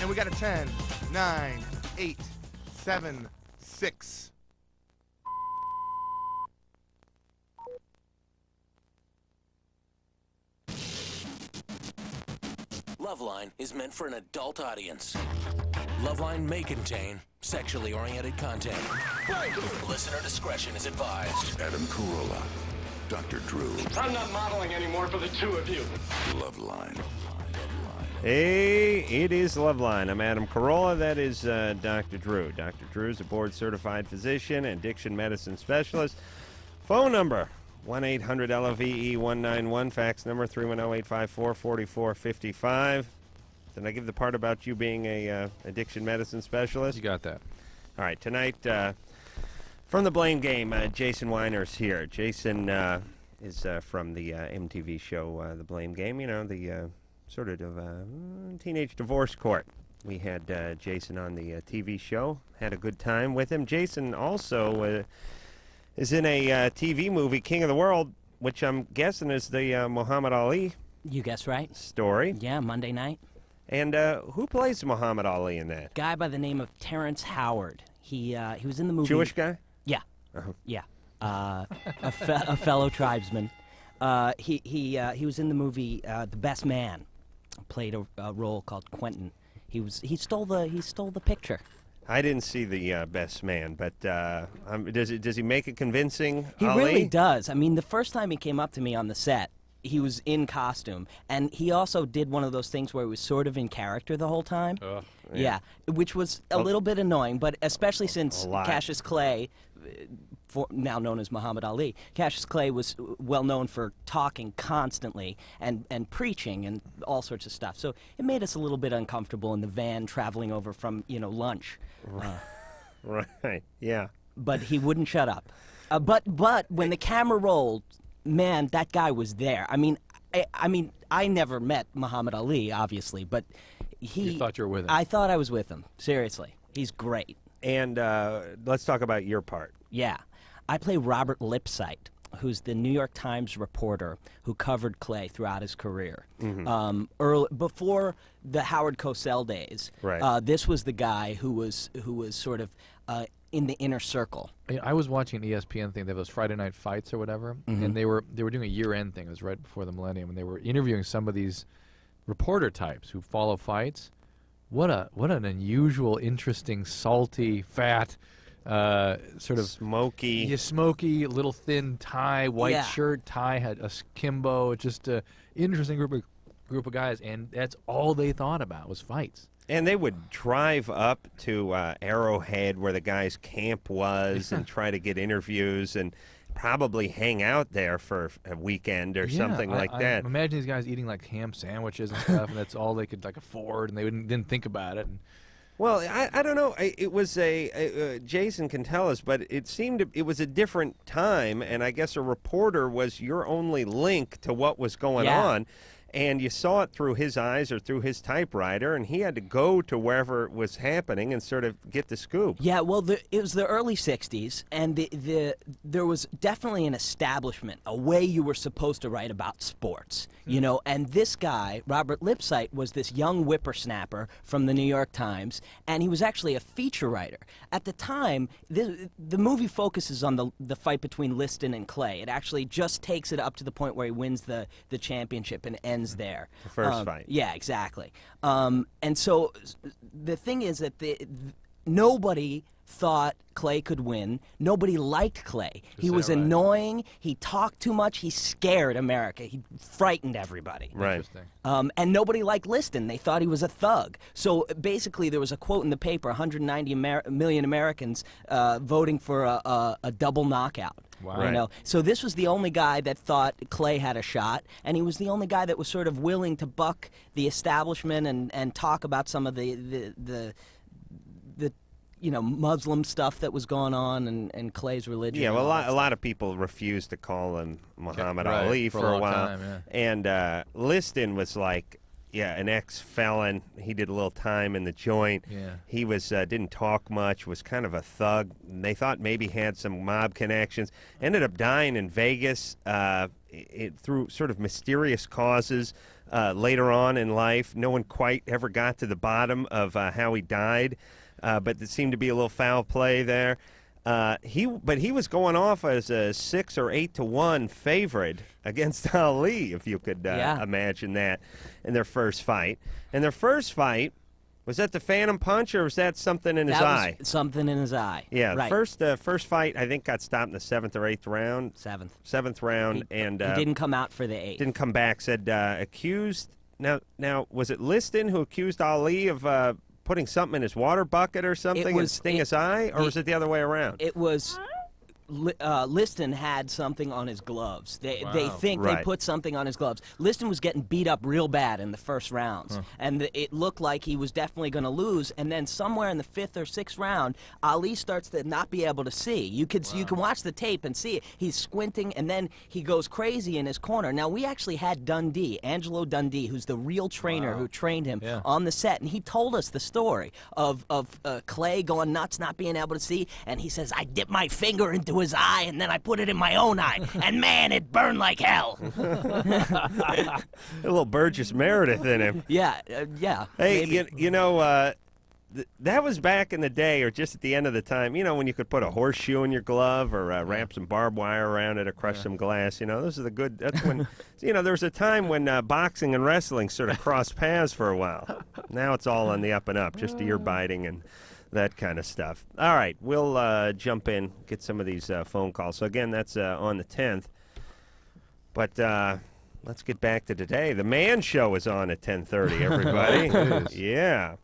And we got a 10, 9, 8, 7, 6. LoveLine is meant for an adult audience. LoveLine may contain sexually oriented content. Listener discretion is advised. Adam Carolla, Dr. Drew. I'm not modeling anymore for the two of you. LoveLine. Hey, it is LoveLine. I'm Adam Carolla. That is Dr. Drew. Dr. Drew is a board-certified physician and addiction medicine specialist. Phone number, 1-800-LOVE-191. Fax number, 310-854-4455. Did I give the part about you being a addiction medicine specialist? You got that. All right, tonight, from the Blame Game, Jason Weiner's here. Jason is from the MTV show The Blame Game, you know, the sort of teenage divorce court. We had Jason on the TV show, had a good time with him. Jason also is in a TV movie, King of the World, which I'm guessing is the Muhammad Ali You guess right. story. Yeah, Monday night. And who plays Muhammad Ali in that? Guy by the name of Terrence Howard. He was in the movie. Jewish guy? Yeah. Uh-huh. Yeah. A fellow tribesman. He was in the movie The Best Man. Played a role called Quentin. He stole the picture. I didn't see the Best Man, but does he make it convincing? He Ali? really does. I mean, the first time he came up to me on the set, he was in costume, and he also did one of those things where he was sort of in character the whole time. Yeah, which was a little bit annoying, but especially since Cassius Clay, now known as Muhammad Ali, Cassius Clay was well known for talking constantly and preaching and all sorts of stuff. So it made us a little bit uncomfortable in the van traveling over from, lunch. Right, yeah. But he wouldn't shut up. But when the camera rolled, man, that guy was there. I mean, I never met Muhammad Ali, obviously, but You thought you were with him. I thought I was with him. Seriously, he's great. And let's talk about your part. Yeah, I play Robert Lipsyte, who's the New York Times reporter who covered Clay throughout his career. Before the Howard Cosell days, right. This was the guy who was sort of in the inner circle. I was watching an ESPN thing. They have those Friday night fights or whatever, and they were doing a year-end thing. It was right before the millennium, and they were interviewing some of these reporter types who follow fights. What an unusual, interesting, salty, fat, sort of smoky, little thin tie, white shirt, tie, had a kimbo, just a interesting group of guys, and that's all they thought about was fights. And they would drive up to Arrowhead, where the guy's camp was, and try to get interviews and probably hang out there for a weekend or something like that. I imagine these guys eating like ham sandwiches and stuff, and that's all they could afford, and they didn't think about it. Well, I don't know. It was Jason can tell us, but it seemed it was a different time, and I guess a reporter was your only link to what was going on. And you saw it through his eyes or through his typewriter, and he had to go to wherever it was happening and sort of get the scoop. Yeah, well, it was the early 60s, and there was definitely an establishment, a way you were supposed to write about sports, and this guy, Robert Lipsyte, was this young whippersnapper from the New York Times, and he was actually a feature writer. At the time, the movie focuses on the fight between Liston and Clay. It actually just takes it up to the point where he wins the championship and ends there. The first fight. Yeah, exactly. And so the thing is that nobody thought Clay could win. Nobody liked Clay. He was annoying. He talked too much. He scared America. He frightened everybody. Right. And nobody liked Liston. They thought he was a thug. So basically there was a quote in the paper, 190 million Americans voting for a double knockout. Wow. So this was the only guy that thought Clay had a shot, and he was the only guy that was sort of willing to buck the establishment and talk about some of the Muslim stuff that was going on and Clay's religion. Yeah, well, a lot of people refused to call him Muhammad Ali for a while. Time, yeah. And Liston was like, an ex-felon. He did a little time in the joint. Yeah. He was didn't talk much, was kind of a thug. They thought maybe had some mob connections. Ended up dying in Vegas. through sort of mysterious causes later on in life. No one quite ever got to the bottom of how he died, but there seemed to be a little foul play there. He was going off as a 6 or 8 to 1 favorite against Ali, if you could imagine that, in their first fight. And their first fight, was that the Phantom Punch, or was that something in his eye? That was something in his eye. Yeah, right. First fight, I think, got stopped in the 7th or 8th round. Seventh round, and he didn't come out for the 8th. Didn't come back. Said accused. Now, was it Liston who accused Ali of putting something in his water bucket or something and sting his eye, or was it the other way around? It was. Liston had something on his gloves. They think they put something on his gloves. Liston was getting beat up real bad in the first rounds, and it looked like he was definitely going to lose. And then somewhere in the 5th or 6th round, Ali starts to not be able to see. You can watch the tape and see it. He's squinting, and then he goes crazy in his corner. Now, we actually had Dundee, Angelo Dundee, who's the real trainer who trained him on the set, and he told us the story of Clay going nuts, not being able to see, and he says, I dipped my finger into his eye, and then I put it in my own eye, and man, it burned like hell. A little Burgess Meredith in him. Yeah. Hey, that was back in the day, or just at the end of the time, when you could put a horseshoe in your glove, or wrap some barbed wire around it, or crush some glass. Those are the good. That's when, there was a time when boxing and wrestling sort of crossed paths for a while. Now it's all on the up and up, just ear biting and that kind of stuff. All right, we'll jump in, get some of these phone calls. So, again, that's on the 10th. But let's get back to today. The Man Show is on at 10:30, everybody. Yeah.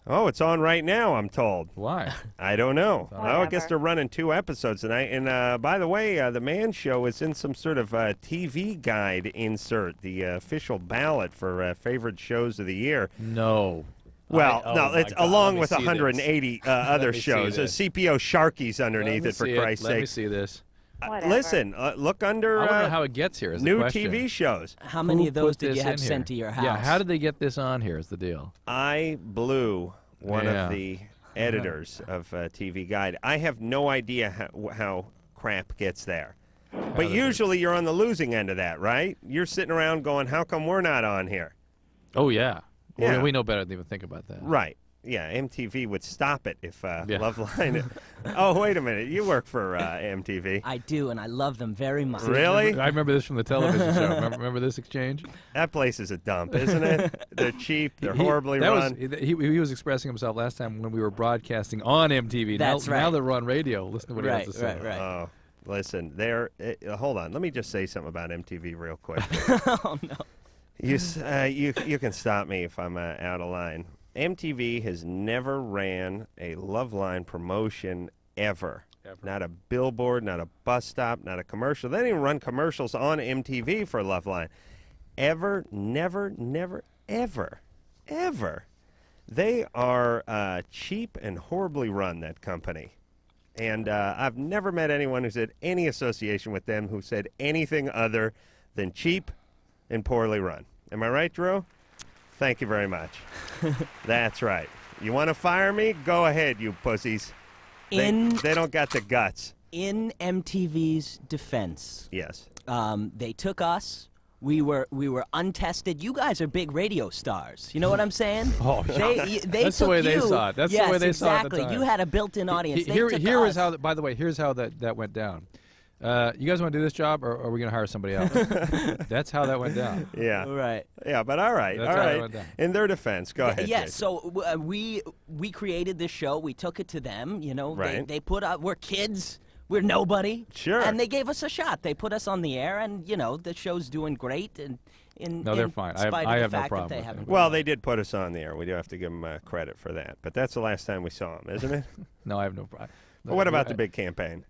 Oh, it's on right now, I'm told. Why? I don't know. I guess they're running 2 episodes tonight. And, by the way, The Man Show is in some sort of TV guide insert, the official ballot for favorite shows of the year. No. Well, it's along with 180 other shows. CPO Sharky's underneath it, for Christ's sake. Let me see this. Listen, look under I don't know how it gets here. Is the new question. TV shows. How many of those did you have sent to your house? Yeah, how did they get this on here is the deal. I blew one of the editors of TV Guide. I have no idea how crap gets there. But usually you're on the losing end of that, right? You're sitting around going, how come we're not on here? Oh, yeah. Well, Yeah. we know better than even think about that. Right. Yeah, MTV would stop it if LoveLine. Oh, wait a minute. You work for MTV. I do, and I love them very much. Really? I remember this from the television show. Remember this exchange? That place is a dump, isn't it? They're cheap. They're horribly run. He was expressing himself last time when we were broadcasting on MTV. That's now they're on radio. Listen to what he has to say. Right. Oh, listen. Hold on. Let me just say something about MTV real quick. Oh, no. You can stop me if I'm out of line. MTV has never ran a LoveLine promotion ever. Not a billboard, not a bus stop, not a commercial. They didn't even run commercials on MTV for LoveLine. Ever, never, never, ever, ever. They are cheap and horribly run, that company. And I've never met anyone who's had any association with them who said anything other than cheap and poorly run. Am I right, Drew? Thank you very much. That's right. You want to fire me? Go ahead, you pussies. They don't got the guts. In MTV's defense, yes, they took us. We were untested. You guys are big radio stars. You know what I'm saying? Oh, they that's the way they saw it. That's the way they saw it at the time. You had a built-in audience. Here is how. By the way, here's how that went down. You guys want to do this job, or are we going to hire somebody else? That's how that went down. Yeah. Right. Yeah, but all right. That's all how right. that went down. In their defense, go ahead. Yeah. Jason. So we created this show. We took it to them. Right. They put out. We're kids. We're nobody. Sure. And they gave us a shot. They put us on the air, and the show's doing great. And they're fine. I have no problem with it. Well, they did put us on the air. We do have to give them credit for that. But that's the last time we saw them, isn't it? No, I have no problem. Well, what about the big campaign?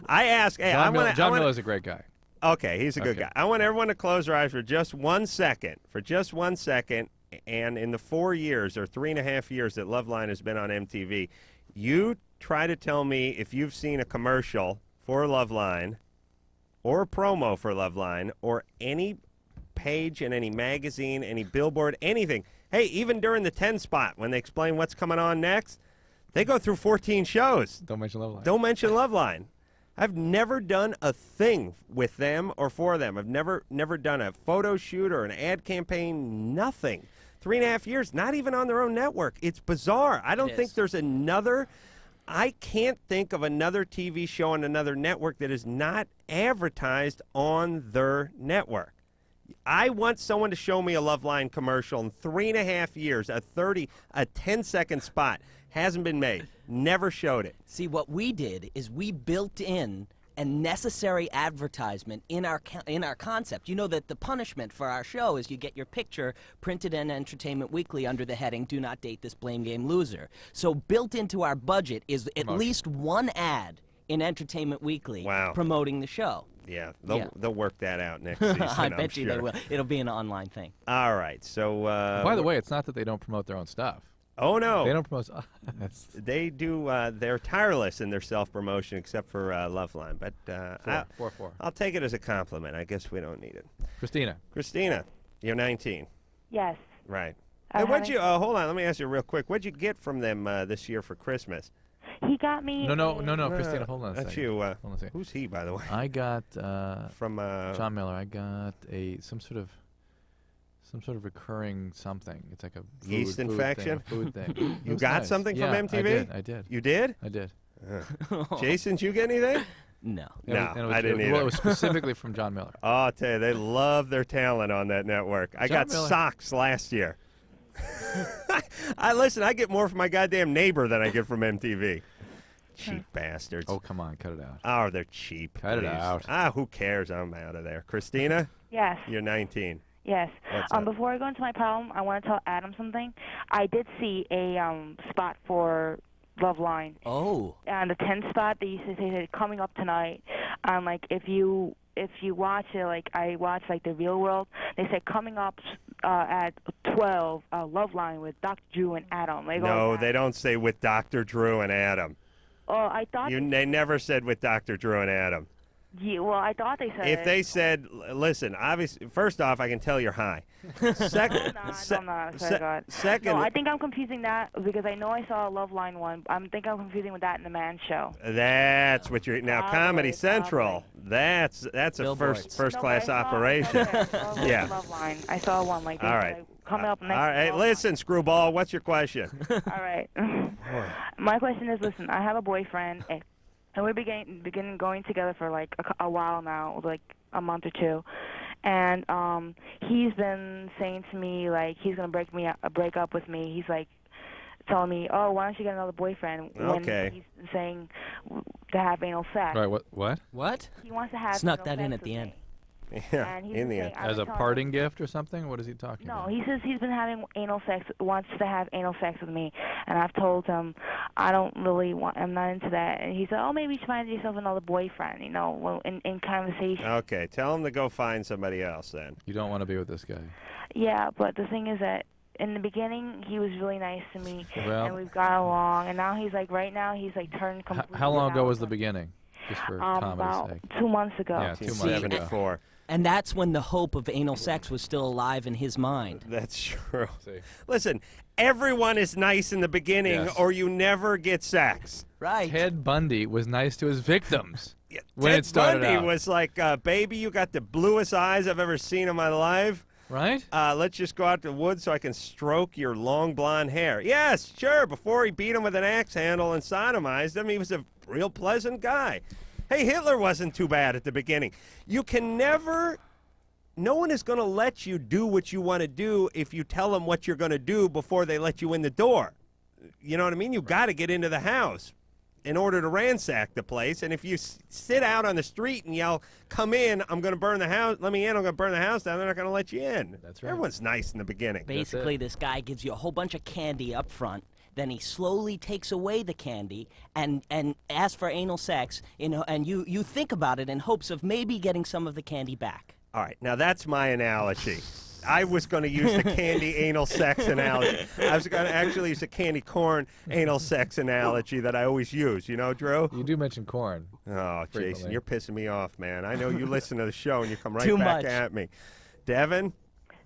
I ask. Hey, John Miller's a great guy. Okay, he's a good guy. I want everyone to close their eyes for just 1 second. For just 1 second. And in the 4 years or 3.5 years that LoveLine has been on MTV, you try to tell me if you've seen a commercial for LoveLine or a promo for LoveLine or any page in any magazine, any billboard, anything. Hey, even during the 10 spot when they explain what's coming on next, they go through 14 shows. Don't mention LoveLine. Don't mention LoveLine. I've never done a thing with them or for them. I've never done a photo shoot or an ad campaign, nothing. 3.5 years, not even on their own network. It's bizarre. I don't think there's another, I can't think of another TV show on another network that is not advertised on their network. I want someone to show me a LoveLine commercial in 3.5 years, a 10-second spot. Hasn't been made. Never showed it. See, what we did is we built in a necessary advertisement in our concept. You know that the punishment for our show is you get your picture printed in Entertainment Weekly under the heading "Do not date this blame game loser." So built into our budget is at least one ad in Entertainment Weekly promoting the show. Yeah, they'll work that out next season. I bet you they will. It'll be an online thing. All right, so by the way, it's not that they don't promote their own stuff. Oh no, they don't promote. They do. They're tireless in their self-promotion, except for LoveLine. But I'll take it as a compliment. I guess we don't need it. Christina, you're 19. Yes. Right. Hey, what'd you? Hold on. Let me ask you real quick. What'd you get from them this year for Christmas? He got me. No, Christina, hold on a second. That's you. Hold on a second. Who's he, by the way? I got from John Miller. I got some sort of recurring something. It's like a yeast infection. Food thing. You got nice. something from MTV? I did. You did? I did. Jason, did you get anything? No. I didn't either. Well, it was specifically from John Miller. Oh, I'll tell you, they love their talent on that network. I got socks last year. I get more from my goddamn neighbor than I get from MTV. Cheap bastards. Oh, come on, cut it out. Oh, they're cheap. Cut it out. Who cares? I'm out of there. Christina? Yes. You're 19. Yes. What's up? Before I go into my problem, I want to tell Adam something. I did see a spot for LoveLine. Oh. And the 10 spot, they used to say coming up tonight. Like if you watch it, like I watched like The Real World, they said coming up at 12, LoveLine with Dr. Drew and Adam. No, they don't say with Dr. Drew and Adam. Oh, I thought they never said with Dr. Drew and Adam. Yeah, well, I thought they said if they said, listen, obviously, first off, I can tell you're high. Second, I'm not. Second, no, I think I'm confusing that because I know I saw a LoveLine one. I think I'm confusing with that in the Man Show. That's what you're now. Comedy Central. That's a first class operation. Yeah. LoveLine. I saw one like this. All right. Coming up next. All right. Listen, Screwball. What's your question? All right. My question is, listen, I have a boyfriend. And we've been going together for like a while now, like a month or two, and he's been saying to me like he's gonna break up with me. He's like telling me, "Oh, why don't you get another boyfriend?" Okay. When he's saying to have anal sex. Right. What? What? He wants to have snuck anal that in sex at the with end. me. Yeah, in the end. As a parting gift or something? What is he talking about? No, he says he's been having anal sex, wants to have anal sex with me, and I've told him I don't really want, I'm not into that, and he said, oh, maybe you should find yourself another boyfriend, you know, in conversation. Okay, tell him to go find somebody else then. You don't want to be with this guy. Yeah, but the thing is that in the beginning, he was really nice to me, and we've got along, and now he's like, right now, he's like turned completely. How long ago was the beginning? Just for comedy's sake. About 2 months ago. Yeah, 2 months ago. 1974. And that's when the hope of anal sex was still alive in his mind. That's true. Listen, everyone is nice in the beginning or you never get sex. Right. Ted Bundy was nice to his victims when it started Ted Bundy out. was like, baby, you got the bluest eyes I've ever seen in my life. Right? Let's just go out to the woods so I can stroke your long blonde hair. Yes, sure. Before he beat him with an axe handle and sodomized him, he was a real pleasant guy. Hey, Hitler wasn't too bad at the beginning. You can never, no one is going to let you do what you want to do if you tell them what you're going to do before they let you in the door. You know what I mean? You've got to get into the house in order to ransack the place. And if you sit out on the street and yell, come in, I'm going to burn the house, let me in, I'm going to burn the house down, they're not going to let you in. That's right. Everyone's nice in the beginning. Basically, this guy gives you a whole bunch of candy up front. Then he slowly takes away the candy and asks for anal sex, you know, and you think about it in hopes of maybe getting some of the candy back. All right, now that's my analogy. I was going to use the candy anal sex analogy. I was going to actually use the candy corn anal sex analogy that I always use. You know, Drew? You do mention corn. Oh, Jason, you're pissing me off, man. I know you listen to the show and you come right Too back much. at me. Devin?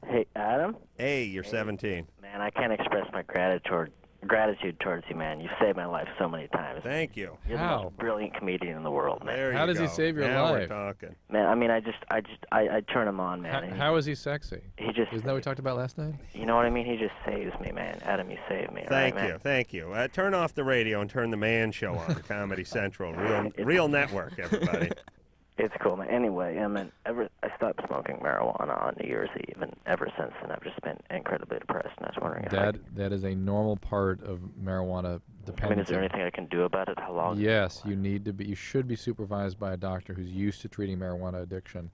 Hey, Adam? Hey, you're 17. Man, I can't express my gratitude gratitude towards you, man. You've saved my life so many times. Thank you. You're the most brilliant comedian in the world, man. There How you does he go. save your now life? We're talking. Man, I mean, I turn him on, man. How is he sexy? He just. Isn't that what we talked about last night? You know what I mean? He just saves me, man. Adam, you saved me. Thank all right, you, man? thank you. Turn off the radio and turn the Man Show on, Comedy Central, real network, everybody. It's cool, man. Anyway, I mean, I stopped smoking marijuana on New Year's Eve, and ever since then, I've just been incredibly depressed. And I was wondering if that is a normal part of marijuana dependency. I mean, is there anything I can do about it? How long? Yes, you should be supervised by a doctor who's used to treating marijuana addiction,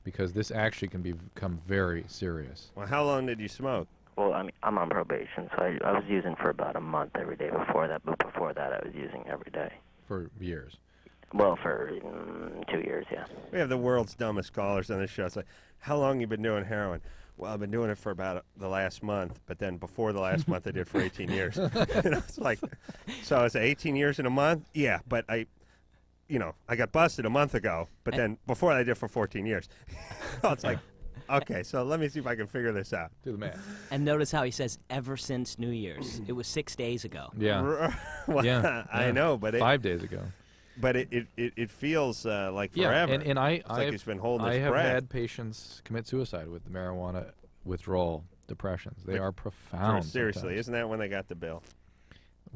because this actually can become very serious. Well, how long did you smoke? Well, I mean, I'm on probation, so I was using for about a month every day before that. But before that, I was using every day. For years. Well, for 2 years, yeah. We have the world's dumbest callers on this show. It's like, how long you been doing heroin? Well, I've been doing it for about the last month, but then before the last month, I did it for 18 years. It's like, so it's 18 years in a month? Yeah, but I got busted a month ago, but then before that, I did it for 14 years. It's like, okay, so let me see if I can figure this out. Do the math. And notice how he says, ever since New Year's. It was 6 days ago. Yeah. Well, yeah. I know, but 5 days ago. But it feels like Yeah, forever. and it's like he's been holding his I have breath. had patients commit suicide with the marijuana withdrawal depressions. They are profound. Seriously, sometimes. isn't that when they got the bill?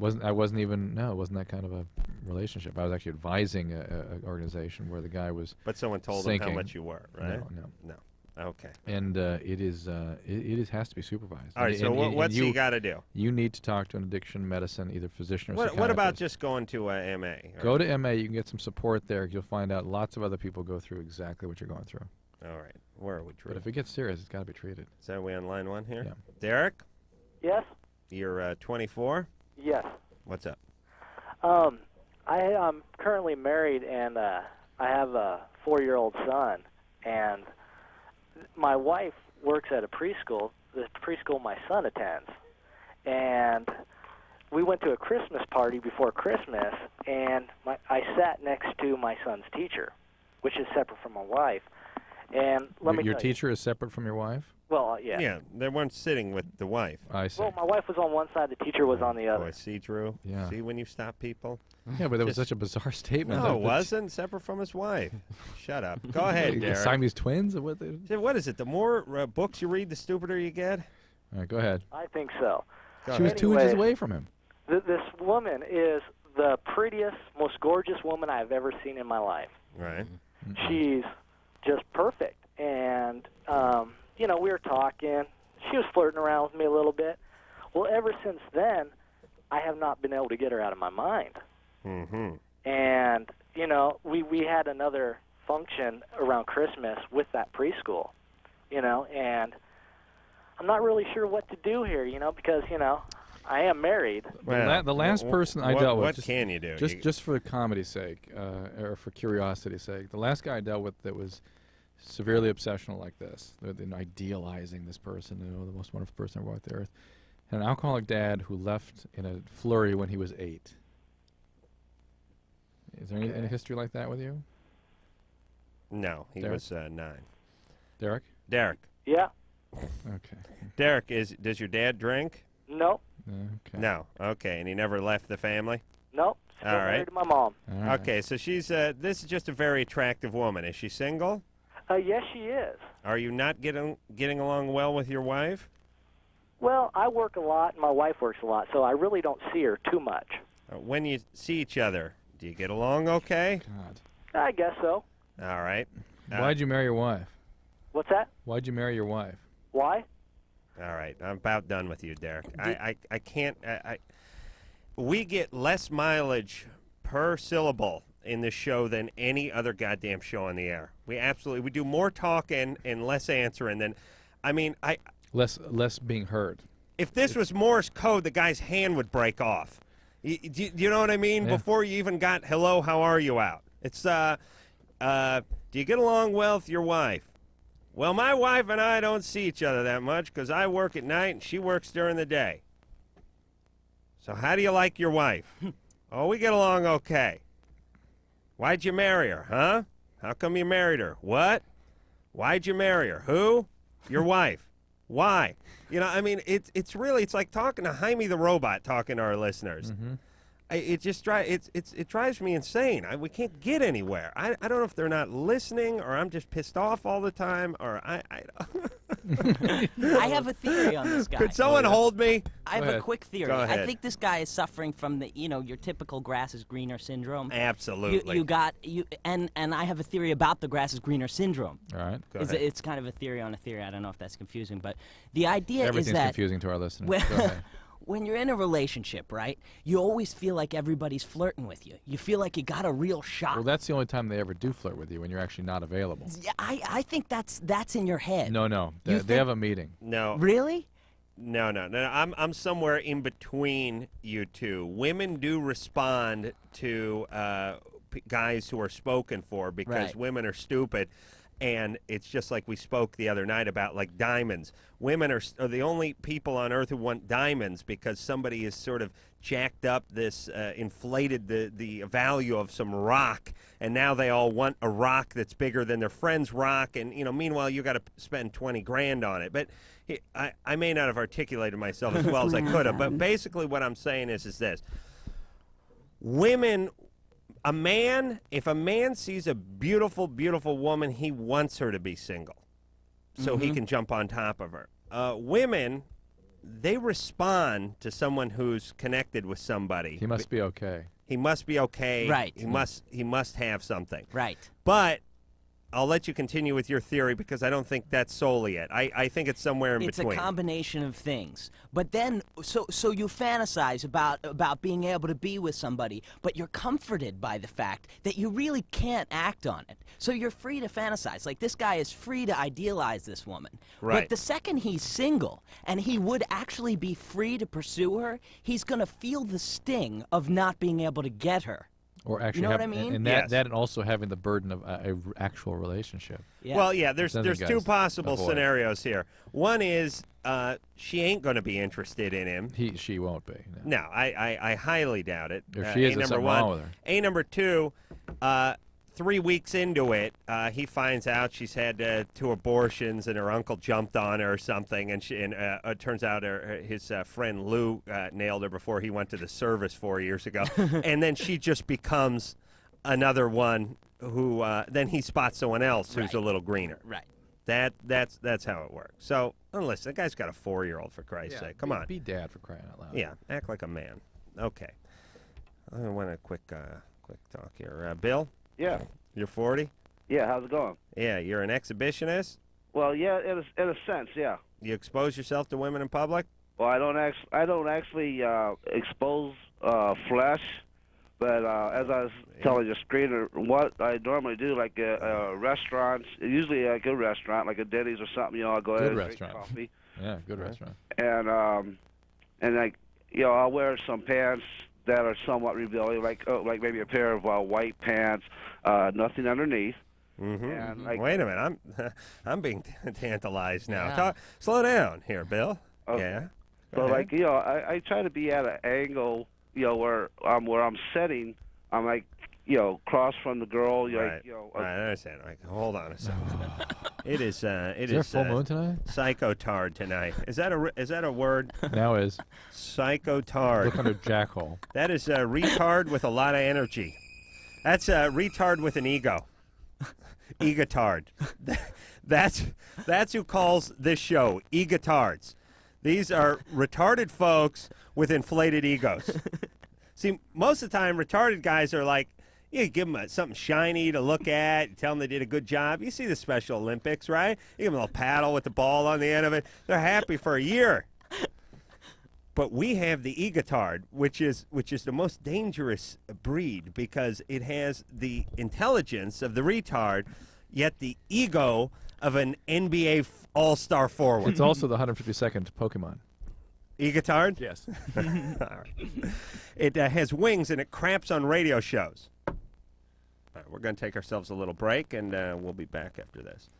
It wasn't that kind of a relationship. I was actually advising an organization where the guy was. But someone told sinking. him how much you were, right? No. Okay. And it has to be supervised. All right. So what's he got to do? You need to talk to an addiction medicine, either physician or psychiatrist. What about just going to MA? Go to MA. You can get some support there. You'll find out lots of other people go through exactly what you're going through. All right. Where are we, Drew? But if it gets serious, it's got to be treated. Is that we on line one here? Yeah. Derek? Yes? You're 24? Yes. What's up? I'm currently married, and I have a 4-year-old son, and my wife works at the preschool my son attends. And we went to a Christmas party before Christmas, and I sat next to my son's teacher, which is separate from my wife. And your teacher is separate from your wife? Well, yeah. Yeah, they weren't sitting with the wife. I see. Well, my wife was on one side, the teacher was on the other. Boy, see, Drew? Yeah. See when you stop people? Yeah, but that was such a bizarre statement. No, it wasn't. Separate from his wife. Shut up. Go ahead, Derek. Siamese twins? Or what? What is it? The more books you read, the stupider you get? All right, go ahead. I think so. She was 2 inches away from him. This woman is the prettiest, most gorgeous woman I've ever seen in my life. Right. She's just perfect. And, we were talking. She was flirting around with me a little bit. Well, ever since then, I have not been able to get her out of my mind. Mm-hmm. And, we had another function around Christmas with that preschool, and I'm not really sure what to do here, because, I am married. Well, the last person I dealt with. What can you do? Just for comedy's sake, or for curiosity's sake, the last guy I dealt with that was severely obsessional like this, idealizing this person, the most wonderful person ever walked the earth, had an alcoholic dad who left in a flurry when he was 8. Is there any history like that with you? No, he was 9. Derek? Derek. Yeah. Okay. Derek, does your dad drink? No. Okay. No. Okay, and he never left the family? No. Still All right. married to my mom. All right. Okay, so she's this is just a very attractive woman. Is she single? Yes, she is. Are you not getting along well with your wife? Well, I work a lot, and my wife works a lot, so I really don't see her too much. When you see each other, do you get along okay? God. I guess so. All right. Why'd you marry your wife? What's that? Why'd you marry your wife? Why? All right. I'm about done with you, Derek. I can't. We get less mileage per syllable in this show than any other goddamn show on the air. We do more talking and less answering than, less being heard. If this was Morse code, the guy's hand would break off. Do you know what I mean? Yeah. Before you even got hello, how are you out? It's do you get along well with your wife? Well, my wife and I don't see each other that much because I work at night and she works during the day. So how do you like your wife? Oh, we get along okay. Why'd you marry her, huh? How come you married her? What? Why'd you marry her? Who? Your wife. Why? You know, I mean, it's like talking to Jaime the Robot, talking to our listeners. It just it drives me insane. We can't get anywhere. I don't know if they're not listening, or I'm just pissed off all the time, or I I have a theory on this guy. Could someone hold me? I have a quick theory. Go ahead. I think this guy is suffering from the, your typical grass is greener syndrome. Absolutely. And I have a theory about the grass is greener syndrome. All right. It's kind of a theory on a theory. I don't know if that's confusing, but the idea Everything's is that confusing to our listeners. Go ahead. When you're in a relationship, right, you always feel like everybody's flirting with you. You feel like you got a real shot. Well, that's the only time they ever do flirt with you, when you're actually not available. Yeah, I think that's in your head. No. They have a meeting. No. Really? No. I'm somewhere in between you two. Women do respond to guys who are spoken for because women are stupid. And it's just like we spoke the other night about, like, diamonds. Women are the only people on earth who want diamonds because somebody has sort of jacked up this, inflated the value of some rock, and now they all want a rock that's bigger than their friend's rock. And, meanwhile, you got to spend 20 grand on it. But I may not have articulated myself as well as I could have. But basically what I'm saying is this. Women... if a man sees a beautiful, beautiful woman, he wants her to be single so he can jump on top of her. Women, they respond to someone who's connected with somebody. He must be okay. He must be okay. Right. He must have something. Right. But I'll let you continue with your theory because I don't think that's solely it. I think it's somewhere in between. It's a combination of things. But then, so you fantasize about being able to be with somebody, but you're comforted by the fact that you really can't act on it. So you're free to fantasize. Like, this guy is free to idealize this woman. Right. But the second he's single and he would actually be free to pursue her, he's going to feel the sting of not being able to get her. Or actually, you know what I mean? And that and also having the burden of a actual relationship. Yeah. Well, yeah, there's two possible scenarios here. One is she ain't going to be interested in him. She won't be. No, I highly doubt it. If she is, there's something wrong with her. A number two, 3 weeks into it, he finds out she's had 2 abortions and her uncle jumped on her or something, and it turns out his friend Lou nailed her before he went to the service 4 years ago, and then she just becomes another one who then he spots someone else who's a little greener. Right. That's how it works. So, listen, the guy's got a 4-year-old, for Christ's sake. Come on. Be dad, for crying out loud. Yeah, act like a man. Okay. I want a quick talk here. Bill? Yeah. You're 40? Yeah, how's it going? Yeah, you're an exhibitionist? Well, yeah, in a sense, yeah. You expose yourself to women in public? Well, I don't actually expose flesh, but as I was telling your screener, what I normally do, like restaurants, usually a good restaurant, like a Denny's or something, I'll go ahead and drink coffee. Yeah, good restaurant. And like, I'll wear some pants that are somewhat revealing, like maybe a pair of white pants, nothing underneath. And wait a minute, I'm being tantalized now. Slow down here, Bill. Okay. Yeah. So like I try to be at an angle, where I'm sitting, I'm like, cross from the girl. Right. I understand. Like, hold on a second. It is. Is there a full moon tonight? Psychotard tonight. Is that a word? Now is. Psychotard. Look under jackhole. That is a retard with a lot of energy. That's a retard with an ego. Egotard. That's who calls this show egotards. These are retarded folks with inflated egos. See, most of the time, retarded guys are like, you give them something shiny to look at, you tell them they did a good job. You see the Special Olympics, right? You give them a little paddle with the ball on the end of it. They're happy for a year. But we have the egotard, which is the most dangerous breed because it has the intelligence of the retard, yet the ego of an NBA all-star forward. It's also the 152nd Pokemon. Egotard? Yes. All right. It has wings and it craps on radio shows. All right, we're going to take ourselves a little break, and we'll be back after this.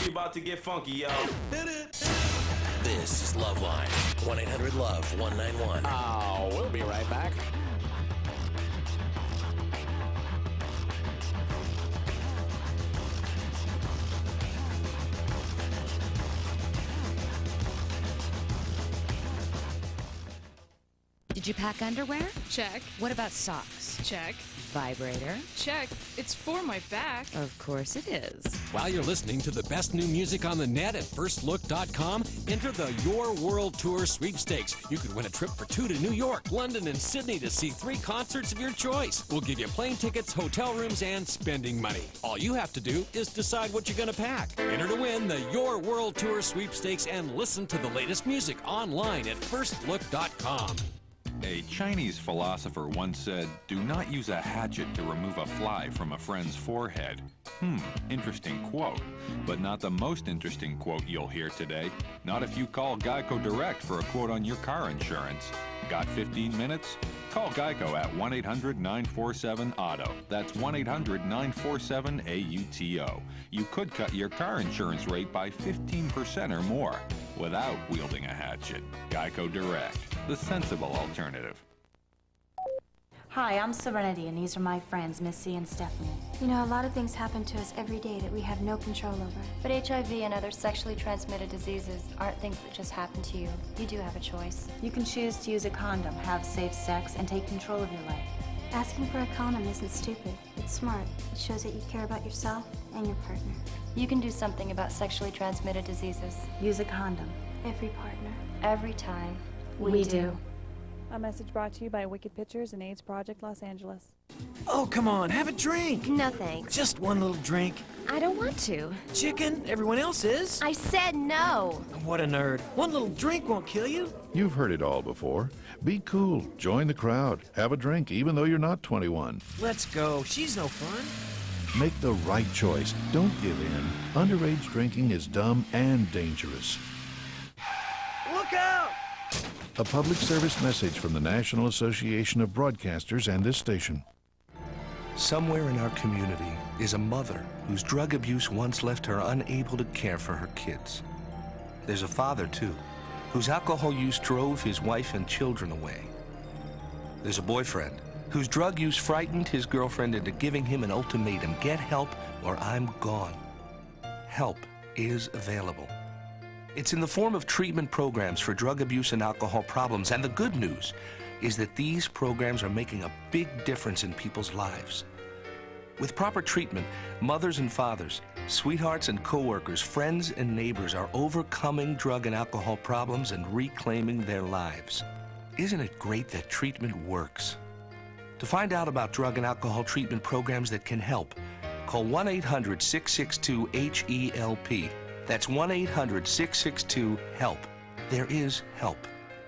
We about to get funky, yo. This is LoveLine. 1-800-LOVE-191. Oh, we'll be right back. Did you pack underwear? Check. What about socks? Check. Vibrator? Check. It's for my back. Of course it is. While you're listening to the best new music on the net at firstlook.com, enter the Your World Tour sweepstakes. You could win a trip for 2 to New York, London, and Sydney to see 3 concerts of your choice. We'll give you plane tickets, hotel rooms, and spending money. All you have to do is decide what you're going to pack. Enter to win the Your World Tour sweepstakes and listen to the latest music online at firstlook.com. A Chinese philosopher once said, "Do not use a hatchet to remove a fly from a friend's forehead." Interesting quote, but not the most interesting quote you'll hear today. Not if you call Geico Direct for a quote on your car insurance. Got 15 minutes? Call Geico at 1-800-947-AUTO. That's 1-800-947-AUTO. You could cut your car insurance rate by 15% or more without wielding a hatchet. Geico Direct, the sensible alternative. Hi, I'm Serenity, and these are my friends, Missy and Stephanie. You know, a lot of things happen to us every day that we have no control over. But HIV and other sexually transmitted diseases aren't things that just happen to you. You do have a choice. You can choose to use a condom, have safe sex, and take control of your life. Asking for a condom isn't stupid. It's smart. It shows that you care about yourself and your partner. You can do something about sexually transmitted diseases. Use a condom. Every partner. Every time. We do. A message brought to you by Wicked Pictures and AIDS Project Los Angeles. Oh, come on, have a drink. No thanks. Just one little drink. I don't want to. Chicken, everyone else is. I said no. What a nerd. One little drink won't kill you. You've heard it all before. Be cool. Join the crowd. Have a drink, even though you're not 21. Let's go. She's no fun. Make the right choice. Don't give in. Underage drinking is dumb and dangerous. Look out! A public service message from the National Association of Broadcasters and this station. Somewhere in our community is a mother whose drug abuse once left her unable to care for her kids. There's a father, too, whose alcohol use drove his wife and children away. There's a boyfriend whose drug use frightened his girlfriend into giving him an ultimatum: get help or I'm gone. Help is available. It's in the form of treatment programs for drug abuse and alcohol problems, and the good news is that these programs are making a big difference in people's lives. With proper treatment, mothers and fathers, sweethearts and coworkers, friends and neighbors are overcoming drug and alcohol problems and reclaiming their lives. Isn't it great that treatment works? To find out about drug and alcohol treatment programs that can help, call 1-800-662-HELP. That's 1-800-662-HELP. There is help,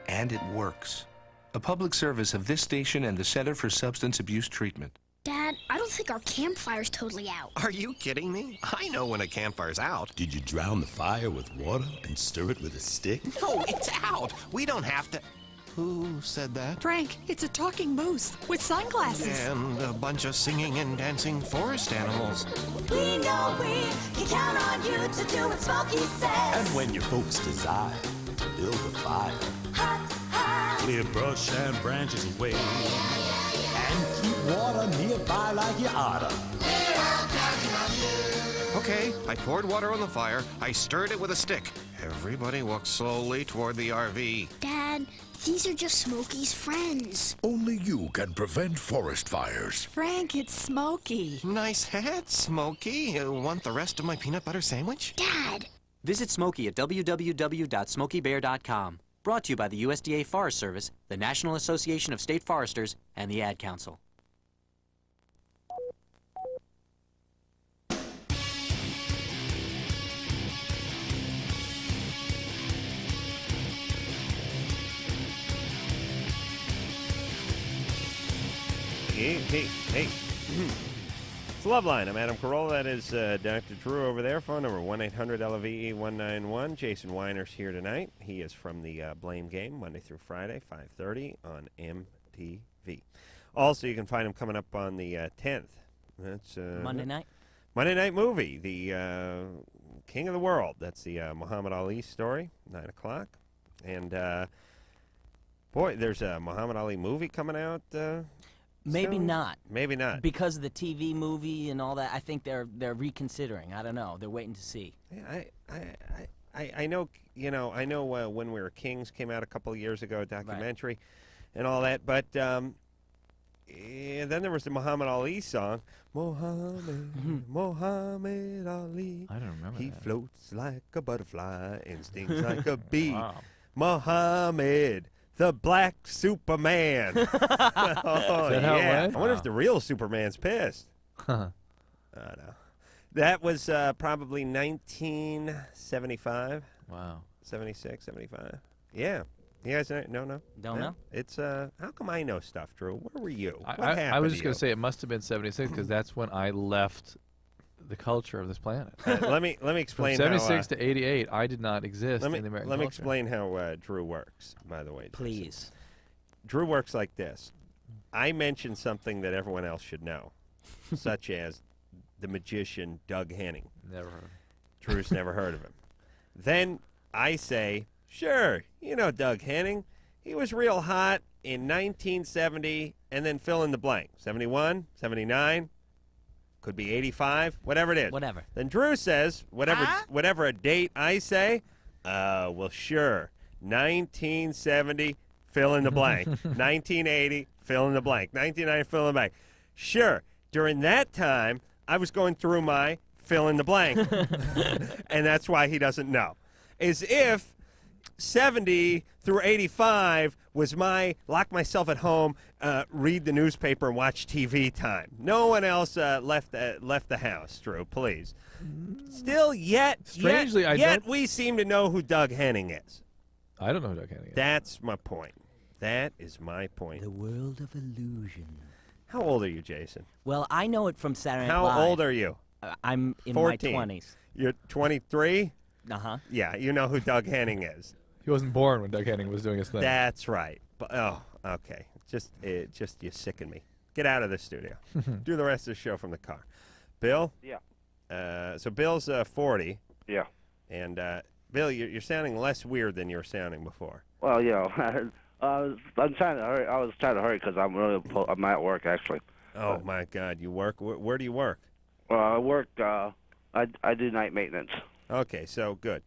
and it works. A public service of this station and the Center for Substance Abuse Treatment. Dad, I don't think our campfire's totally out. Are you kidding me? I know when a campfire's out. Did you drown the fire with water and stir it with a stick? No, it's out. We don't have to. Who said that? Frank, it's a talking moose with sunglasses. And a bunch of singing and dancing forest animals. We know we can count on you to do what Smokey says. And when your folks desire to build a fire, hot, hot. Clear brush and branches away. And keep water nearby like you oughta. Okay, I poured water on the fire. I stirred it with a stick. Everybody walked slowly toward the RV. Dad, these are just Smokey's friends. Only you can prevent forest fires. Frank, it's Smokey. Nice hat, Smokey. Want the rest of my peanut butter sandwich? Dad! Visit Smokey at www.smokeybear.com. Brought to you by the USDA Forest Service, the National Association of State Foresters, and the Ad Council. Hey. It's LoveLine. I'm Adam Carolla. That is Dr. Drew over there. Phone number 1-800-LOVE-191. Jason Weiner's here tonight. He is from the Blame Game, Monday through Friday, 5:30 on MTV. Also, you can find him coming up on the 10th. That's Monday night? Monday Night Movie, the King of the World. That's the Muhammad Ali story, 9 o'clock. And, boy, there's a Muhammad Ali movie coming out Maybe soon? not. Maybe not. Because of the TV movie and all that, I think they're reconsidering. I don't know. They're waiting to see. Yeah, I know, when We Were Kings came out a couple of years ago, a documentary. and all that. But and then there was the Muhammad Ali song, Muhammad Ali. I don't remember He that. floats like a butterfly and stings like a bee. Wow. Muhammad, the black Superman. Oh, Is that how it yeah. went? I wonder Wow. if the real Superman's pissed. I don't know. That was probably 1975. Wow. 76, 75. Yeah. You guys know? No. Don't know. It's how come I know stuff, Drew? Where were you? What I happened was to just going you? to say it must have been 76 because that's when I left the culture of this planet. Let me explain. From 76 how, to 88, I did not exist in the American Let me culture. explain how Drew works, by the way. Jason. Please. Drew works like this. I mention something that everyone else should know, such as the magician Doug Henning. Never heard of him. Drew's never heard of him. Then I say, sure, you know Doug Henning. He was real hot in 1970, and then fill in the blank. 71, 79, could be 85, whatever it is. Whatever. Then Drew says, whatever a date I say, well, sure. 1970, fill in the blank. 1980, fill in the blank. 1990, fill in the blank. Sure. During that time, I was going through my fill in the blank, and that's why he doesn't know. As if 70 through 85 was my lock myself at home, read the newspaper, and watch TV time. No one else left the house, Drew, please. Still, Strangely, I yet don't- we seem to know who Doug Henning is. I don't know who Doug Henning is. That's my point. That is my point. The world of illusion. How old are you, Jason? Well, I know it from Saturday Night How Live. old are you? I'm in 14. my 20s. You're 23? Uh-huh. Yeah, you know who Doug Henning is. He wasn't born when Doug Henning was doing his thing. That's right. But, oh, okay. Just you sicken me. Get out of the studio. Do the rest of the show from the car. Bill? Yeah. So Bill's 40. Yeah. And, Bill, you're sounding less weird than you were sounding before. Well, you know, I'm trying to hurry. I was trying to hurry because I'm at work actually. Oh, my God. You work? Where do you work? Well, I work. I do night maintenance. Okay, so good.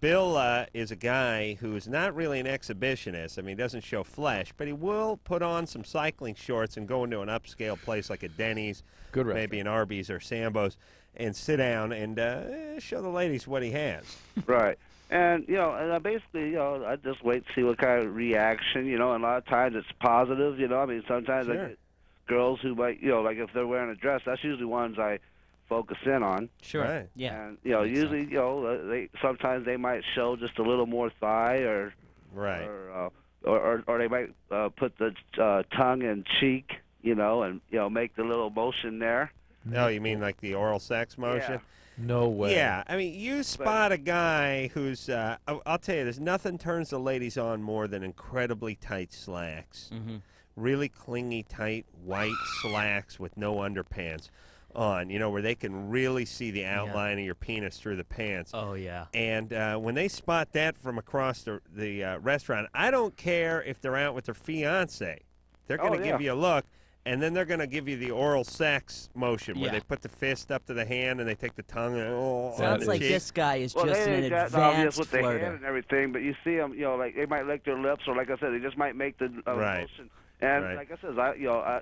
Bill is a guy who is not really an exhibitionist. I mean, he doesn't show flesh, but he will put on some cycling shorts and go into an upscale place like a Denny's, Good maybe an Arby's or Sambo's, and sit down and show the ladies what he has. Right. And, you know, and I basically, you know, I just wait to see what kind of reaction, you know, and a lot of times it's positive, you know. I mean, sometimes I Sure. get girls who might, you know, like if they're wearing a dress, that's usually ones I focus in on. Sure. Right. Yeah. And, you know, usually, you know, sometimes they might show just a little more thigh or Right. or they might put the tongue in cheek, you know, and, you know, make the little motion there. Oh, you mean like the oral sex motion? Yeah. No way. Yeah, I mean, you spot a guy who's, I'll tell you, there's nothing turns the ladies on more than incredibly tight slacks. Mm-hmm. Really clingy, tight, white slacks with no underpants on, you know, where they can really see the outline of your penis through the pants. Oh, yeah. And when they spot that from across the restaurant, I don't care if they're out with their fiance. They're going to give you a look. And then they're going to give you the oral sex motion where they put the fist up to the hand and they take the tongue and Sounds like cheek. this guy is Well, just they an ain't that obvious advanced with their hand flirter. and everything, but you see them, you know, like they might lick their lips, or like I said, they just might make the Right. motion. And Right. like I said, you know,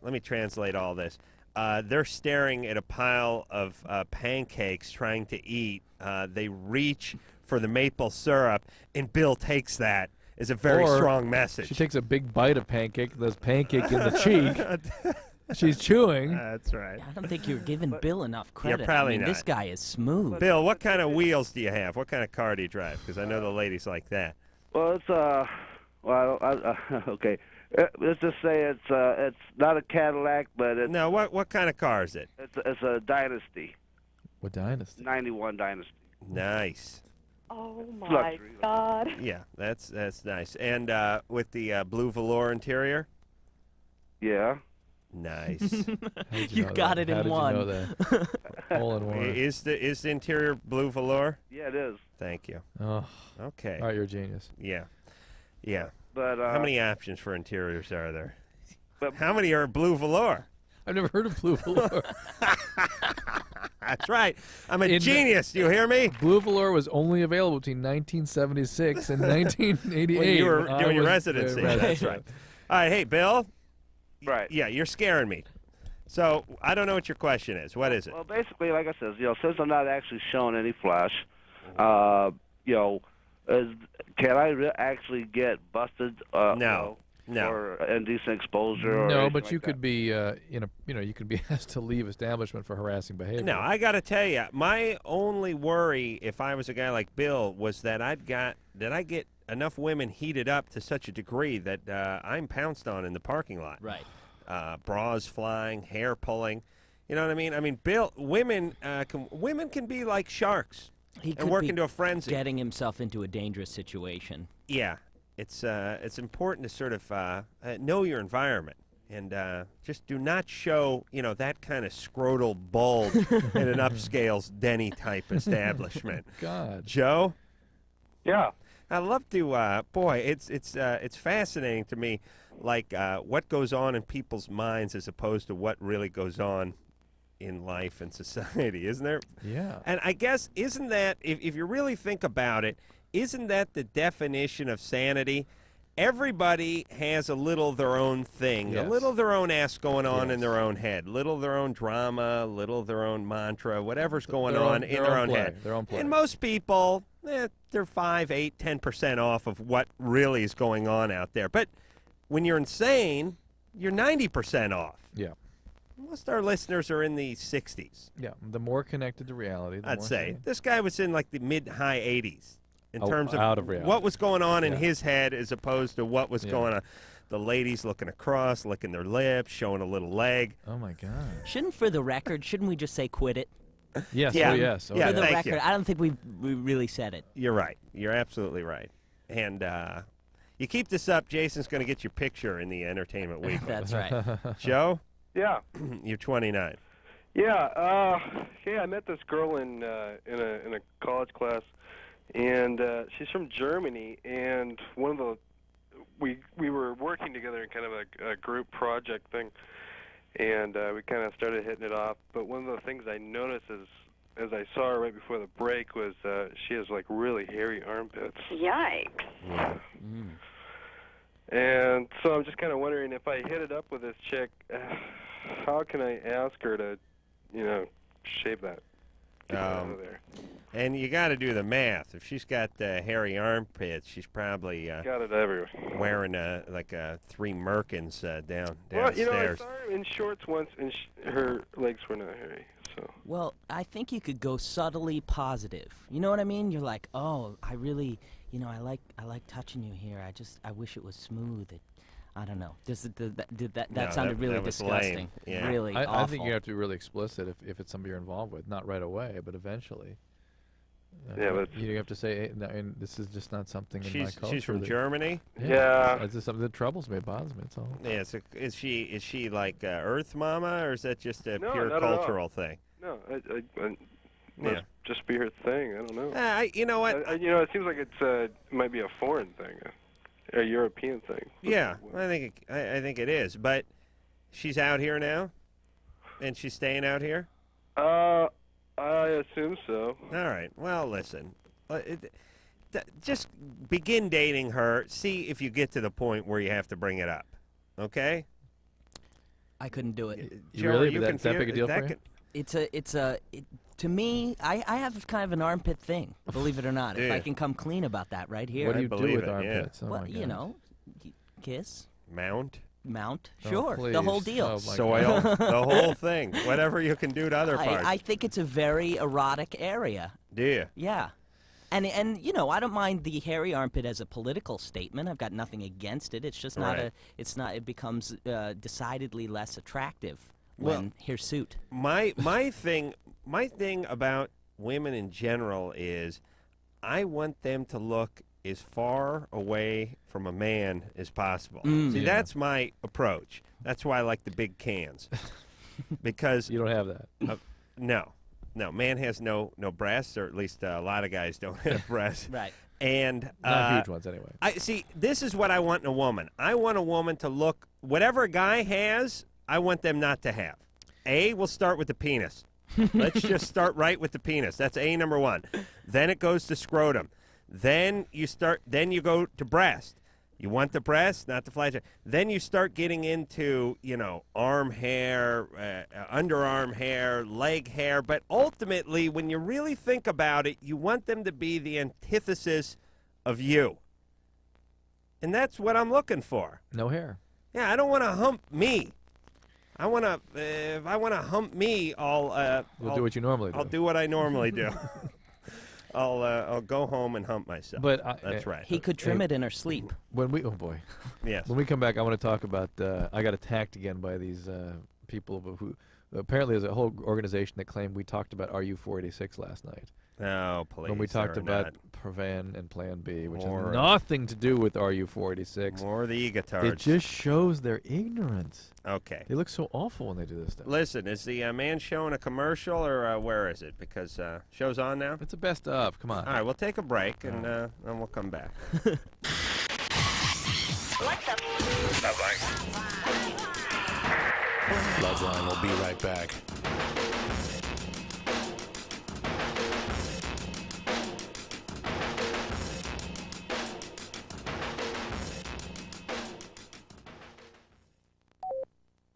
let me translate all this. They're staring at a pile of pancakes trying to eat. They reach for the maple syrup, and Bill takes that as a very Or strong message. She takes a big bite of pancake, there's pancake in the cheek. She's chewing. That's right. I don't think you're giving Bill enough credit. probably I mean, not. this guy is smooth. Bill, what kind of wheels do you have? What kind of car do you drive? Because I know the ladies like that. well, it's okay. Let's just say it's not a Cadillac, but it's No, what kind of car is it? it's a Dynasty, What dynasty? '91 Dynasty. Nice. Oh my Luxury. God. Yeah, that's nice. And with the blue velour interior? Yeah. Nice. You got it in How did one. you know that? All in one. Is the interior blue velour? Yeah, it is. Thank you. Oh. Okay. All right, you're a genius. Yeah. Yeah. But How many options for interiors are there? But How many are blue velour? I've never heard of blue velour. That's right. I'm a genius. Do you hear me? Blue velour was only available between 1976 and 1988. When you were doing your was residency. the That's right. All right. Hey, Bill. Right. Yeah, you're scaring me. So I don't know what your question is. What is it? Well, basically, like I said, since I'm not actually showing any flesh, can I actually get busted? No. For indecent exposure. Or no, anything but like you that? could be, you could be asked to leave establishment for harassing behavior. No, I got to tell you, my only worry, if I was a guy like Bill, was that I get enough women heated up to such a degree that I'm pounced on in the parking lot. Right. Bras flying, hair pulling. You know what I mean? I mean, Bill, women can be like sharks He and could work be into a frenzy. getting himself into a dangerous situation. Yeah, it's important to sort of know your environment and just do not show that kind of scrotal bulge in an upscale Denny type establishment. God, Joe. Yeah. I love to. Boy, it's fascinating to me, like what goes on in people's minds as opposed to what really goes on in life and society, isn't there? Yeah. And I guess isn't that if you really think about it, isn't that the definition of sanity? Everybody has a little their own thing, Yes. a little their own ass going on Yes. in their own head, little their own drama, little their own mantra, whatever's going Their on own- in their their own own play, head. their own play. And most people, they're 5, 8, 10% off of what really is going on out there. But when you're insane, you're 90% off. Yeah. Most of our listeners are in the 60s. Yeah. The more connected to reality, the I'd more say. sane. This guy was in like the mid-high 80s in terms out of of reality. what was going on in Yeah. his head as opposed to what was Yeah. going on. The ladies looking across, licking their lips, showing a little leg. Oh, my God. Shouldn't we just say quit it? Yes. Yeah. Oh, yes. Oh, Yeah, For the thank record, you. I don't think we really said it. You're right. You're absolutely right. And you keep this up, Jason's going to get your picture in the Entertainment Weekly. That's right. Joe? Yeah. You're 29. Yeah. I met this girl in a college class, and she's from Germany. And we were working together in kind of a group project thing, and we kind of started hitting it off. But one of the things I noticed as I saw her right before the break was she has like really hairy armpits. Yikes. And so I'm just kind of wondering, if I hit it up with this chick, how can I ask her to, shave that? Get it out of there. And you got to do the math. If she's got hairy armpits, she's probably Got it everywhere. wearing like 3 Merkins downstairs. Well, I saw her in shorts once, and her legs were not hairy. So. Well, I think you could go subtly positive. You know what I mean? You're like, oh, I really, I like touching you here. I wish it was smooth. I don't know. That sounded really was disgusting. lame. Yeah. Really I awful. think you have to be really explicit if it's somebody you're involved with. Not right away, but eventually. Yeah, but you have to say, hey, no, and this is just not something in my culture. She's from Germany? Yeah. It's just something that troubles me. It bothers me. That's all. Yeah. So is she like Earth Mama, or is that just a No, pure not at all. cultural thing? No, I must Yeah. just be her thing. I don't know. You know what? It seems like it might be a foreign thing, a European thing. Yeah, I think it is. But she's out here now, and she's staying out here. I assume so. All right. Well, listen. Just begin dating her. See if you get to the point where you have to bring it up. Okay? I couldn't do it. Joe, Really? are you That's that big a deal that for you? To me, I have kind of an armpit thing, believe it or not. If Yeah. I can come clean about that right here. What do you do believe with it, yeah. armpits? Oh, Well, my you God. know, kiss, Mount? mount, Oh, sure, the whole please. deal. Oh, my Soil, God. the whole thing. Whatever you can do to other parts. I think it's a very erotic area. Do you? Yeah. And I don't mind the hairy armpit as a political statement. I've got nothing against it. It's just not Right. it becomes decidedly less attractive Well, when hirsute. My thing about women in general is I want them to look as far away from a man as possible. See, Yeah. that's my approach. That's why I like the big cans. Because You don't have that. no, man has no breasts, or at least a lot of guys don't have breasts. Right. And Not huge ones, anyway. I see. This is what I want in a woman. I want a woman to look whatever a guy has. I want them not to have. We'll start with the penis. Let's just start right with the penis. That's A number one. Then it goes to scrotum. Then you go to breast. You want the breast, not the flagella. Then you start getting into, arm hair, underarm hair, leg hair. But ultimately, when you really think about it, you want them to be the antithesis of you. And that's what I'm looking for. No hair. Yeah, I don't want to hump me. I want to, if I want to hump me, I'll do what you normally do. I'll do what I normally do. I'll go home and hump myself. But that's right. He could trim it in her sleep. Oh boy. Yes. When we come back, I want to talk about. I got attacked again by these people who apparently there's a whole organization that claimed we talked about RU-486 last night. Oh, please. When we talked they're about not. Plan and Plan B, which More- has nothing to do with RU-486. More the egotards. It just shows their ignorance. Okay. They look so awful when they do this stuff. Listen, is the man showing a commercial or where is it? Because show's on now? It's the best of. Come on. All right, we'll take a break and we'll come back. LoveLine will be right back.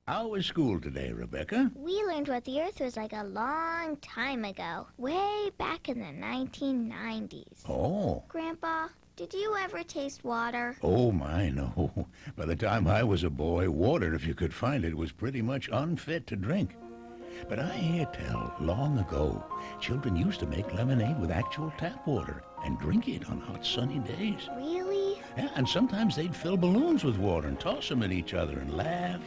How was school today, Rebecca? We learned what the Earth was like a long time ago, way back in the 1990s. Oh. Grandpa, did you ever taste water? Oh, my, no. By the time I was a boy, water, if you could find it, was pretty much unfit to drink. But I hear tell, long ago, children used to make lemonade with actual tap water and drink it on hot sunny days. Really? Yeah, and sometimes they'd fill balloons with water and toss them at each other and laugh,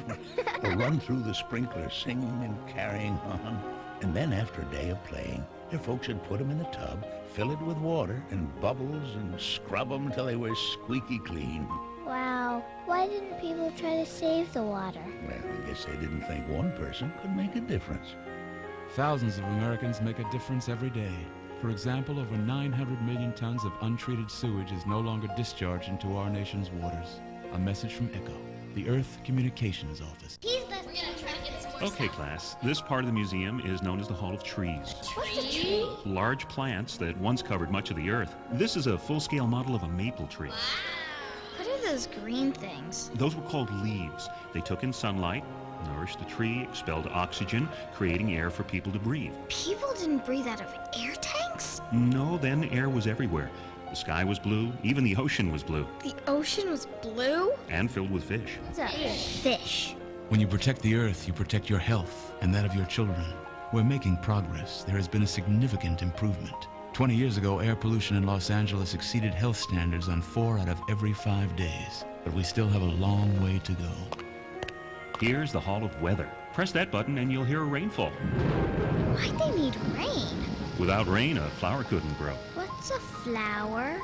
or run through the sprinkler singing and carrying on. And then after a day of playing, their folks would put them in the tub, fill it with water and bubbles, and scrub them until they were squeaky clean. Wow. Why didn't people try to save the water? Well, I guess they didn't think one person could make a difference. Thousands of Americans make a difference every day. For example, over 900 million tons of untreated sewage is no longer discharged into our nation's waters. A message from ECHO, the Earth Communications Office. Okay, class, this part of the museum is known as the Hall of Trees. What's a tree? Large plants that once covered much of the Earth. This is a full-scale model of a maple tree. What are those green things? Those were called leaves. They took in sunlight, nourished the tree, expelled oxygen, creating air for people to breathe. People didn't breathe out of air tanks? No, then air was everywhere. The sky was blue, even the ocean was blue, The ocean was blue? and filled with fish. What's a fish? When you protect the Earth, you protect your health and that of your children. We're making progress. There has been a significant improvement. 20 years ago, air pollution in Los Angeles exceeded health standards on 4 out of every 5 days. But we still have a long way to go. Here's the Hall of Weather. Press that button and you'll hear a rainfall. Why'd they need rain? Without rain, a flower couldn't grow. What's a flower?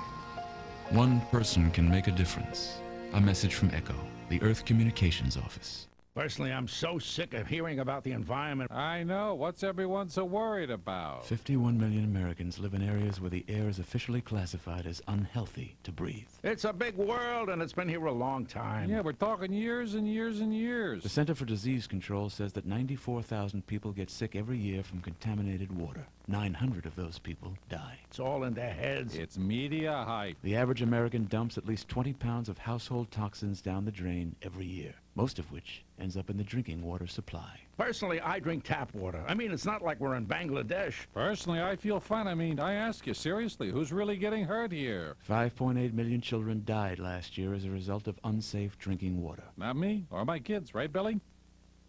One person can make a difference. A message from ECHO, the Earth Communications Office. Personally, I'm so sick of hearing about the environment. I know. What's everyone so worried about? 51 million Americans live in areas where the air is officially classified as unhealthy to breathe. It's a big world, and it's been here a long time. Yeah, we're talking years and years and years. The Center for Disease Control says that 94,000 people get sick every year from contaminated water. 900 of those people die. It's all in their heads. It's media hype. The average American dumps at least 20 pounds of household toxins down the drain every year, most of which ends up in the drinking water supply. Personally, I drink tap water. I mean, it's not like we're in Bangladesh. Personally, I feel fine. I mean, I ask you, seriously, who's really getting hurt here? 5.8 million children died last year as a result of unsafe drinking water. Not me or my kids, right, Billy?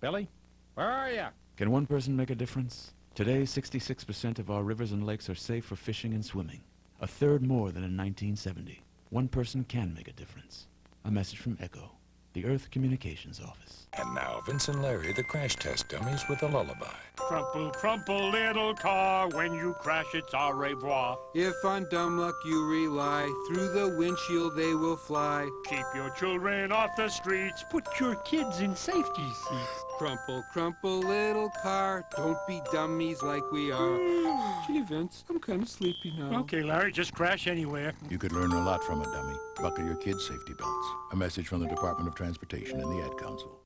Billy? Where are you? Can one person make a difference? Today, 66% of our rivers and lakes are safe for fishing and swimming, a third more than in 1970. One person can make a difference. A message from ECHO, the Earth Communications Office. And now, Vince and Larry, the crash test dummies with a lullaby. Crumple, crumple, little car. When you crash, it's au revoir. If on dumb luck you rely, through the windshield they will fly. Keep your children off the streets. Put your kids in safety seats. Crumple, crumple, little car. Don't be dummies like we are. Gee, Vince, I'm kind of sleepy now. Okay, Larry, just crash anywhere. You could learn a lot from a dummy. Buckle your kids' safety belts. A message from the Department of Transportation and the Ad Council.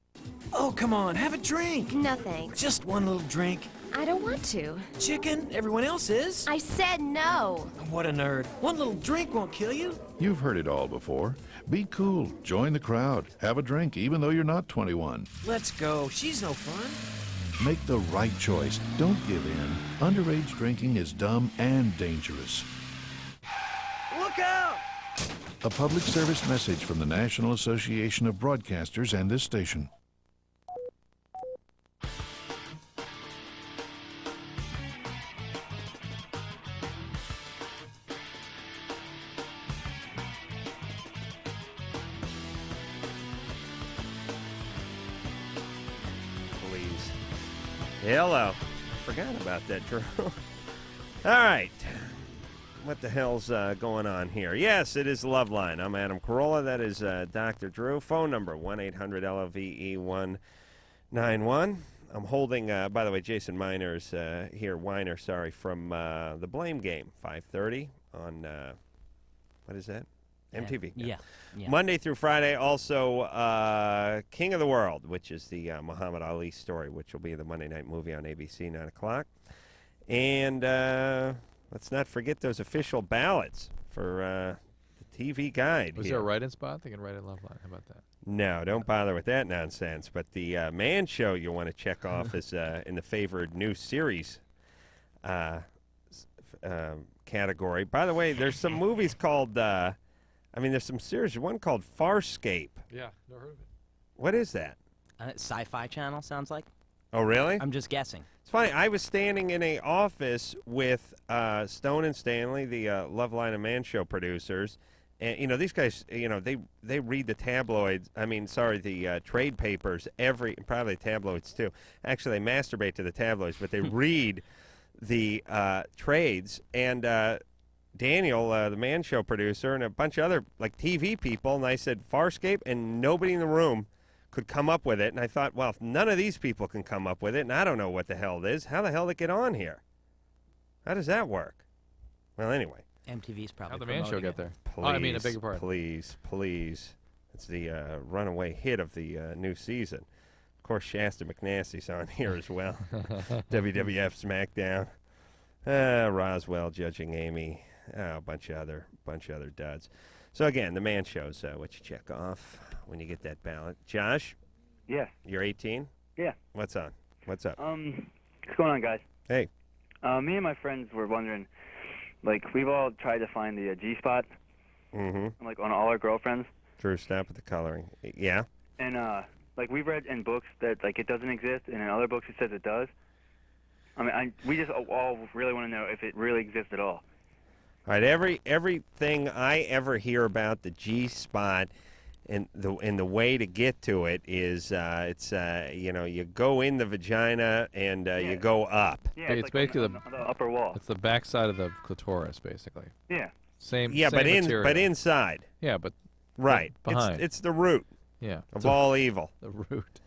Oh, come on, have a drink. No thanks. Just one little drink. I don't want to. Chicken, everyone else is. I said no. What a nerd. One little drink won't kill you. You've heard it all before. Be cool. Join the crowd. Have a drink even though you're not 21. Let's go. She's no fun. Make the right choice. Don't give in. Underage drinking is dumb and dangerous. Look out! A public service message from the National Association of Broadcasters and this station. Please. Hello. Forgot about that, Drew. All right. What the hell's going on here? Yes, it is LoveLine. I'm Adam Carolla. That is Dr. Drew. Phone number 1-800-LOVE-191. I'm holding, by the way, Jason Miner's here, Weiner, sorry, from The Blame Game, 5:30 on, what is that? MTV. Yeah. Monday through Friday. Also, King of the World, which is the Muhammad Ali story, which will be the Monday night movie on ABC, 9 o'clock. And let's not forget those official ballots for the TV Guide. Was there a write-in spot? They can write in LoveLine. How about that? No, don't bother with that nonsense. But the Man Show you want to check off is in the favored new series category. By the way, there's some movies called, there's some series. One called Farscape. Yeah, never heard of it. What is that? Sci-Fi Channel, sounds like. Oh, really? I'm just guessing. It's funny. I was standing in a office with Stone and Stanley, the LoveLine and Man Show producers, and these guys, they read the tabloids. The trade papers probably tabloids too. Actually, they masturbate to the tabloids, but they read the trades. And Daniel, the Man Show producer, and a bunch of other TV people, and I said Farscape, and nobody in the room could come up with it. And I thought, well, if none of these people can come up with it, and I don't know what the hell it is, how the hell did it get on here? How does that work? Well, anyway. MTV's probably How'd the Man Show get there? Please, I beg your pardon. Please. It's the runaway hit of the new season. Of course, Shasta McNasty's on here as well. WWF SmackDown. Roswell judging Amy. A bunch of other duds. So again, the Man Show's what you check off when you get that ballot. Josh? Yeah. You're 18? Yeah. What's on? What's up? What's going on, guys? Hey. Me and my friends were wondering, we've all tried to find the G-spot, Mm-hmm. on all our girlfriends. Drew, stop with the coloring. Yeah? And, we've read in books that, it doesn't exist, and in other books it says it does. We just all really want to know if it really exists at all. All right, everything I ever hear about the G-spot and the way to get to it is you go in the vagina and you go up. Yeah, it's basically on the upper wall. It's the backside of the clitoris, basically. Yeah. Same. Yeah, same material. but inside. Yeah, but right. behind. It's the root. Yeah. Of all evil. The root.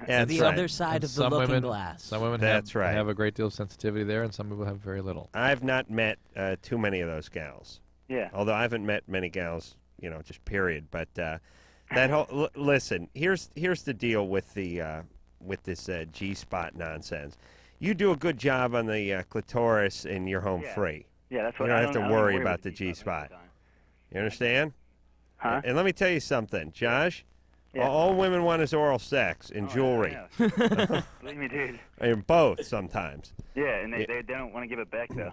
That's the right. other side of the looking glass. Some women That's right. have a great deal of sensitivity there, and some people have very little. I've not met too many of those gals. Yeah. Although I haven't met many gals, just period. But that whole listen, here's the deal with the with this G-spot nonsense. You do a good job on the clitoris, and you're home free. Yeah, that's what you don't I have to worry about the G-spot. You understand? Huh? And let me tell you something, Josh. Yeah. All women want is oral sex and jewelry. Yeah. Believe me, dude. And both sometimes. Yeah, and they don't want to give it back though.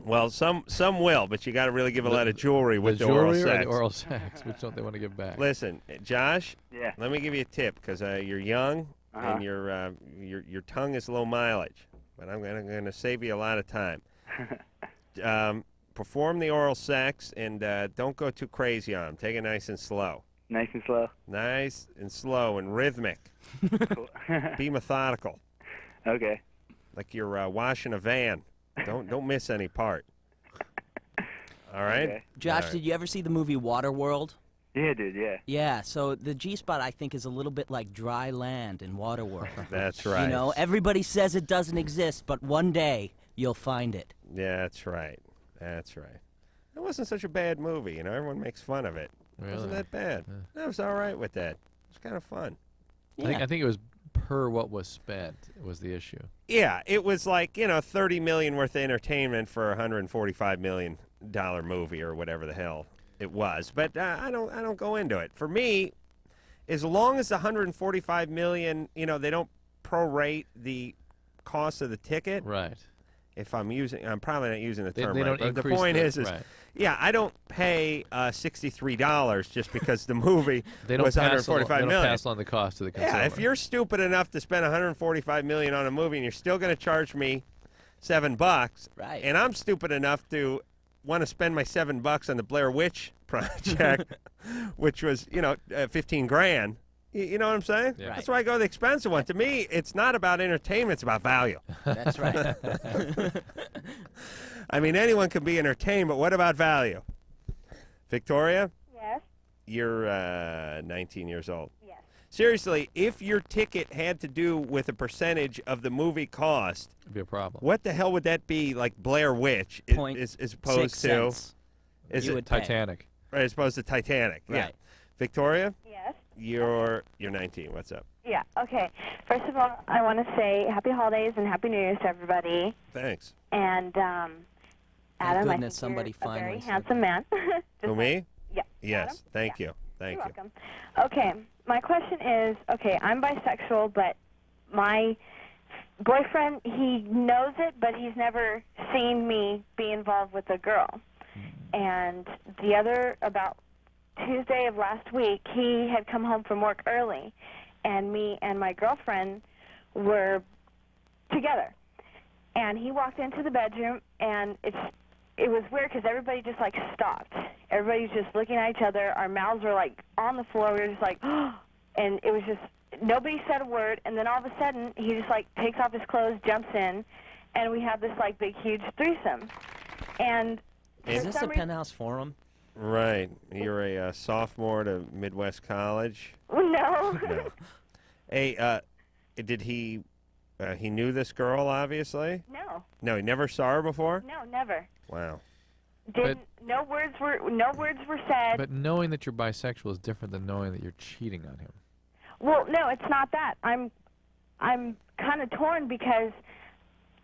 Well, some will, but you got to really give a lot of jewelry with the jewelry oral or sex. the oral sex, which don't they want to give back? Listen, Josh. Yeah. Let me give you a tip because you're young and your tongue is low mileage, but I'm gonna save you a lot of time. Perform the oral sex and don't go too crazy on them. Take it nice and slow. Nice and slow. Nice and slow and rhythmic. Cool. Be methodical. Okay. Like you're washing a van. Don't miss any part. All right? Okay. Josh, All right. did you ever see the movie Waterworld? Yeah, dude, yeah. Yeah, so the G-spot, I think, is a little bit like dry land in Waterworld. That's right. Everybody says it doesn't exist, but one day you'll find it. Yeah, that's right. That's right. It wasn't such a bad movie. Everyone makes fun of it. It wasn't that bad. I was all right with that. It was kind of fun. I think it was per what was spent was the issue. Yeah, it was like, $30 million worth of entertainment for a $145 million movie or whatever the hell it was. But I don't go into it. For me, as long as the $145 million, they don't prorate the cost of the ticket. Right. If I'm probably not using the term they right. don't But the point is, right. yeah, I don't pay $63 just because the movie was $145 million. They don't pass on the cost to the consumer. Yeah, if you're stupid enough to spend $145 million on a movie and you're still going to charge me $7, right? And I'm stupid enough to want to spend my $7 on the Blair Witch Project, which was $15,000. You know what I'm saying? Yeah. That's why I go the expensive one. To me, it's not about entertainment; it's about value. That's right. I mean, anyone can be entertained, but what about value? Victoria? Yes. You're 19 years old. Yes. Seriously, if your ticket had to do with a percentage of the movie cost, it'd be a problem. What the hell would that be? Like Blair Witch, as opposed to cents. Is You it would pay. Titanic? Right, as opposed to Titanic. Yeah. Right. Victoria? Yes. You're 19. What's up? Yeah, okay. First of all, I want to say happy holidays and happy New Year's to everybody. Thanks. And Adam, I goodness, think somebody you're a very finally said handsome man. Who, me? Yeah. Yes. Adam? Thank you. Thank You're you. welcome. Okay, my question is, okay, I'm bisexual, but my boyfriend, he knows it, but he's never seen me be involved with a girl. And about Tuesday of last week, he had come home from work early, and me and my girlfriend were together. And he walked into the bedroom, and it was weird because everybody just, stopped. Everybody's just looking at each other. Our mouths were, on the floor. We were just and it was just, nobody said a word. And then all of a sudden, he just, takes off his clothes, jumps in, and we have this, big, huge threesome. And is this a Penthouse Forum? Right. You're a sophomore at a Midwest college? No. No. Hey, did he knew this girl, obviously? No. No, he never saw her before? No, never. Wow. No words were said. But knowing that you're bisexual is different than knowing that you're cheating on him. Well, no, it's not that. I'm kind of torn because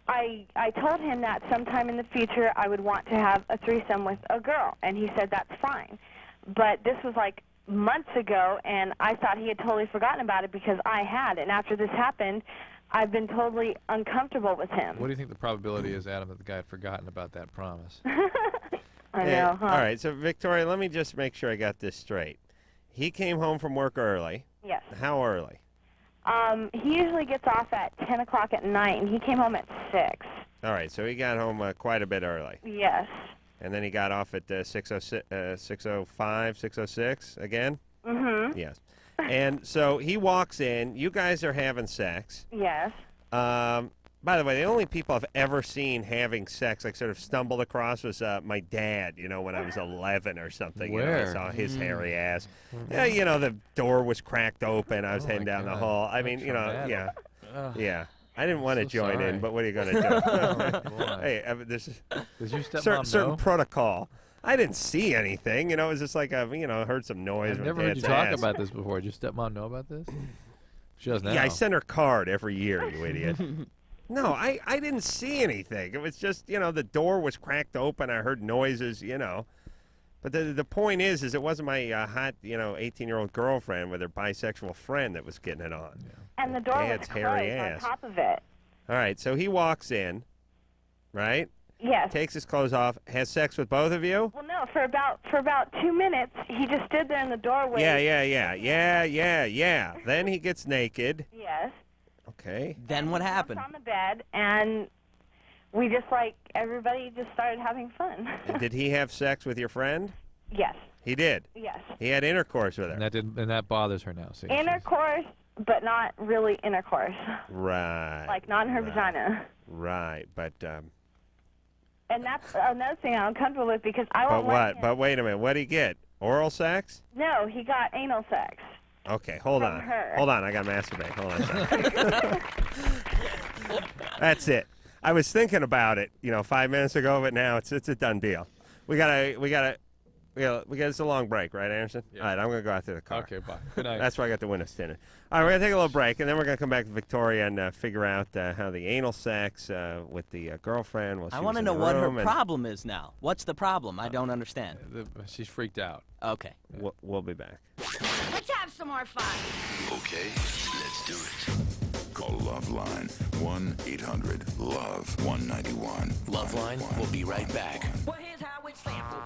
I told him that sometime in the future I would want to have a threesome with a girl, and he said that's fine. But this was months ago, and I thought he had totally forgotten about it because I had. And after this happened, I've been totally uncomfortable with him. What do you think the probability is, Adam, that the guy had forgotten about that promise? I know, huh? All right, so Victoria, let me just make sure I got this straight. He came home from work early. Yes. How early? He usually gets off at 10 o'clock at night, and he came home at 6. All right, so he got home quite a bit early. Yes. And then he got off at 6:05, 6:06 again? Mm-hmm. Yes. And so he walks in. You guys are having sex. Yes. By the way, the only people I've ever seen having sex, sort of stumbled across, was my dad, when I was 11 or something. Where? I saw his hairy ass. Yeah, the door was cracked open. I was heading down the hall. I mean, yeah. Yeah. I didn't want to join in, but what are you going to do? Hey, there's Does your stepmom certain know? protocol. I didn't see anything. It was just I heard some noise. I've never heard you talk about this before. Does your stepmom know about this? She does now. Yeah, I send her card every year, you idiot. No, I didn't see anything. It was just, the door was cracked open. I heard noises, But the point is it wasn't my hot, 18-year-old girlfriend with her bisexual friend that was getting it on. Yeah. And the door was Dad's hairy closed on ass. top of it. All right, so he walks in, right? Yes. Takes his clothes off, has sex with both of you? Well, no, for about 2 minutes, he just stood there in the doorway. Yeah. Then he gets naked. Yes. Okay. Then what happened? On the bed, and we just everybody just started having fun. Did he have sex with your friend? Yes. He did. Yes. He had intercourse with her. And that bothers her now. See? Intercourse, but not really intercourse. Right. Not in her vagina. Right, but. And that's another thing I'm uncomfortable with because I But won't what? let him. But wait a minute. What did he get? Oral sex? No, he got anal sex. Okay, hold From on. her. Hold on, I got to masturbate. Hold on a second. That's it. I was thinking about it, 5 minutes ago, but now it's a done deal. We gotta we got it's a long break, right, Anderson? Yeah. All right, I'm going to go out to the car. Okay, bye. Good night. That's why I got the windows tinted. All right, we're going to take a little break, and then we're going to come back to Victoria and figure out how the anal sex with the girlfriend while she I was want to in know the what her room, and problem is now. What's the problem? I don't understand. She's freaked out. Okay. We'll be back. Let's have some more fun. Okay, let's do it. Call LoveLine 1-800-LOVE-191. LoveLine will be right back. Well, here's how it's sampled.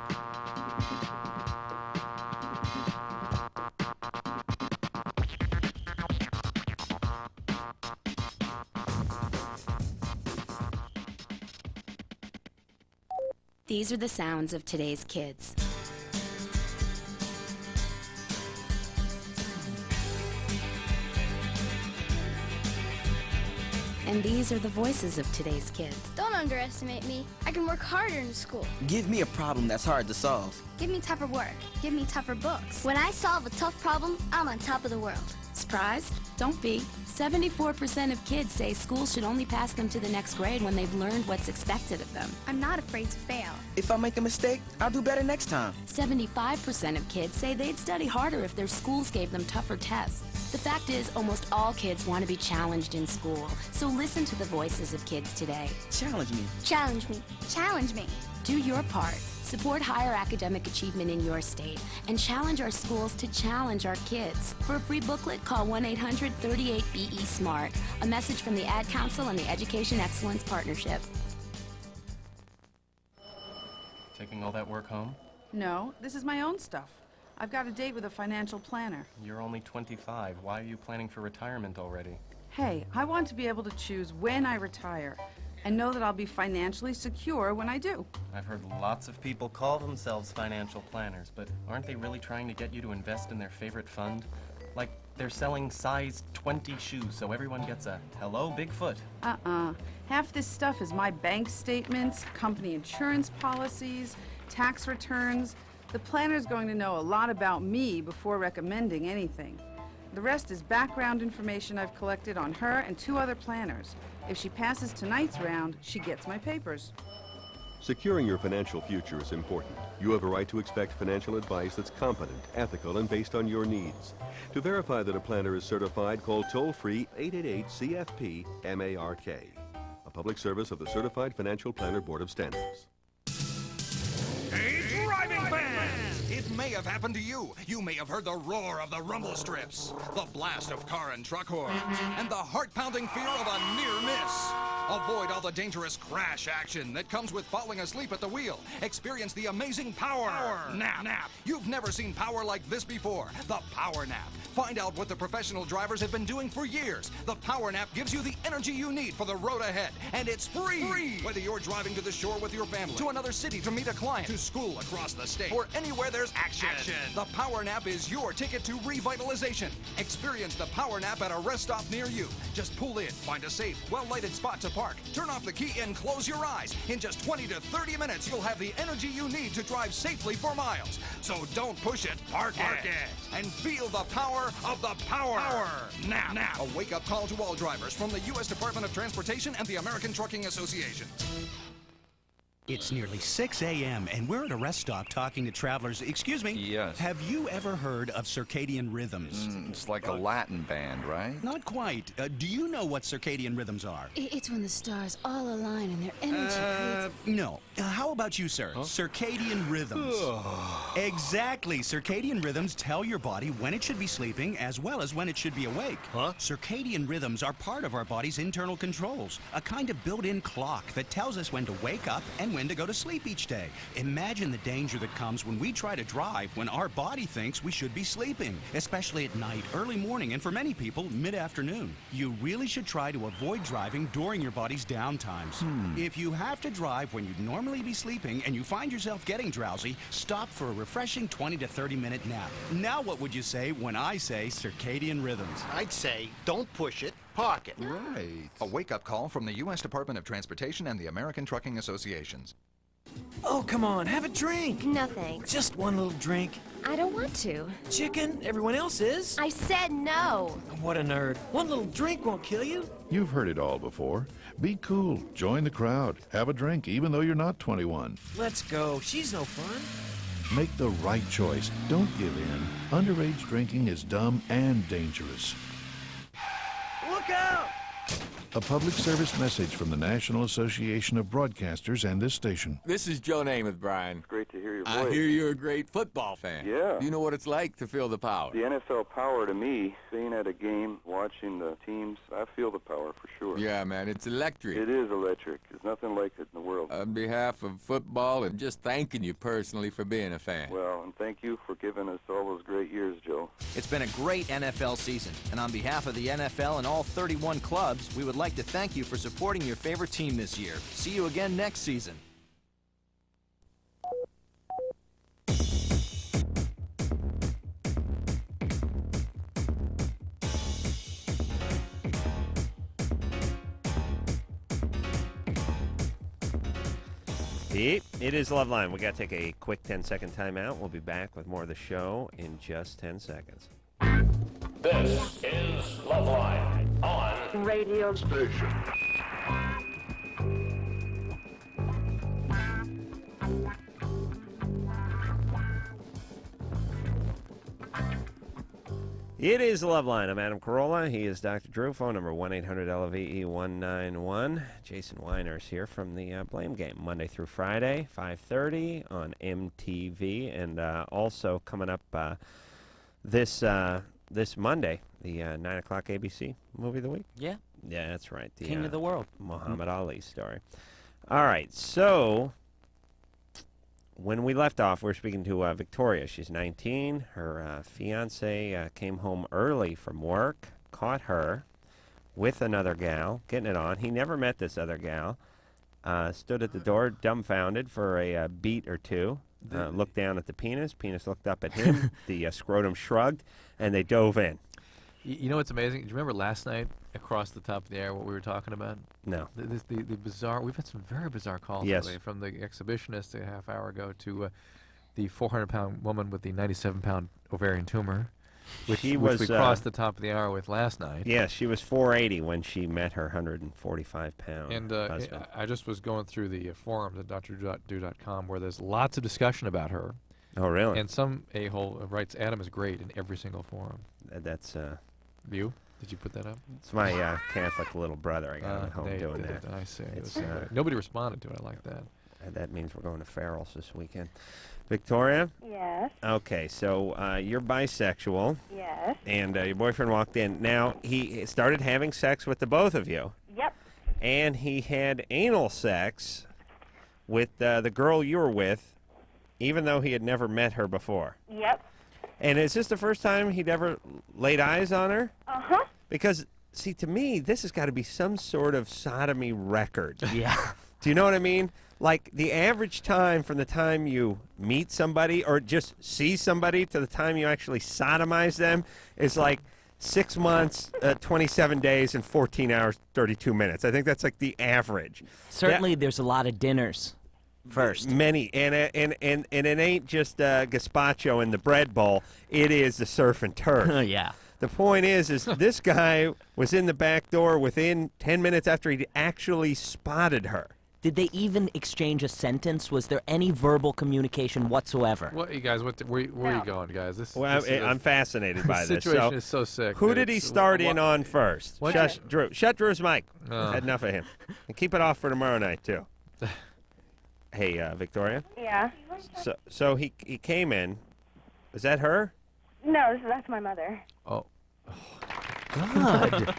These are the sounds of today's kids. And these are the voices of today's kids. Don't underestimate me. I can work harder in school. Give me a problem that's hard to solve. Give me tougher work. Give me tougher books. When I solve a tough problem, I'm on top of the world. Surprised? Don't be. 74% of kids say school should only pass them to the next grade when they've learned what's expected of them. I'm not afraid to fail. If I make a mistake, I'll do better next time. 75% of kids say they'd study harder if their schools gave them tougher tests. The fact is, almost all kids want to be challenged in school. So listen to the voices of kids today. Challenge me. Challenge me. Challenge me. Do your part. Support higher academic achievement in your state and challenge our schools to challenge our kids. For a free booklet, call 1-800-38-BE-SMART. A message from the Ad Council and the Education Excellence Partnership. Taking all that work home? No, this is my own stuff. I've got a date with a financial planner. You're only 25. Why are you planning for retirement already? Hey, I want to be able to choose when I retire and know that I'll be financially secure when I do. I've heard lots of people call themselves financial planners, but aren't they really trying to get you to invest in their favorite fund? Like they're selling size 20 shoes so everyone gets a hello Bigfoot. Half this stuff is my bank statements, company insurance policies, tax returns. The planner's going to know a lot about me before recommending anything. The rest is background information I've collected on her and 2 other planners. If she passes tonight's round, she gets my papers. Securing your financial future is important. You have a right to expect financial advice that's competent, ethical, and based on your needs. To verify that a planner is certified, call toll-free 888-CFP-MARK. A public service of the Certified Financial Planner Board of Standards. Hey, driving fans! It may have happened to you. You may have heard the roar of the rumble strips, the blast of car and truck horns, and the heart-pounding fear of a near miss. Avoid all the dangerous crash action that comes with falling asleep at the wheel. Experience the amazing power nap. You've never seen power like this before. The Power Nap. Find out what the professional drivers have been doing for years. The Power Nap gives you the energy you need for the road ahead, and it's free. Whether you're driving to the shore with your family, to another city to meet a client, to school across the state, or anywhere there's action. The Power Nap is your ticket to revitalization. Experience the Power Nap at a rest stop near you. Just pull in, find a safe, well-lighted spot to park, turn off the key, and close your eyes. In just 20 to 30 minutes, you'll have the energy you need to drive safely for miles. So don't push it, park it, and feel the power of the Power Nap. A wake-up call to all drivers from the U.S. Department of Transportation and the American Trucking Association. It's nearly 6 a.m. and we're at a rest stop talking to travelers. Excuse me? Yes. Have you ever heard of circadian rhythms? It's like a Latin band, right? Not quite. Do you know what circadian rhythms are? It's when the stars all align and their energy creates... No. How about you, sir? Huh? Circadian rhythms. Exactly. Circadian rhythms tell your body when it should be sleeping as well as when it should be awake. Huh? Circadian rhythms are part of our body's internal controls, a kind of built-in clock that tells us when to wake up and when to go to sleep each day. Imagine the danger that comes when we try to drive when our body thinks we should be sleeping, especially at night, early morning, and for many people, mid-afternoon. You really should try to avoid driving during your body's downtimes. If you have to drive when you'd normally be sleeping and you find yourself getting drowsy, stop for a refreshing 20 to 30-minute nap. Now what would you say when I say circadian rhythms? I'd say, don't push it, park it. Right. A wake-up call from the U.S. Department of Transportation and the American Trucking Associations. Oh, come on, have a drink. No thanks. Just one little drink. I don't want to. Chicken, everyone else is. I said no. What a nerd. One little drink won't kill you. You've heard it all before. Be cool. Join the crowd. Have a drink, even though you're not 21. Let's go. She's no fun. Make the right choice. Don't give in. Underage drinking is dumb and dangerous. Look out! A public service message from the National Association of Broadcasters and this station. This is Joe Namath, Brian. Great to hear your voice. I hear you're a great football fan. Yeah. You know what it's like to feel the power. The NFL power to me, being at a game, watching the teams, I feel the power for sure. Yeah, man, it's electric. It is electric. There's nothing like it in the world. On behalf of football and just thanking you personally for being a fan. Well, and thank you for giving us all those great years, Joe. It's been a great NFL season, and on behalf of the NFL and all 31 clubs, we would like to thank you for supporting your favorite team this year. See you again next season. It is LoveLine. We got to take a quick 10-second timeout. We'll be back with more of the show in just 10 seconds. This is LoveLine on Radio Station. It is LoveLine. I'm Adam Carolla. He is Dr. Drew. Phone number 1-800-LOVE-191. Jason Weiner's here from the Blame Game, Monday through Friday, 5:30 on MTV, and also coming up this Monday, the 9 o'clock ABC movie of the week. Yeah. Yeah, that's right. The, King of the World. Muhammad Ali story. All right, so when we left off, we were speaking to Victoria. She's 19. Her fiance came home early from work, caught her with another gal, getting it on. He never met this other gal. Stood at the door, dumbfounded for a beat or two. Looked down at the penis. Penis looked up at him. The scrotum shrugged, and they dove in. You know what's amazing? Do you remember last night, across the top of the air, what we were talking about? No. The bizarre. We've had some very bizarre calls Yes. lately, from the exhibitionist a half hour ago to the 400-pound woman with the 97-pound ovarian tumor, which we crossed the top of the hour with last night. Yeah, she was 480 when she met her 145-pound And husband. I just was going through the forums at drdrew.com where there's lots of discussion about her. Oh, really? And some a-hole writes Adam is great in every single forum. That's you? Did you put that up? It's my Catholic little brother. I got him at home doing that. I see. It's, Nobody responded to it. I like that. That means we're going to Farrell's this weekend. Victoria? Yes. Okay, so you're bisexual. Yes. And your boyfriend walked in. Now, he started having sex with the both of you. Yep. And he had anal sex with the girl you were with, even though he had never met her before. Yep. And is this the first time he'd ever laid eyes on her? Uh-huh. Because, see, to me, this has got to be some sort of sodomy record. Yeah. Do you know what I mean? Like, the average time from the time you meet somebody or just see somebody to the time you actually sodomize them is like 6 months, 27 days, and 14 hours, 32 minutes. I think that's like the average. Certainly there's a lot of dinners first. Many. And it ain't just gazpacho in the bread bowl. It is the surf and turf. Yeah. The point is this guy was in the back door within 10 minutes after he'd actually spotted her. Did they even exchange a sentence? Was there any verbal communication whatsoever? What, you guys? Where are you going, guys? I'm fascinated by this. This situation is so sick. Who did he start in on first? What? Drew. Shut Drew's mic. Oh. Had enough of him. And keep it off for tomorrow night, too. Hey, Victoria? Yeah. So he came in. Is that her? No, that's my mother. Oh. God.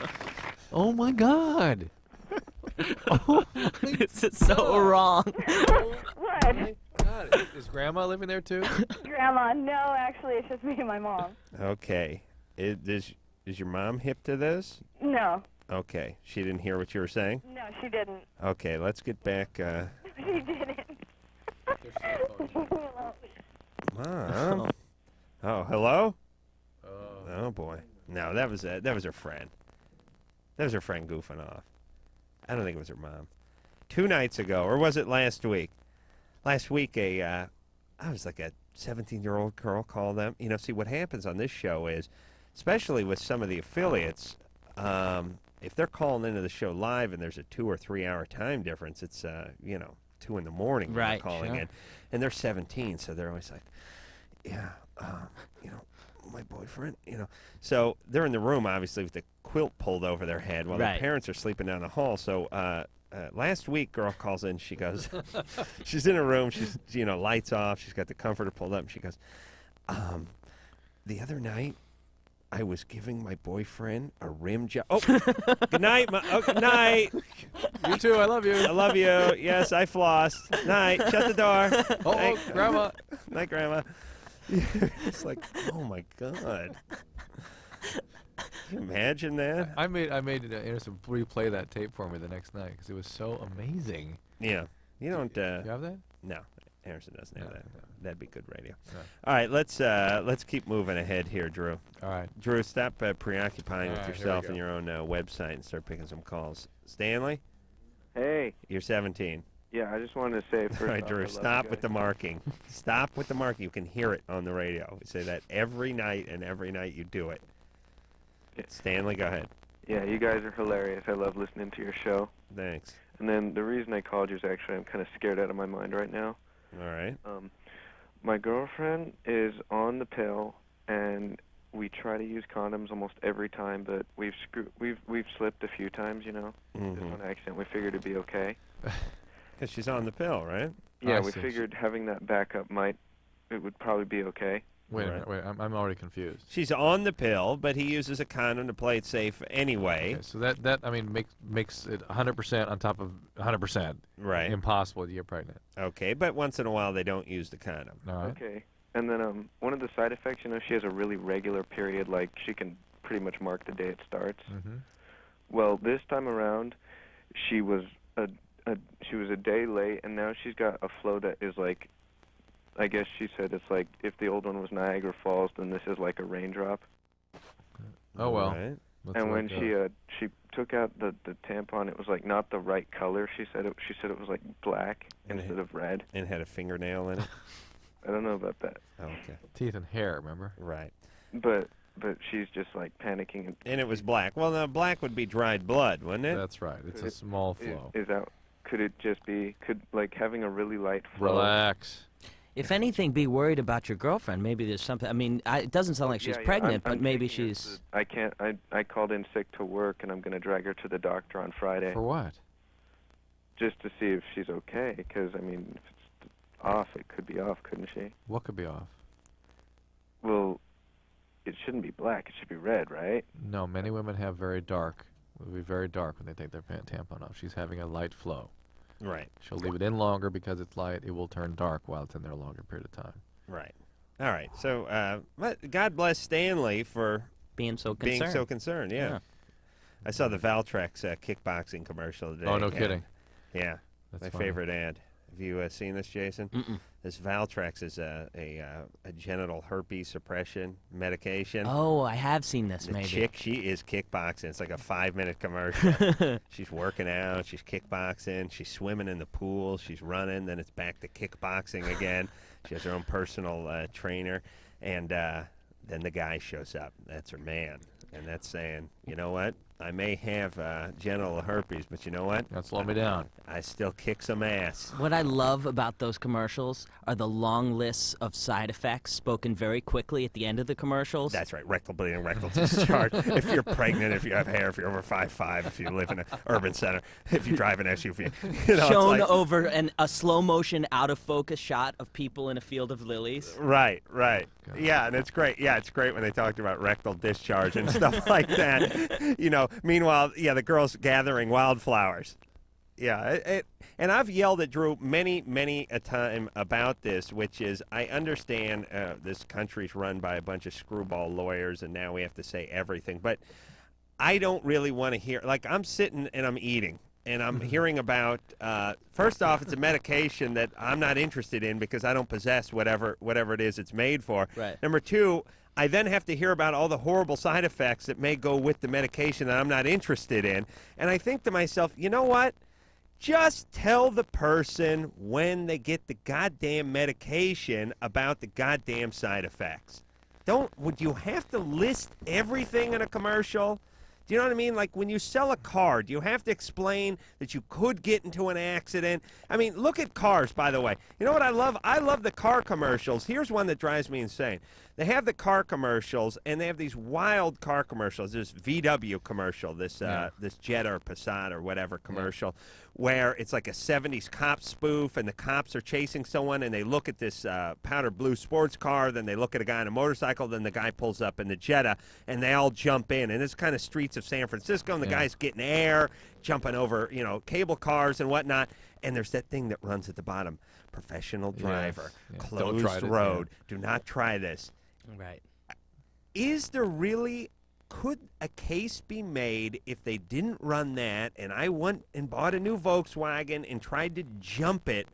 Oh, my God. Oh, this is so wrong. What? God, is Grandma living there, too? Grandma, no, actually, it's just me and my mom. Okay. Is your mom hip to this? No. Okay. She didn't hear what you were saying? No, she didn't. Okay, let's get back. She didn't. Mom. Oh, hello? Oh, boy. No, that was her friend. That was her friend goofing off. I don't think it was her mom. 2 nights ago, or was it last week? Last week, I was like a 17-year-old girl called them. You know, see, what happens on this show is, especially with some of the affiliates, if they're calling into the show live and there's a 2 or 3 hour time difference, it's, 2 in the morning when they're Right, calling sure. in. And they're 17, so they're always like, yeah, you know, my boyfriend, you know. So they're in the room, obviously, with the quilt pulled over their head while their Right. parents are sleeping down the hall. So last week, girl calls in. She goes, she's in her room. She's, you know, lights off. She's got the comforter pulled up. And she goes, the other night, I was giving my boyfriend a rim job. Oh, good night. Good night. You too. I love you. I love you. Yes, I flossed. Night. Shut the door. Oh, Night. Grandma. Night, Grandma. It's like, oh my God. Can you imagine that? I made Anderson replay that tape for me the next night because it was so amazing. Yeah. You don't. You have that? No, Anderson doesn't have that. No. That'd be good radio. No. All right, let's keep moving ahead here, Drew. All right. Drew, stop preoccupying All with right, here we yourself go. and your own website and start picking some calls. Stanley, Hey. you're 17. Yeah, I just wanted to say first All right, off, I Drew, love stop you with the guys. marking. Stop with the marking. You can hear it on the radio. We say that every night, and every night you do it. Stanley, go ahead. Yeah, you guys are hilarious. I love listening to your show. Thanks. And then the reason I called you is actually I'm kind of scared out of my mind right now. All right. My girlfriend is on the pill, and we try to use condoms almost every time, but we've slipped a few times, you know, just on accident. We figured it'd be okay. Because she's on the pill, right? Yeah, we figured having that backup it would probably be okay. Wait a minute. Wait, I'm already confused. She's on the pill, but he uses a condom to play it safe anyway. Okay, so that I mean makes it 100% on top of 100%. Right. Impossible to get pregnant. Okay, but once in a while they don't use the condom. All right. Okay. And then one of the side effects, you know, she has a really regular period, like she can pretty much mark the day it starts. Mm-hmm. Well, this time around, she was a day late, and now she's got a flow that is like, I guess she said it's like if the old one was Niagara Falls, then this is like a raindrop. Oh well. Right. And when she took out the tampon, it was like not the right color. She said it was like black instead of red. And had a fingernail in it. I don't know about that. Oh, okay. Teeth and hair, remember? Right. But she's just like panicking. And it was black. Well, now black would be dried blood, wouldn't it? That's right. It's a small flow. Could it just be like having a really light flow? Relax. If anything, be worried about your girlfriend. Maybe there's something. I mean, it doesn't sound like she's pregnant, I'm but maybe thinking she's. I can't. I called in sick to work, and I'm going to drag her to the doctor on Friday. For what? Just to see if she's okay. Because I mean, if it's off, it could be off, couldn't she? What could be off? Well, it shouldn't be black. It should be red, right? No, many women have very dark. It will be very dark when they take their tampon off. She's having a light flow. Right. She'll leave it in longer because it's light. It will turn dark while it's in there a longer period of time. Right. All right. So, God bless Stanley for being so concerned. Yeah. I saw the Valtrex kickboxing commercial today. Oh, no kidding. Yeah. That's my funny. favorite ad. Have you seen this, Jason? Mm-mm. This Valtrex is a genital herpes suppression medication. Oh, I have seen this. The maybe. chick, she is kickboxing. It's like a 5-minute commercial. She's working out. She's kickboxing. She's swimming in the pool. She's running. Then it's back to kickboxing again. She has her own personal trainer. And then the guy shows up. That's her man. And that's saying, you know what? I may have genital herpes, but you know what? Don't slow me down. I still kick some ass. What I love about those commercials are the long lists of side effects spoken very quickly at the end of the commercials. That's right. Rectal bleeding, rectal discharge. If you're pregnant, if you have hair, if you're over 5'5", if you live in an urban center, if you drive an SUV. You know, shown it's like, over a slow motion out of focus shot of people in a field of lilies. Right. Yeah, and it's great. Yeah, it's great when they talked about rectal discharge and stuff like that. You know, meanwhile, yeah, the girl's gathering wildflowers. Yeah, and I've yelled at Drew many a time about this, which is I understand this country's run by a bunch of screwball lawyers, and now we have to say everything. But I don't really want to hear. Like, I'm sitting and I'm eating, and I'm hearing about. First off, it's a medication that I'm not interested in because I don't possess whatever it is it's made for. Right. Number two, I then have to hear about all the horrible side effects that may go with the medication that I'm not interested in. And I think to myself, you know what? Just tell the person when they get the goddamn medication about the goddamn side effects. Would you have to list everything in a commercial? Do you know what I mean? Like when you sell a car, do you have to explain that you could get into an accident? I mean, look at cars, by the way. You know what I love? I love the car commercials. Here's one that drives me insane. They have the car commercials, and they have these wild car commercials. There's VW commercial, this Jetta or Passat or whatever commercial, where it's like a 70s cop spoof, and the cops are chasing someone, and they look at this powder blue sports car, then they look at a guy on a motorcycle, then the guy pulls up in the Jetta, and they all jump in. And it's kind of streets of San Francisco, and the guy's getting air, jumping over, cable cars and whatnot. And there's that thing that runs at the bottom. Professional driver, closed road. Do not try this. Right. Is there really, could a case be made if they didn't run that and I went and bought a new Volkswagen and tried to jump it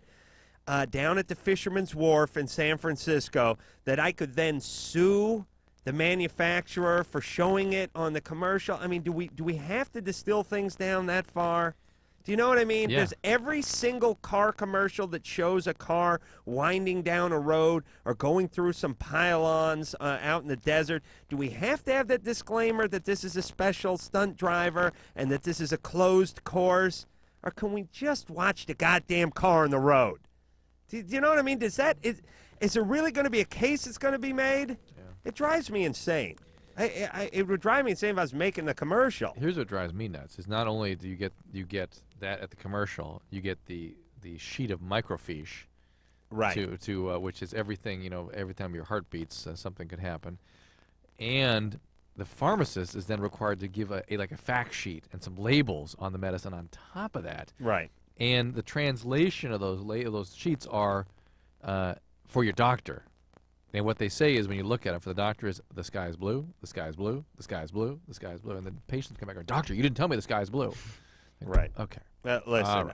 down at the Fisherman's Wharf in San Francisco, that I could then sue the manufacturer for showing it on the commercial? I mean, do we have to distill things down that far? Do you know what I mean? Yeah. Does every single car commercial that shows a car winding down a road or going through some pylons out in the desert, do we have to have that disclaimer that this is a special stunt driver and that this is a closed course? Or can we just watch the goddamn car on the road? Do you know what I mean? Is there really going to be a case that's going to be made? Yeah. It drives me insane. It would drive me insane if I was making the commercial. Here's what drives me nuts: is not only do you get that at the commercial, you get the sheet of microfiche, right? To which is everything. Every time your heart beats, something could happen, and the pharmacist is then required to give a fact sheet and some labels on the medicine on top of that. Right. And the translation of those sheets are for your doctor. And what they say is, when you look at it, for the doctor, is the sky is blue, the sky is blue, the sky is blue, the sky is blue. And the patients come back and go, doctor, you didn't tell me the sky is blue. Right. Okay. Listen,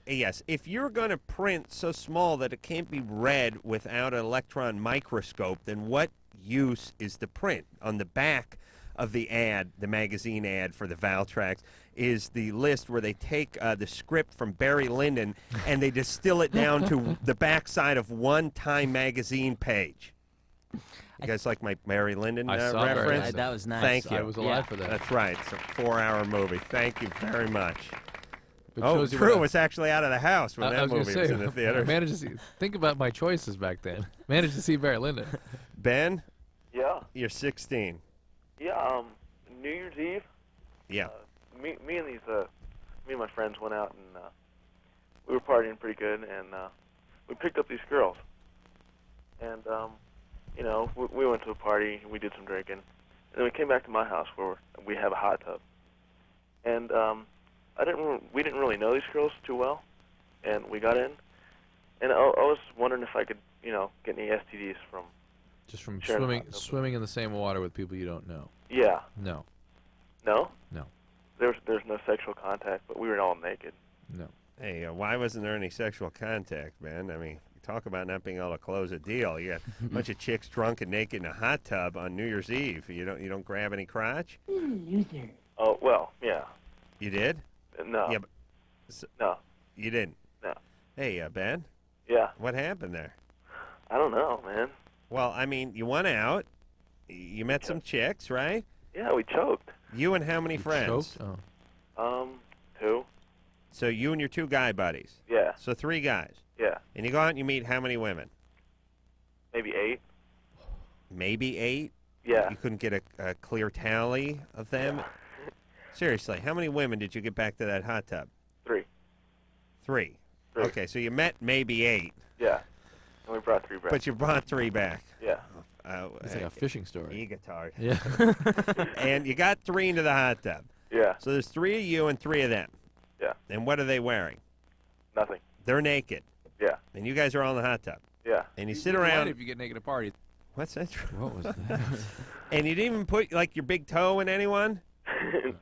yes, if you're going to print so small that it can't be read without an electron microscope, then what use is the print? On the back of the ad, the magazine ad for the Valtrex, is the list where they take the script from Barry Lyndon and they distill it down to the backside of one Time magazine page. You guys like my Barry Lyndon reference? That was nice. Thank you. I was alive for that. That's right. It's a 4-hour movie. Thank you very much. But Drew was actually out of the house when that movie was in the theater. I managed to see. Think about my choices back then. Managed to see Barry Lyndon. Ben? Yeah. You're 16. Yeah. New Year's Eve. Yeah. Me and my friends went out and we were partying pretty good, and we picked up these girls. And we went to a party, we did some drinking, and then we came back to my house where we have a hot tub. And we didn't really know these girls too well, and we got in, and I was wondering if I could, get any STDs from just from swimming in the same water with people you don't know. Yeah. No. No? No. There's no sexual contact, but we were all naked. No. Hey, why wasn't there any sexual contact, man? I mean, talk about not being able to close a deal. You got a bunch of chicks drunk and naked in a hot tub on New Year's Eve. You don't grab any crotch? Loser. Oh, well, yeah. You did? No. Yeah, but, no. You didn't? No. Hey, Ben? Yeah. What happened there? I don't know, man. Well, I mean, you went out. You met some chicks, right? Yeah, we choked. You and how many friends? Choked? Oh. 2. So you and your 2 guy buddies? Yeah. So 3 guys? Yeah. And you go out and you meet how many women? Maybe 8. Maybe 8? Yeah. You couldn't get a clear tally of them? Yeah. Seriously, how many women did you get back to that hot tub? 3. 3. Okay, so you met maybe 8. Yeah. And we brought 3 back. But you brought 3 back. Yeah. It's like a fishing story. E-guitar. Yeah. And you got 3 into the hot tub. Yeah. So there's 3 of you and 3 of them. Yeah. And what are they wearing? Nothing. They're naked. Yeah. And you guys are all in the hot tub. Yeah. And you sit around. If you get naked at a party. What's that? What was that? And you didn't even put like your big toe in anyone?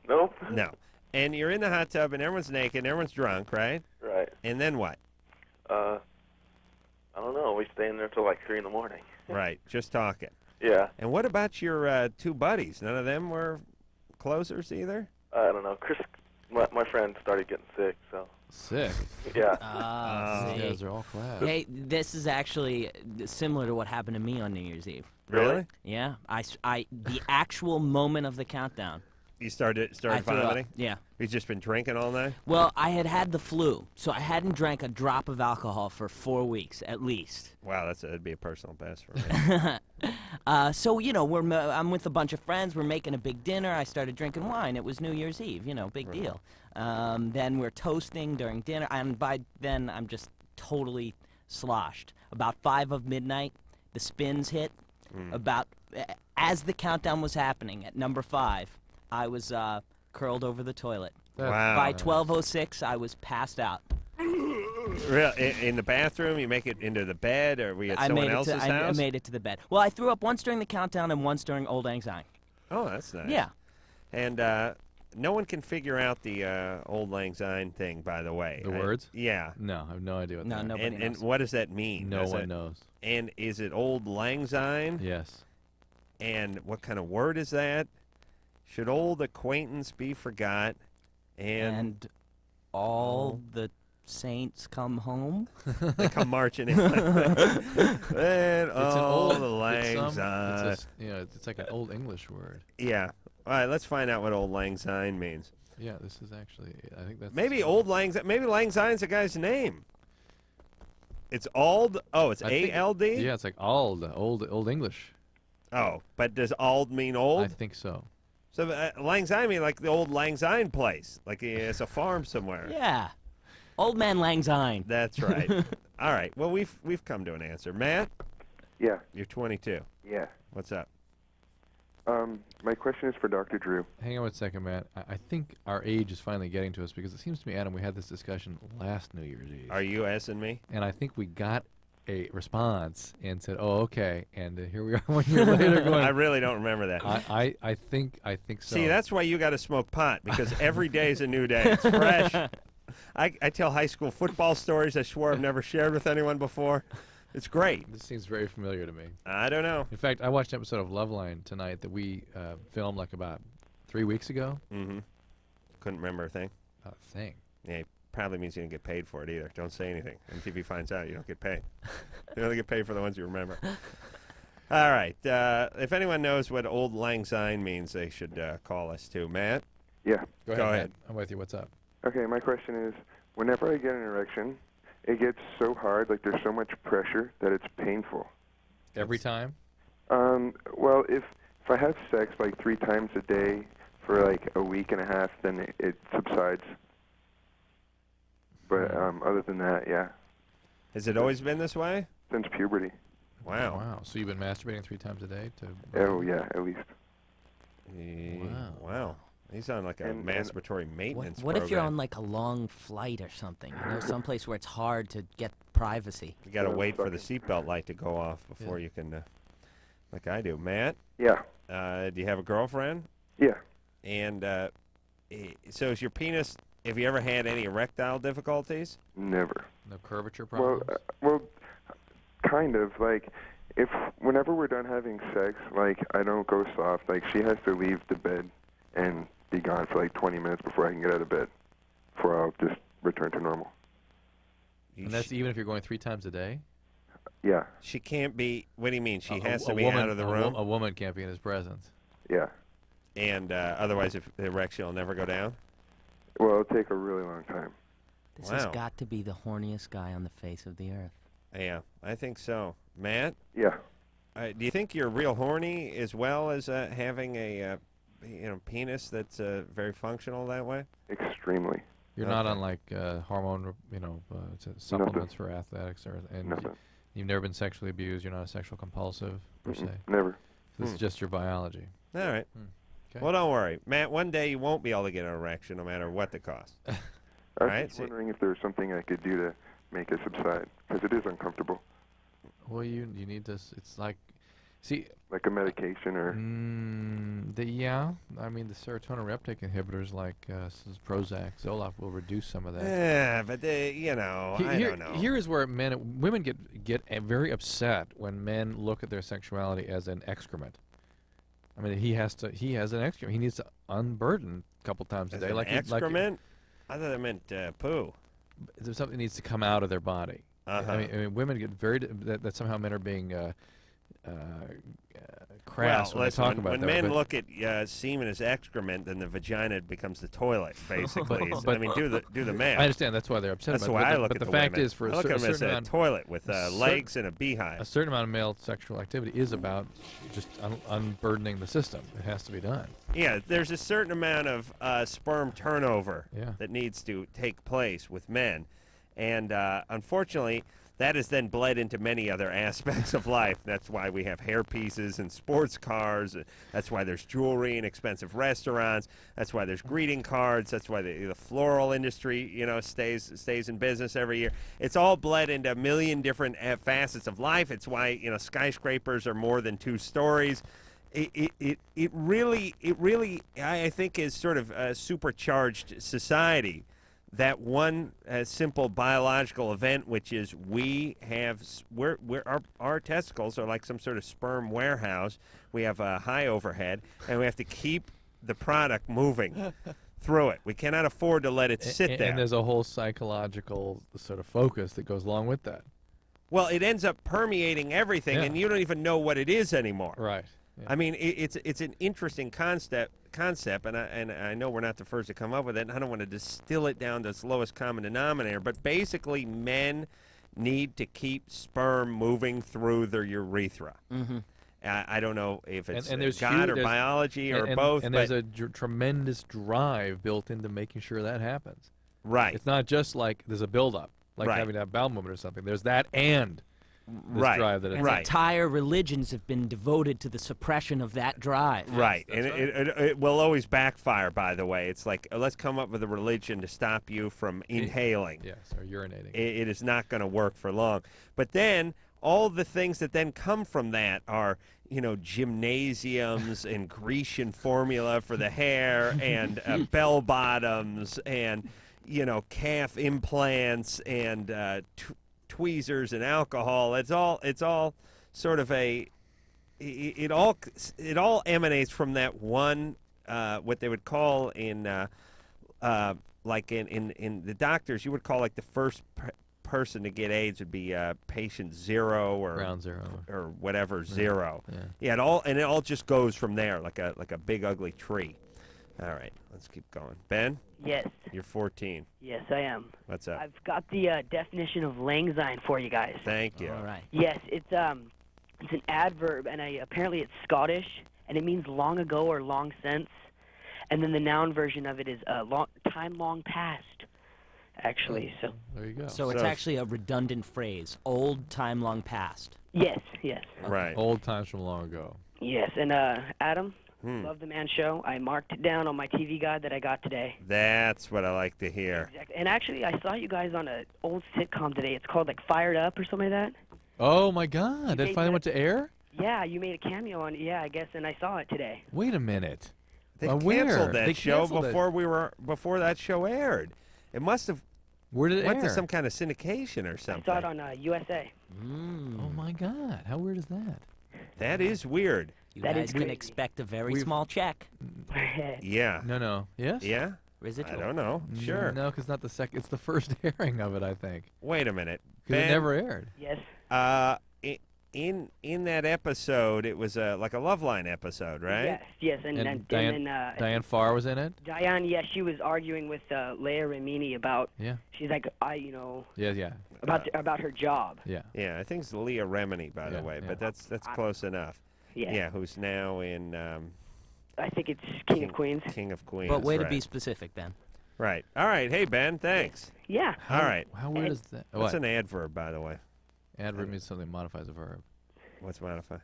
Nope. No. And you're in the hot tub and everyone's naked and everyone's drunk, right? Right. And then what? I don't know. We stay in there till like 3 in the morning. Right. Just talking. Yeah. And what about your 2 buddies? None of them were closers either? I don't know. Chris, my friend started getting sick, so. Sick? Yeah. These guys are all class. Hey, this is actually similar to what happened to me on New Year's Eve. Really? Yeah. The actual moment of the countdown, You started I threw up, vomiting? yeah. You've just been drinking all night? Well, I had the flu, so I hadn't drank a drop of alcohol for 4 weeks at least. Wow, that'd be a personal best for me. So I'm with a bunch of friends. We're making a big dinner. I started drinking wine. It was New Year's Eve. Big deal. Then we're toasting during dinner, and by then I'm just totally sloshed. About 5 of midnight, the spins hit. About as the countdown was happening at number 5, I was curled over the toilet. Wow. By 12:06, I was passed out. Real in the bathroom? You make it into the bed, or we at someone else's house? I made it to the bed. Well, I threw up once during the countdown and once during Old Lang Syne. Oh, that's nice. Yeah. And no one can figure out the Old Lang Syne thing, by the way. The words? Yeah. No, I have no idea what that is. Nobody knows. And what does that mean? No one knows. And is it Old Lang Syne? Yes. And what kind of word is that? Should old acquaintance be forgot? And all the saints come home? They come marching in. And all the Lang it's Syne. it's like an old English word. Yeah. All right, let's find out what Old Lang Syne means. Yeah, this is actually, I think that's... Maybe Old Lang Syne, maybe Lang Syne's a guy's name. It's Ald, it's A-L-D? Yeah, it's like old English. Oh, but does Ald mean old? I think so. So Lang Syne mean like the old Lang Syne place, like it's a farm somewhere. Yeah. Old Man Lang Syne. That's right. All right. Well, we've come to an answer. Matt? Yeah. You're 22. Yeah. What's up? My question is for Dr. Drew. Hang on one second, Matt. I think our age is finally getting to us because it seems to me, Adam, we had this discussion last New Year's Eve. Are you asking me? And I think we got a response and said, "Oh, okay." And here we are 1 year later going. I really don't remember that. I think so. See, that's why you got to smoke pot, because every day is a new day. It's fresh. I tell high school football stories I swore I've never shared with anyone before. It's great. This seems very familiar to me. I don't know. In fact, I watched an episode of LoveLine tonight that we filmed like about 3 weeks ago. Mm-hmm. Couldn't remember a thing. A thing. Yeah, it probably means you didn't get paid for it either. Don't say anything. MTV finds out you don't get paid. You only get paid for the ones you remember. All right. If anyone knows what Old Lang Syne means, they should call us too. Matt? Yeah. Go ahead. Matt. I'm with you. What's up? Okay, my question is, whenever I get an erection, it gets so hard, like there's so much pressure that it's painful. Every time? Well, if I have sex like 3 times a day for like a week and a half, then it subsides. But other than that, yeah. Has it always been this way? Since puberty. Wow. Wow. So you've been masturbating 3 times a day to... Oh, yeah, at least. Wow. You sound like a masturbatory maintenance What if you're program. on like a long flight or something? Someplace where it's hard to get privacy. You got to wait for the seatbelt light to go off before you can, like I do. Matt? Yeah. Do you have a girlfriend? Yeah. And so is your penis, have you ever had any erectile difficulties? Never. No curvature problems? Well, kind of. Like, whenever we're done having sex, like, I don't go soft. Like, she has to leave the bed and be gone for like 20 minutes before I can get out of bed, before I'll just return to normal. And that's even if you're going 3 times a day? Yeah. She can't be, what do you mean? She has to be woman, out of the room? A woman can't be in his presence. Yeah. And otherwise, if the erection will never go down? Well, it'll take a really long time. This has got to be the horniest guy on the face of the earth. Yeah, I think so. Matt? Yeah. Do you think you're real horny as well as having a penis that's very functional that way? Extremely. You're not on like hormone, supplements for athletics, and Nothing. you've never been sexually abused. You're not a sexual compulsive per se. Never. This is just your biology. All right. Okay. Well, don't worry, Matt. One day you won't be able to get an erection, no matter what the cost. I All was right. just wondering if there was something I could do to make it subside, because it is uncomfortable. Well, you need to. It's like, see. Like a medication or. I mean the serotonin reuptake inhibitors like Prozac, Zoloft will reduce some of that. Yeah, but I don't know. Here is where women get very upset when men look at their sexuality as an excrement. I mean, he has an excrement. He needs to unburden a couple times a day. Like excrement? I thought it meant poo. There's something that needs to come out of their body. I mean, women get that somehow men are being crass when they talk about when that. men but- look at semen as excrement, then the vagina becomes the toilet, basically. But- I mean, do the math. I understand that's why they're upset That's about the it. way but I look but at the the fact women. is, for I look at them as certain a amount, toilet with certain- legs and a beehive. A certain amount of male sexual activity is about just unburdening the system. It has to be done. Yeah, there's a certain amount of sperm turnover Yeah. that needs to take place with men. And unfortunately, that has then bled into many other aspects of life. That's why we have hair pieces and sports cars. That's why there's jewelry and expensive restaurants. That's why there's greeting cards. That's why the floral industry, stays in business every year. It's all bled into a million different facets of life. It's why, skyscrapers are more than 2 stories. It really, I think, is sort of a supercharged society. That one simple biological event, which is our testicles are like some sort of sperm warehouse. We have a high overhead, and we have to keep the product moving through it. We cannot afford to let it sit there. And there's a whole psychological sort of focus that goes along with that. Well, it ends up permeating everything, Yeah. and you don't even know what it is anymore. Right. Yeah. I mean, it's an interesting concept, and I know we're not the first to come up with it. And I don't want to distill it down to its lowest common denominator, but basically, men need to keep sperm moving through their urethra. Mm-hmm. I don't know if it's there's God or there's- biology or and- both. And but there's a tremendous drive built into making sure that happens. Right. It's not just like there's a buildup, like Right. having to have bowel movement or something. There's that and this Right. drive that it's And entire religions have been devoted to the suppression of that drive. Right, and it will always backfire, by the way. It's like, let's come up with a religion to stop you from inhaling. Yes, or urinating. It is not going to work for long. But then, all the things that then come from that are, gymnasiums and Grecian formula for the hair and bell bottoms and, calf implants and tweezers and alcohol. It's all sort of it all emanates from that one what they would call in like in the doctors, you would call like the first person to get AIDS would be patient 0 or Ground zero. or whatever Yeah. 0. Yeah. It all just goes from there like a big ugly tree. All right, let's keep going. Ben? Yes. You're 14. Yes, I am. What's up? I've got the definition of Langsyne for you guys. Thank you. All right. Yes, it's an adverb, and apparently it's Scottish, and it means long ago or long since. And then the noun version of it is time long past, actually. So. There you go. So it's actually a redundant phrase. Old time long past. Yes. Yes. Right. Old times from long ago. Yes, and Adam, love the Man Show. I marked it down on my TV guide that I got today. That's what I like to hear. Exactly. And actually, I saw you guys on an old sitcom today. It's called like Fired Up or something like that. Oh my God! That made finally that- went to air. Yeah, you made a cameo on it. Yeah, I guess, and I saw it today. Wait a minute. They where? canceled that They show canceled it. before that show aired. It must have. Where did it went to air? some kind of syndication or I something. saw it on USA. Oh my God! How weird is that? That is weird. You That guys is can crazy. expect a very We've- small check. Yeah. No. Yes. Yeah. Residual. I don't know. Sure. No, because not the second. It's the first airing of it, I think. Wait a minute. Because it Ben, never aired. Yes. In that episode, it was like a LoveLine episode, right? Yes, and Diane, then Diane Farr was in it. Diane, yes, she was arguing with Leia Remini about. Yeah. She's like, Yeah. about her job. Yeah. Yeah, I think it's Leah Remini, by the Yeah, way, yeah. but that's close enough. Yeah. Who's now in I think it's King of Queens. King of Queens. But way to right. be specific, Ben. Right. All right. Hey, Ben, thanks. Yeah. All right. How weird is that? What's What? an adverb, by the way? Adverb means something that modifies a verb. What's modify?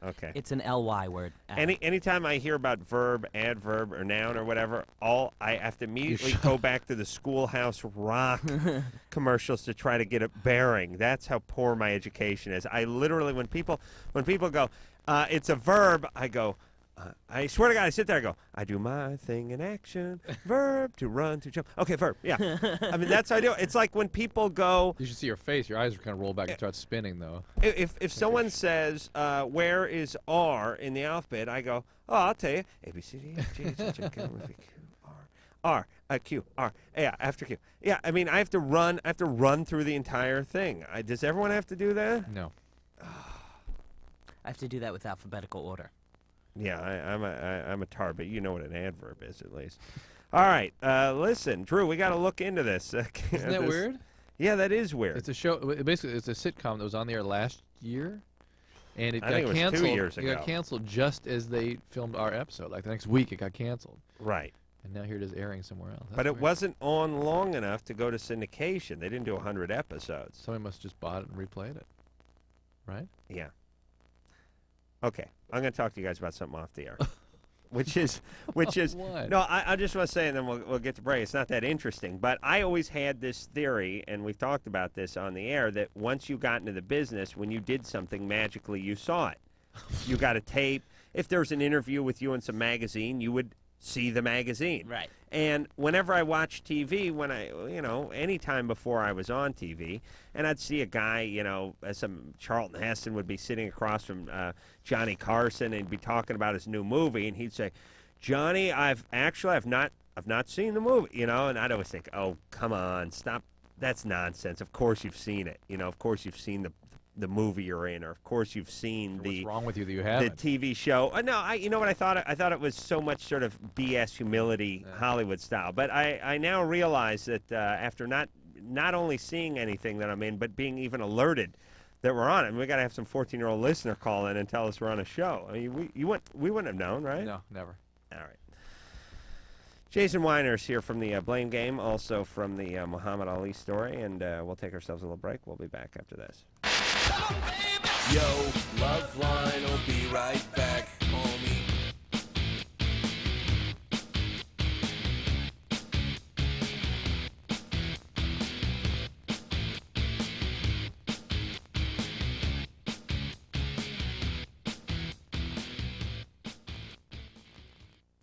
Okay. It's an ly word. Adam. Anytime I hear about verb, adverb, or noun or whatever, I have to immediately go back to the Schoolhouse Rock commercials to try to get a bearing. That's how poor my education is. I literally, when people go, it's a verb, I go. I swear to God, I sit there. I go. I do my thing in action. Verb to run to jump. Okay, verb. Yeah. I mean, that's how I do it. It's like when people go. You should see your face. Your eyes are kind of roll back and start spinning, though. If someone says, where is R in the alphabet, I go, oh, I'll tell you. A, B, C, D, E, F, G, H, I, J, K, L, M, N, O, P, Q, R, Q, R. Yeah, after Q. Yeah, I mean, I have to run through the entire thing. Does everyone have to do that? No. I have to do that with alphabetical order. Yeah, I'm a tar, but you know what an adverb is at least. All right, listen, Drew, we got to look into this. Isn't that weird? Yeah, that is weird. It's a show. Basically, it's a sitcom that was on the air last year, and it I got think it was 2 canceled. years It ago. got canceled just as they filmed our episode. Like the next week, it got canceled. Right. And now here it is airing somewhere else. But it wasn't on long enough to go to syndication. They didn't do 100 episodes. Somebody must have just bought it and replayed it, right? Yeah. Okay, I'm going to talk to you guys about something off the air, which is What? no. I just want to say, and then we'll get to break. It's not that interesting, but I always had this theory, and we've talked about this on the air, that once you got into the business, when you did something, magically you saw it. You got a tape. If there was an interview with you in some magazine, you would see the magazine. Right. And whenever I watch TV, any time before I was on TV, and I'd see a guy, some Charlton Heston would be sitting across from Johnny Carson and be talking about his new movie, and he'd say, "Johnny, I've not seen the movie," and I'd always think, "Oh, come on, stop. That's nonsense. Of course you've seen it. Of course you've seen the movie you're in, or of course you've seen What's wrong with you that you haven't? the TV show." No, you know what I thought? I thought it was so much sort of BS humility, Hollywood style. But I now realize that after not only seeing anything that I'm in, but being even alerted that we're on it. And we got to have some 14-year-old listener call in and tell us we're on a show. I mean, we wouldn't have known, right? No, never. All right. Jason Weiner's here from the Blame Game, also from the Muhammad Ali story, and we'll take ourselves a little break. We'll be back after this. Yo, LoveLine will be right back, homie.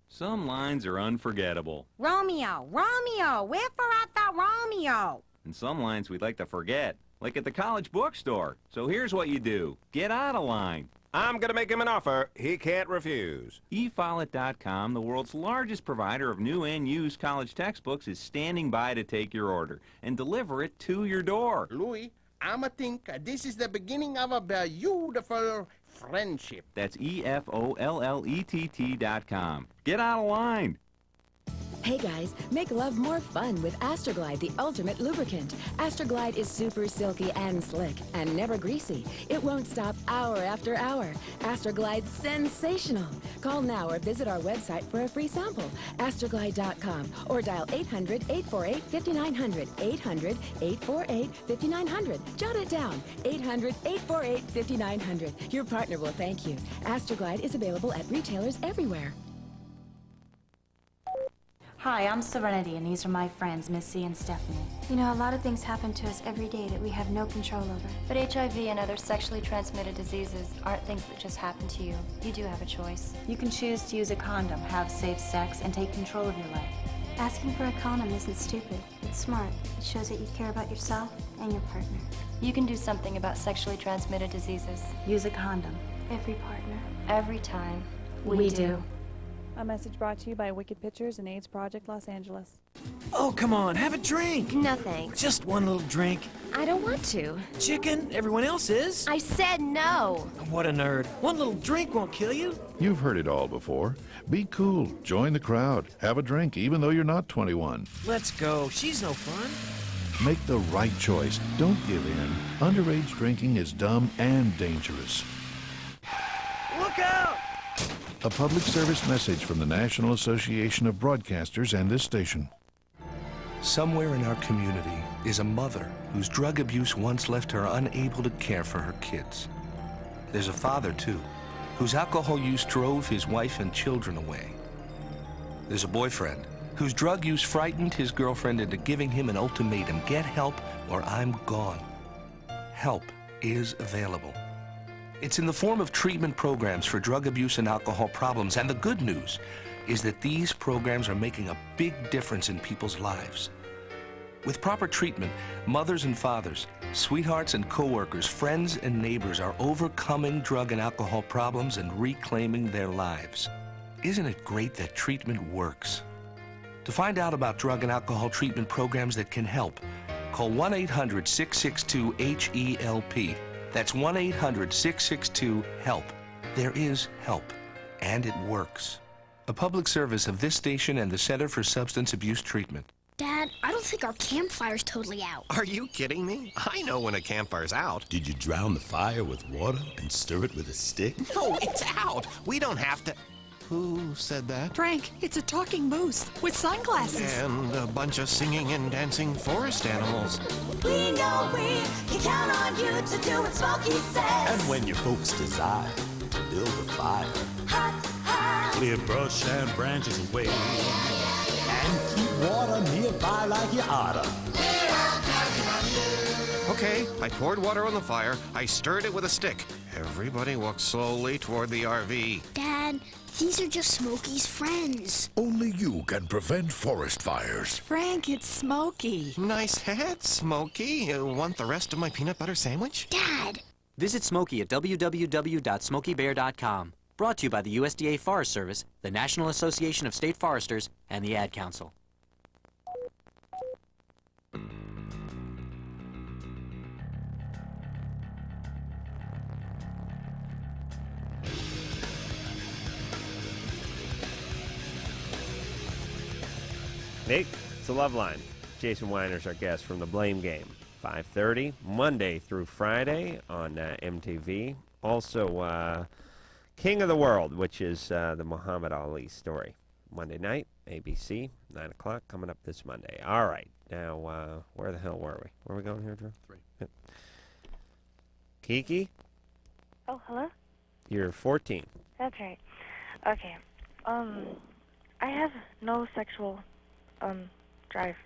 Some lines are unforgettable, Romeo, Romeo, wherefore art thou Romeo? and some lines we'd like to forget, like at the college bookstore. So here's what you do. Get out of line. I'm going to make him an offer he can't refuse. eFollett.com, the world's largest provider of new and used college textbooks, is standing by to take your order and deliver it to your door. Louis, I'ma think this is the beginning of a beautiful friendship. That's EFOLLETT.com. Get out of line. Hey guys, make love more fun with Astroglide, the ultimate lubricant. Astroglide is super silky and slick and never greasy. It won't stop hour after hour. Astroglide's sensational. Call now or visit our website for a free sample, astroglide.com, or dial 800-848-5900, 800-848-5900. Jot it down, 800-848-5900. Your partner will thank you. Astroglide is available at retailers everywhere. Hi, I'm Serenity, and these are my friends, Missy and Stephanie. You know, a lot of things happen to us every day that we have no control over. But HIV and other sexually transmitted diseases aren't things that just happen to you. You do have a choice. You can choose to use a condom, have safe sex, and take control of your life. Asking for a condom isn't stupid. It's smart. It shows that you care about yourself and your partner. You can do something about sexually transmitted diseases. Use a condom. Every partner. Every time. We do. A message brought to you by Wicked Pictures and AIDS Project Los Angeles. Oh, come on, have a drink. No thanks. Just one little drink. I don't want to. Chicken, everyone else is. I said no. What a nerd. One little drink won't kill you. You've heard it all before. Be cool. Join the crowd. Have a drink even though you're not 21. Let's go. She's no fun. Make the right choice. Don't give in. Underage drinking is dumb and dangerous. Look out! A public service message from the National Association of Broadcasters and this station. Somewhere in our community is a mother whose drug abuse once left her unable to care for her kids. There's a father, too, whose alcohol use drove his wife and children away. There's a boyfriend whose drug use frightened his girlfriend into giving him an ultimatum: get help or I'm gone. Help is available. It's in the form of treatment programs for drug abuse and alcohol problems, and the good news is that these programs are making a big difference in people's lives. With proper treatment, mothers and fathers, sweethearts and coworkers, friends and neighbors are overcoming drug and alcohol problems and reclaiming their lives. Isn't it great that treatment works? To find out about drug and alcohol treatment programs that can help, call 1-800-662-HELP. That's 1-800-662-HELP. There is help, and it works. A public service of this station and the Center for Substance Abuse Treatment. Dad, I don't think our campfire's totally out. Are you kidding me? I know when a campfire's out. Did you drown the fire with water and stir it with a stick? No, it's out. We don't have to... Who said that? Frank, it's a talking moose with sunglasses. And a bunch of singing and dancing forest animals. We know we can count on you to do what Smokey says. And when your folks desire to build a fire, Hot, hot. clear brush and branches away, and keep water nearby like you oughta. Okay, I poured water on the fire. I stirred it with a stick. Everybody walked slowly toward the RV. Dad, these are just Smokey's friends. Only you can prevent forest fires. Frank, it's Smokey. Nice hat, Smokey. You want the rest of my peanut butter sandwich? Dad! Visit Smokey at www.smokeybear.com. Brought to you by the USDA Forest Service, the National Association of State Foresters, and the Ad Council. Nate, it's the LoveLine. Jason Weiner's our guest from The Blame Game. 5:30, Monday through Friday on MTV. Also, King of the World, which is the Muhammad Ali story. Monday night, ABC, 9 o'clock, coming up this Monday. All right. Now, where the hell were we? Where are we going here, Drew? 3. Yep. Kiki, Oh, hello? you're 14. That's right. Okay. I have no sexual, drive.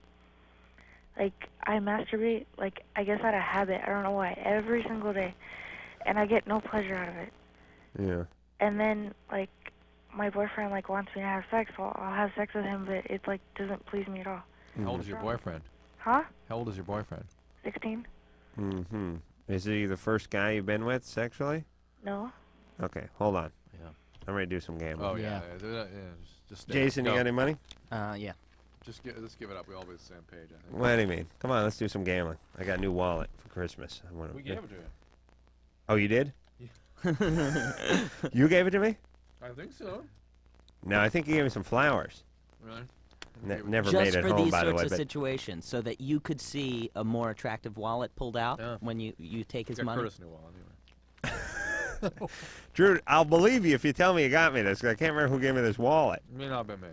Like, I masturbate, like, I guess out of habit. I don't know why. Every single day. And I get no pleasure out of it. Yeah. And then, like, my boyfriend, like, wants me to have sex. Well, I'll have sex with him, but it, like, doesn't please me at all. How old is your boyfriend? Huh? How old is your boyfriend? 16? Mm-hmm. Is he the first guy you've been with sexually? No. Okay, hold on. Yeah. I'm ready to do some gambling. Oh, yeah. Just Jason, you got any money? Yeah. Let's give it up. We all be on the same page, I think. What do you mean? Come on, let's do some gambling. I got a new wallet for Christmas. We gave it to you. Oh, you did? You gave it to me? I think so. No, I think you gave me some flowers. Really? Never Just made it for home, these by the sorts way. of But situations, so that you could see a more attractive wallet pulled out when you take his money. Curtis' new wallet, anyway. Drew, I'll believe you if you tell me you got me this. 'Cause I can't remember who gave me this wallet. May not have been me.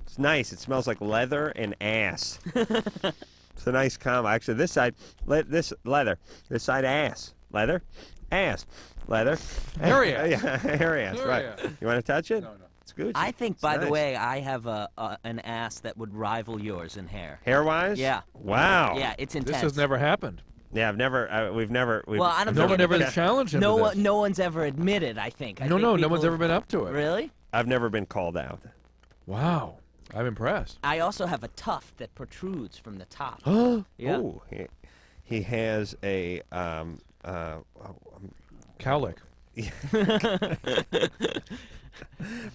It's nice. It smells like leather and ass. It's a nice combo. Actually, this side, this leather. This side, ass. Leather, ass. Leather. Hairy ass. Yeah, hairy ass. Hairy Right. ass. You want to touch it? No, no. It's Gucci. I think, It's by the nice. way, I have an ass that would rival yours in hair. Hair-wise? Yeah. Wow. Yeah, it's intense. This has never happened. Yeah, we've never. Well, I don't No think one ever anybody- challenged him to this. No one's ever admitted, I think. No one's ever been up to it. Really? I've never been called out. Wow. I'm impressed. I also have a tuft that protrudes from the top. Yeah. Ooh, he has a cowlick.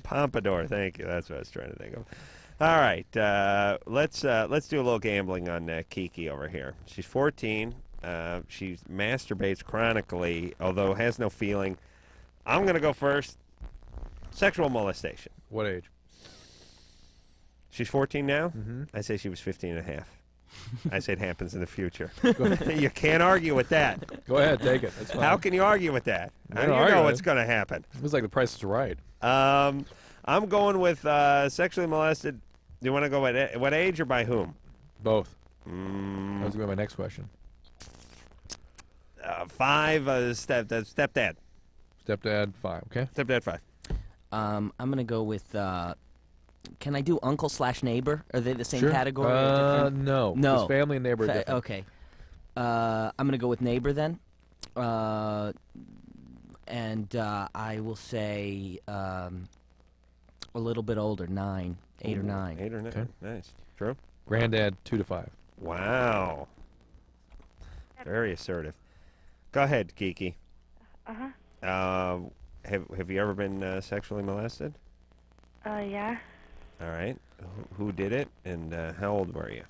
Pompadour. Thank you. That's what I was trying to think of. All right, let's do a little gambling on Kiki over here. She's 14. She masturbates chronically, although has no feeling. I'm gonna go first. Sexual molestation. What age? She's 14 now? Mm-hmm. I say she was 15 and a half. I say it happens in the future. You can't argue with that. Go ahead, take it. That's fine. How can you argue with that? How do you argue know with what's it. going to happen? Looks like the price is right. I'm going with sexually molested. Do you want to go at what age or by whom? Both. That was going to be my next question. 5, stepdad. Stepdad, 5. Okay. Stepdad, 5. I'm gonna go with. Can I do uncle/neighbor? Are they the same Sure. category? or different? No. No. 'Cause family and neighbor are different. Okay. I'm gonna go with neighbor then. And I will say a little bit older, 9, 8 or 9. 8 or 9. Okay. Nice. True. Granddad, 2 to 5. Wow. Very assertive. Go ahead, Kiki. Uh-huh. Have you ever been sexually molested? Yeah. All right. Who did it, and how old were you?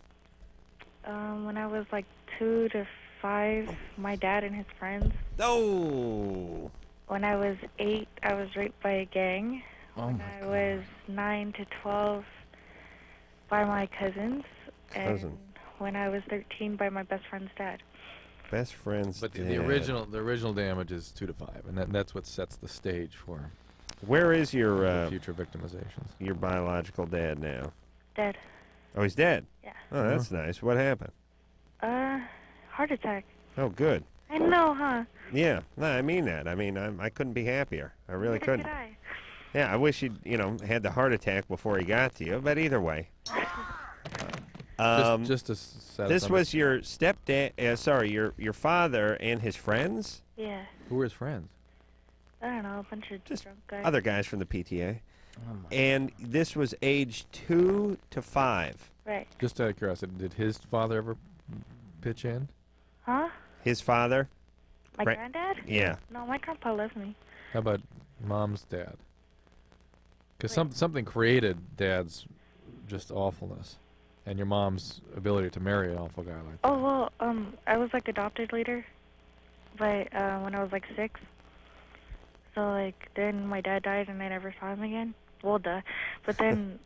When I was like 2 to 5, my dad and his friends. Oh. When I was 8, I was raped by a gang. Oh when I was 9 to 12, by my cousins. Cousin. And when I was 13, by my best friend's dad. Best friend's But dad. the original damage is 2 to 5, and that's what sets the stage for. Where is your future victimizations? Your biological dad now? Dead. Oh, he's dead. Yeah. Oh, that's nice. What happened? Heart attack. Oh, good. I know, huh? Yeah. No, I mean that. I mean, I couldn't be happier. I really Neither couldn't. could I. Yeah, I wish he'd, had the heart attack before he got to you. But either way. Just to set This some- was your stepdad. Sorry, your father and his friends. Yeah. Who were his friends? I don't know, a bunch of drunk guys. Other guys from the PTA. Oh And this was age 2 to 5. Right. Just out of curiosity, did his father ever pitch in? Huh? His father? My granddad? Yeah. No, my grandpa loves me. How about mom's dad? Because something created dad's just awfulness, and your mom's ability to marry an awful guy like that. Oh, well, I was, adopted later, but, when I was, 6. So, then my dad died and I never saw him again. Well, duh. But then,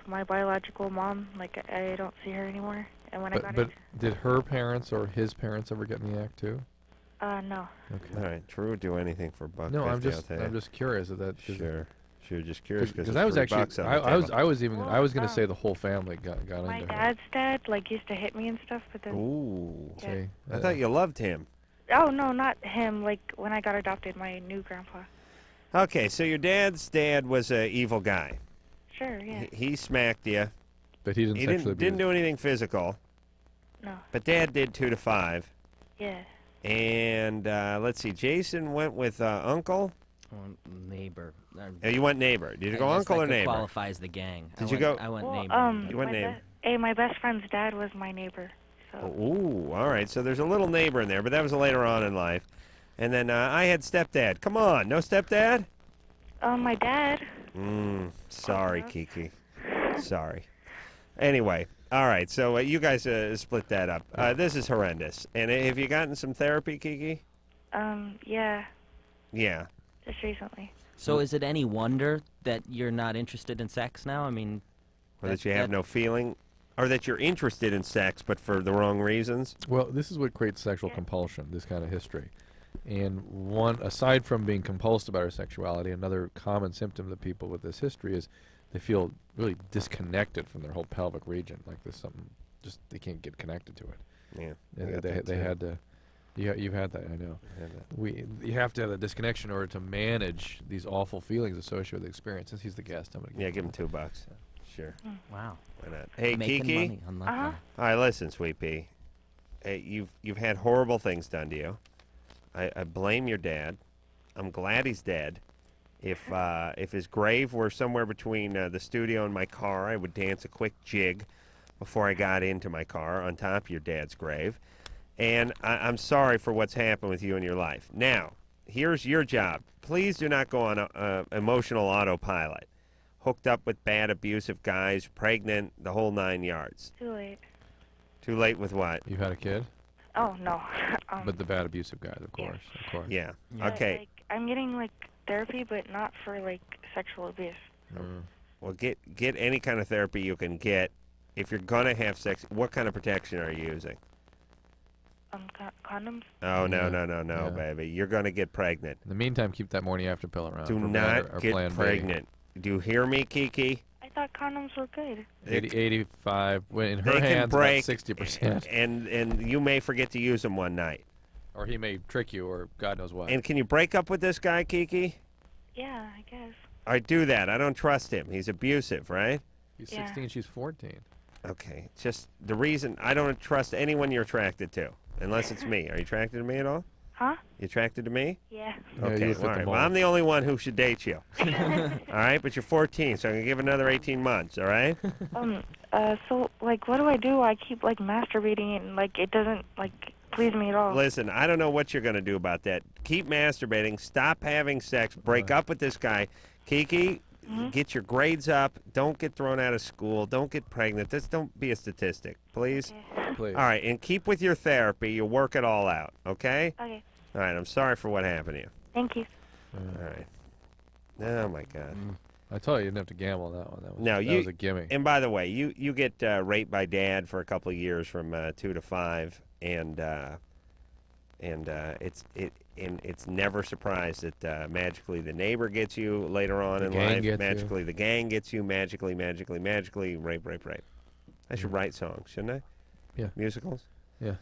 my biological mom, I don't see her anymore. And when I got But did her parents or his parents ever get in the act too? no. Okay. All right, True would do anything for $1.50. No, I'm I'll just tell you. I'm just curious of that. Sure, just curious because I was actually I was going to say the whole family got My into her. dad's dad, used to hit me and stuff, but then... Ooh. Yeah. See, I thought you loved him. Oh, no, not him. When I got adopted, my new grandpa. Okay, so your dad's dad was an evil guy. Sure, yeah. He smacked you. But he didn't sexually didn't do anything physical. No. But Dad did 2 to 5. Yeah. And let's see, Jason went with uncle. Neighbor. You went neighbor. Did you go uncle or neighbor? Qualifies the gang. Did you go? I went Well, neighbor. You went neighbor. My best friend's dad was my neighbor. So. Ooh, all right. So there's a little neighbor in there, but that was later on in life. And then I had stepdad. Come on, no stepdad? My dad. Sorry, Kiki. Sorry. Anyway, all right. So you guys split that up. This is horrendous. And have you gotten some therapy, Kiki? Yeah. Yeah. Just recently. So is it any wonder that you're not interested in sex now? I mean... Or that you have no feeling? Or that you're interested in sex, but for the wrong reasons? Well, this is what creates sexual compulsion, this kind of history. And aside from being compulsed about our sexuality, another common symptom of people with this history is they feel really disconnected from their whole pelvic region. Like there's something, just they can't get connected to it. Yeah. They had to. You've had that, I know. You have to have a disconnection in order to manage these awful feelings associated with the experience. Since he's the guest, I'm gonna give him $2. Sure. Wow. Why not? Hey, Making Kiki. money on LoveLine. All right, listen, Sweet Pea. Hey, you've had horrible things done to you. I blame your dad. I'm glad he's dead. If his grave were somewhere between the studio and my car, I would dance a quick jig before I got into my car on top of your dad's grave. And I'm sorry for what's happened with you in your life. Now, here's your job. Please do not go on emotional autopilot. Hooked up with bad, abusive guys, pregnant, the whole 9 yards. Too late. Too late with what? You had a kid? Oh, no. But the bad, abusive guys, of course. Of course. Yeah. But, Okay. I'm getting, therapy, but not for, sexual abuse. Well, get any kind of therapy you can get. If you're gonna have sex, what kind of protection are you using? Condoms? Oh no, baby! You're gonna get pregnant. In the meantime, keep that morning after pill around. Do for not or get plan B. pregnant. Do you hear me, Kiki? I thought condoms were good. 85. In her They can hands, break, about 60%. and you may forget to use them one night. Or he may trick you, or God knows what. And can you break up with this guy, Kiki? Yeah, I guess. All right, do that. I don't trust him. He's abusive, right? He's Yeah. 16, she's 14. Okay, just the reason I don't trust anyone you're attracted to, unless it's me. Are you attracted to me at all? Huh? You attracted to me? Yeah. Okay, you fit all the right. Well, mold. I'm the only one who should date you. All right, but you're 14, so I'm going to give another 18 months, all right? So, what do I do? I keep, masturbating and, it doesn't, please me at all. Listen, I don't know what you're going to do about that. Keep masturbating, stop having sex, break up with this guy. Kiki, Get your grades up. Don't get thrown out of school. Don't get pregnant. Just don't be a statistic, please. Please. All right, and keep with your therapy. You'll work it all out, okay? Okay. All right, I'm sorry for what happened to you. Thank you. All right. Oh, my God. I told you didn't have to gamble on that one. That was, No, that you, was a gimme. And by the way, you get raped by dad for a couple of years from 2 to 5, and it's never surprised that magically the neighbor gets you later on in life. Magically the gang gets you. Magically, rape. I should write songs, shouldn't I? Yeah. Musicals. Yeah.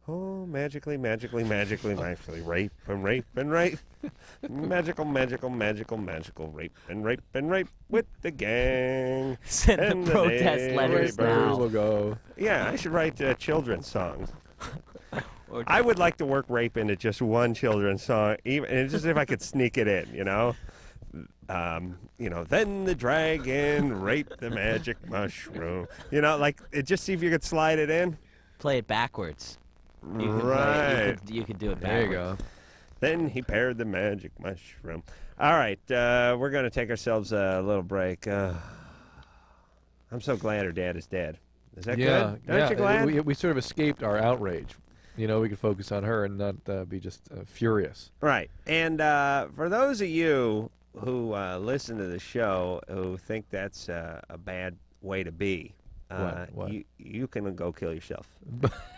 Oh, magically, rape. Magical, magical, rape, with the gang. Send and the protest letters now. Will go. Yeah, I should write children's songs. I would like to work rape into just one children's song, and just if I could sneak it in, you know. Then the dragon raped the magic mushroom. Like just see if you could slide it in. Play it backwards. You could do it backwards. There you go. Then he paired the magic mushroom. All right, we're going to take ourselves a little break. I'm so glad her dad is dead. Is that good? Aren't you glad? We sort of escaped our outrage. We could focus on her and not be just furious. Right. And for those of you who listen to the show who think that's a bad way to be, What? You can go kill yourself.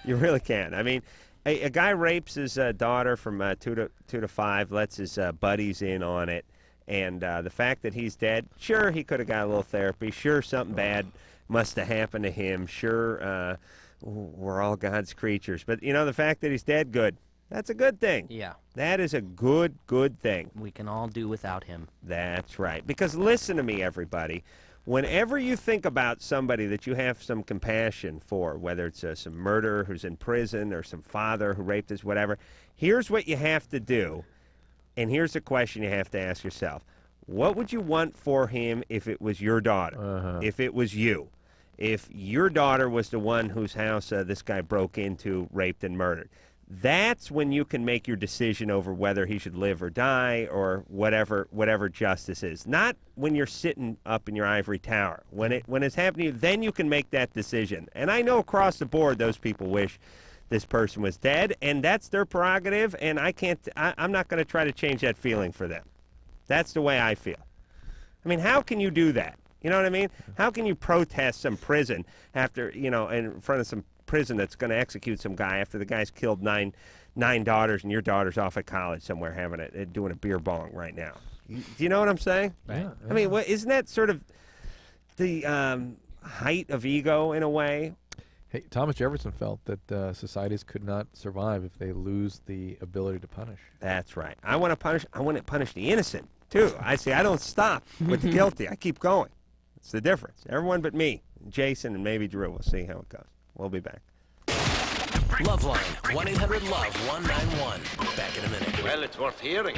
You really can. I mean, a guy rapes his daughter from 2 to 5, lets his buddies in on it, and the fact that he's dead, sure, he could have got a little therapy. Sure, something bad must have happened to him. Sure, we're all God's creatures. But, the fact that he's dead, good. That's a good thing. Yeah. That is a good thing. We can all do without him. That's right. Because listen to me, everybody. Whenever you think about somebody that you have some compassion for, whether it's some murderer who's in prison or some father who raped his whatever, here's what you have to do, and here's the question you have to ask yourself. What would you want for him if it was your daughter, if it was you? If your daughter was the one whose house this guy broke into, raped, and murdered? That's when you can make your decision over whether he should live or die or whatever justice is. Not when you're sitting up in your ivory tower. When it's happening to you, then you can make that decision. And I know across the board those people wish this person was dead, and that's their prerogative, and I'm not going to try to change that feeling for them. That's the way I feel. I mean, how can you do that? You know what I mean? How can you protest some prison after, in front of some prison that's going to execute some guy after the guy's killed nine daughters and your daughter's off at college somewhere doing a beer bong right now? Do you know what I'm saying? Yeah. I mean, isn't that sort of the height of ego in a way? Hey, Thomas Jefferson felt that societies could not survive if they lose the ability to punish. That's right. I want to punish the innocent too. I don't stop with the guilty. I keep going. It's the difference. Everyone but me, Jason, and maybe Drew. We'll see how it goes. We'll be back. LoveLine, 1-800-LOVE-191. Back in a minute. Well, it's worth hearing.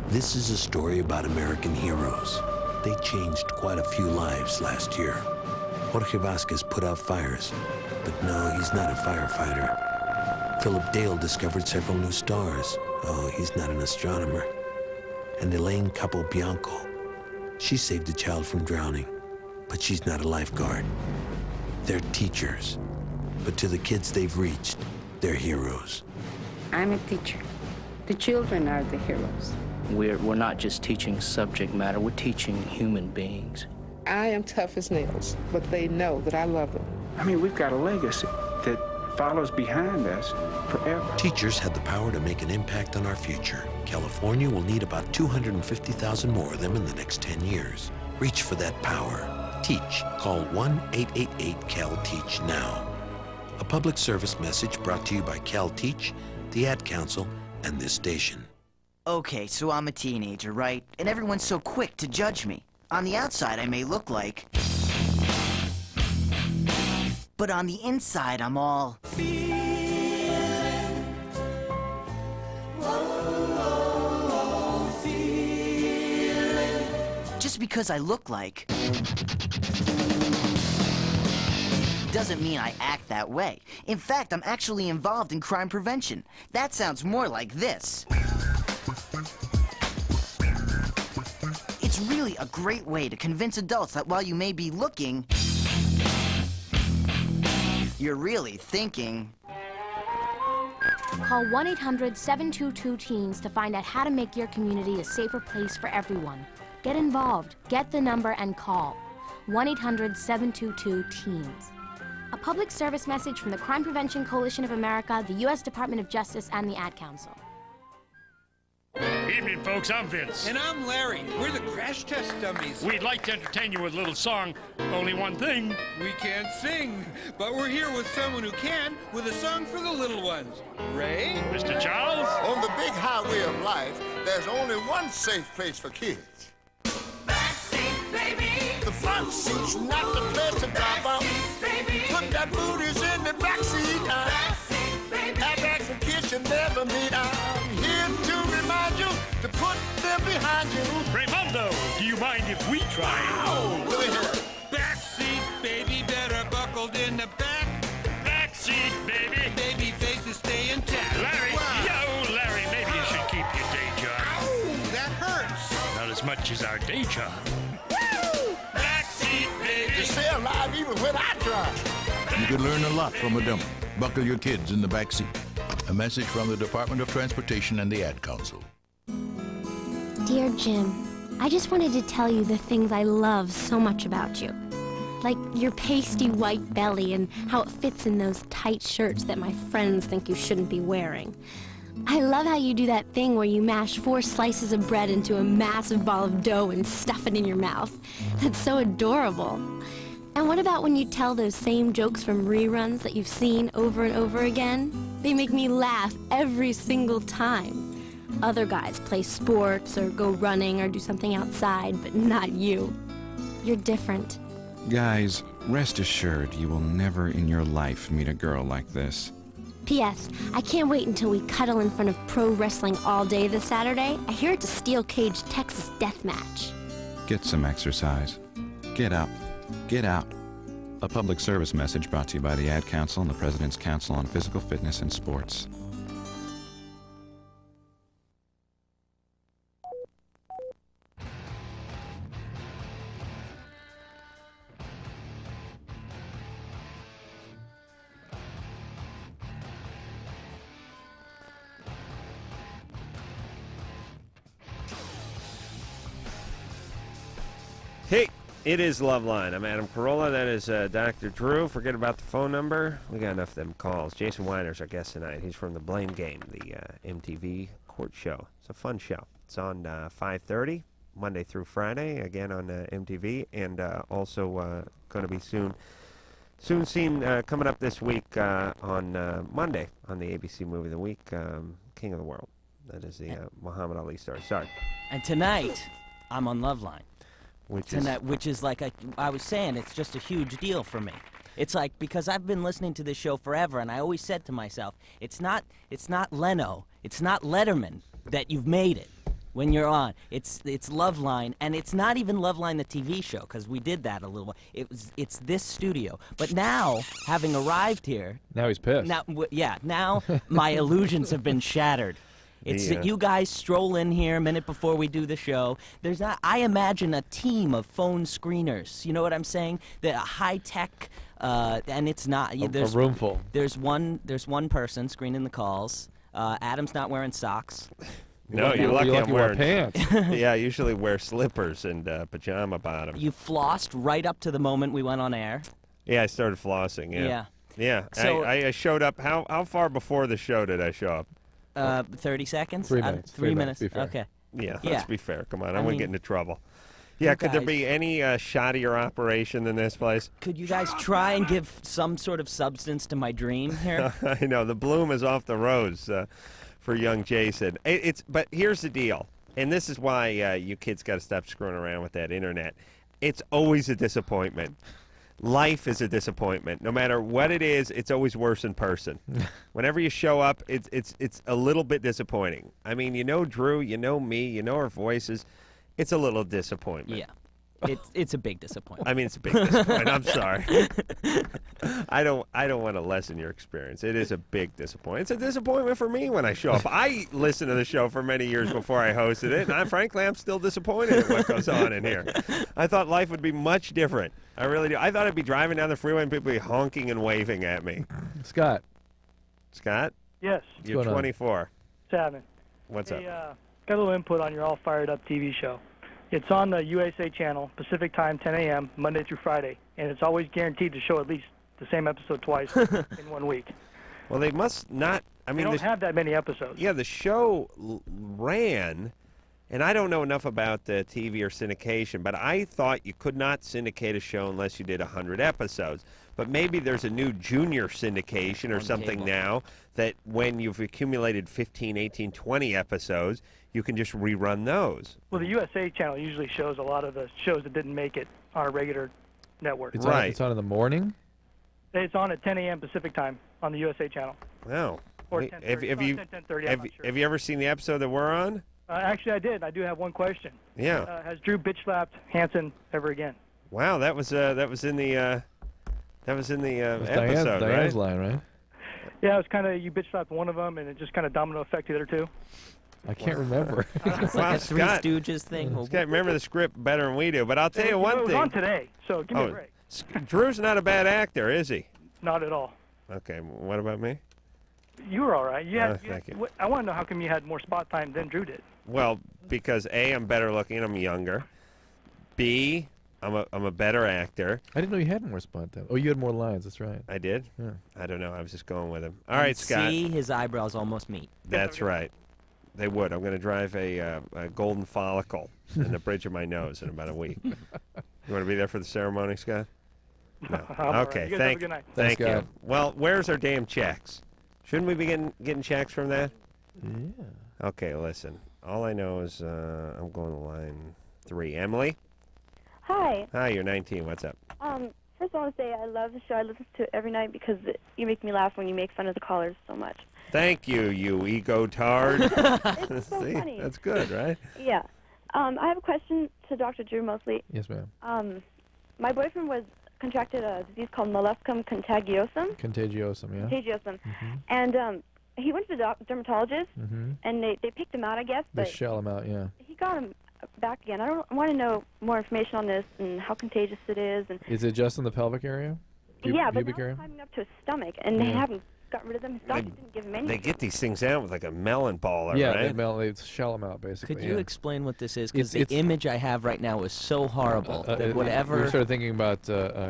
This is a story about American heroes. They changed quite a few lives last year. Jorge Vasquez put out fires, but no, he's not a firefighter. Philip Dale discovered several new stars. Oh, he's not an astronomer. And Elaine Capobianco, she saved a child from drowning, but she's not a lifeguard. They're teachers, but to the kids they've reached, they're heroes. I'm a teacher. The children are the heroes. We're not just teaching subject matter, we're teaching human beings. I am tough as nails, but they know that I love them. I mean, we've got a legacy that follows behind us forever. Teachers have the power to make an impact on our future. California will need about 250,000 more of them in the next 10 years. Reach for that power. Teach. Call 1-888-CAL-TEACH now. A public service message brought to you by CalTeach, the Ad Council, and this station. Okay, so I'm a teenager, right? And everyone's so quick to judge me. On the outside, I may look like... but on the inside, I'm all... Just because I look like doesn't mean I act that way. In fact, I'm actually involved in crime prevention. That sounds more like this. It's really a great way to convince adults that while you may be looking, you're really thinking. Call 1-800-722-TEENS to find out how to make your community a safer place for everyone. Get involved, get the number, and call 1-800-722-TEENS. A public service message from the Crime Prevention Coalition of America, the U.S. Department of Justice, and the Ad Council. Evening, folks. I'm Vince. And I'm Larry. We're the crash test dummies. We'd like to entertain you with a little song. Only one thing. We can't sing, but we're here with someone who can, with a song for the little ones. Ray? Mr. Charles? On the big highway of life, there's only one safe place for kids. Backseat, baby. The front seat's not the place to drop off. Baby. Put that booties in the backseat. Backseat, baby. Have back for kids you never meet. I'm here to remind you to put them behind you. Raimundo, do you mind if we try? Oh, look at here. Backseat, baby, better buckled in the back. Backseat, baby. Baby faces stay intact. Larry, Wow. yo, Larry, maybe you should keep your day job. Ow, that hurts. Not as much as our day job. Woo! Backseat, baby. You stay alive even when I drive. You could learn a lot from a dummy. Buckle your kids in the back seat. A message from the Department of Transportation and the Ad Council. Dear Jim, I just wanted to tell you the things I love so much about you. Like your pasty white belly and how it fits in those tight shirts that my friends think you shouldn't be wearing. I love how you do that thing where you mash 4 slices of bread into a massive ball of dough and stuff it in your mouth. That's so adorable. And what about when you tell those same jokes from reruns that you've seen over and over again? They make me laugh every single time. Other guys play sports or go running or do something outside, but not you. You're different. Guys, rest assured you will never in your life meet a girl like this. P.S. I can't wait until we cuddle in front of pro wrestling all day this Saturday. I hear it's a steel cage Texas death match. Get some exercise. Get up. Get out. A public service message brought to you by the Ad Council and the President's Council on Physical Fitness and Sports. Hey, it is LoveLine. I'm Adam Carolla. That is Dr. Drew. Forget about the phone number. We got enough of them calls. Jason Weiner's our guest tonight. He's from The Blame Game, the MTV court show. It's a fun show. It's on 5:30, Monday through Friday, again on MTV, and also going to be soon seen coming up this week on Monday on the ABC Movie of the Week, King of the World. That is the Muhammad Ali star. Sorry. And tonight, I'm on LoveLine. Which is like I was saying, it's just a huge deal for me. It's like, because I've been listening to this show forever, and I always said to myself, it's not Leno, it's not Letterman that you've made it when you're on. It's LoveLine, and it's not even LoveLine the TV show, because we did that a little while. It's this studio. But now, having arrived here, now he's pissed. Now my illusions have been shattered. It's that you guys stroll in here a minute before we do the show. I imagine a team of phone screeners. You know what I'm saying? The high tech, and it's not. A room full. There's one person screening the calls. Adam's not wearing socks. No, you're lucky I'm wearing pants. Yeah, I usually wear slippers and pajama bottoms. You flossed right up to the moment we went on air. Yeah, I started flossing. Yeah. Yeah. So I showed up. How far before the show did I show up? 30 seconds? 3 minutes. 3 minutes. Be fair. Okay. Yeah, let's be fair. Come on, I wouldn't mean, get into trouble. Yeah, could there be any shoddier operation than this place? Could you guys try and give some sort of substance to my dream here? I know, the bloom is off the rose for young Jason. But here's the deal, and this is why you kids got to stop screwing around with that internet. It's always a disappointment. Life is a disappointment. No matter what it is, it's always worse in person. Whenever you show up, it's a little bit disappointing. I mean, you know Drew, you know me, you know our voices. It's a little disappointment. Yeah. It's a big disappointment. I mean, it's a big disappointment. I'm sorry. I don't want to lessen your experience. It is a big disappointment. It's a disappointment for me when I show up. I listened to the show for many years before I hosted it, and frankly, I'm still disappointed at what goes on in here. I thought life would be much different. I really do. I thought I'd be driving down the freeway and people would be honking and waving at me. Scott. Scott? Yes. You're 24. Savin. What's up? Got a little input on your All Fired Up TV show. It's on the USA channel, Pacific Time, 10 a.m., Monday through Friday, and it's always guaranteed to show at least the same episode twice in 1 week. Well, they must not. I mean, they don't have that many episodes. Yeah, the show ran, and I don't know enough about the TV or syndication, but I thought you could not syndicate a show unless you did 100 episodes. But maybe there's a new junior syndication or something now that when you've accumulated 15, 18, 20 episodes, you can just rerun those. Well, the USA channel usually shows a lot of the shows that didn't make it on a regular network. It's on, it's on in the morning? It's on at 10 a.m. Pacific Time on the USA channel. Wow. Or Wait, 10:30. have you 10:30, I'm not sure. have you ever seen the episode that we're on? Actually, I did. I do have one question. Yeah. Has Drew bitch slapped Hanson ever again? Wow, that was in the episode, Diane's right? line, right? Yeah, it was kind of you bitch slapped one of them, and it just kind of domino affected the other two. I can't remember. It's like a Three Stooges thing. Scott, remember the script better than we do, but I'll tell you one it was thing. on today, so give me a break. Drew's not a bad actor, is he? Not at all. Okay, what about me? You were all right. Thank you. I want to know how come you had more spot time than Drew did. Well, because A, I'm better looking, I'm younger. B, I'm a better actor. I didn't know you had more spot time. Oh, you had more lines. That's right. I did? Yeah. I don't know. I was just going with him. All right, And Scott. See, his eyebrows almost meet. That's right. They would. I'm going to drive a golden follicle in the bridge of my nose in about a week. You want to be there for the ceremony, Scott? No. Okay. You guys have a good night. Thank Thanks, you. Scott. Well, where's our damn checks? Shouldn't we be getting checks from that? Yeah. Okay, listen. All I know is I'm going to line 3. Emily? Hi. Hi, you're 19. What's up? First, I want to say I love the show. I listen to it every night because you make me laugh when you make fun of the callers so much. Thank you, you ego-tard. It's so See? funny. That's good, right? Yeah. I have a question to Dr. Drew mostly. Yes, ma'am. My boyfriend contracted a disease called molluscum contagiosum. Contagiosum, yeah. Contagiosum. And he went to the dermatologist, Mm-hmm. and they picked him out, I guess, They but shell them out, yeah. he got him back again. I want to know more information on this and how contagious it is. And Is it just in the pelvic area? yeah, but pubic now area? it's climbing up to his stomach, and they Yeah. haven't got rid of them. His doctor didn't give him any. They get these things out with like a melon baller, Yeah, right? they shell them out, basically. Could you yeah. explain what this is? Because the It's- image I have right now is so horrible that whatever. We started thinking about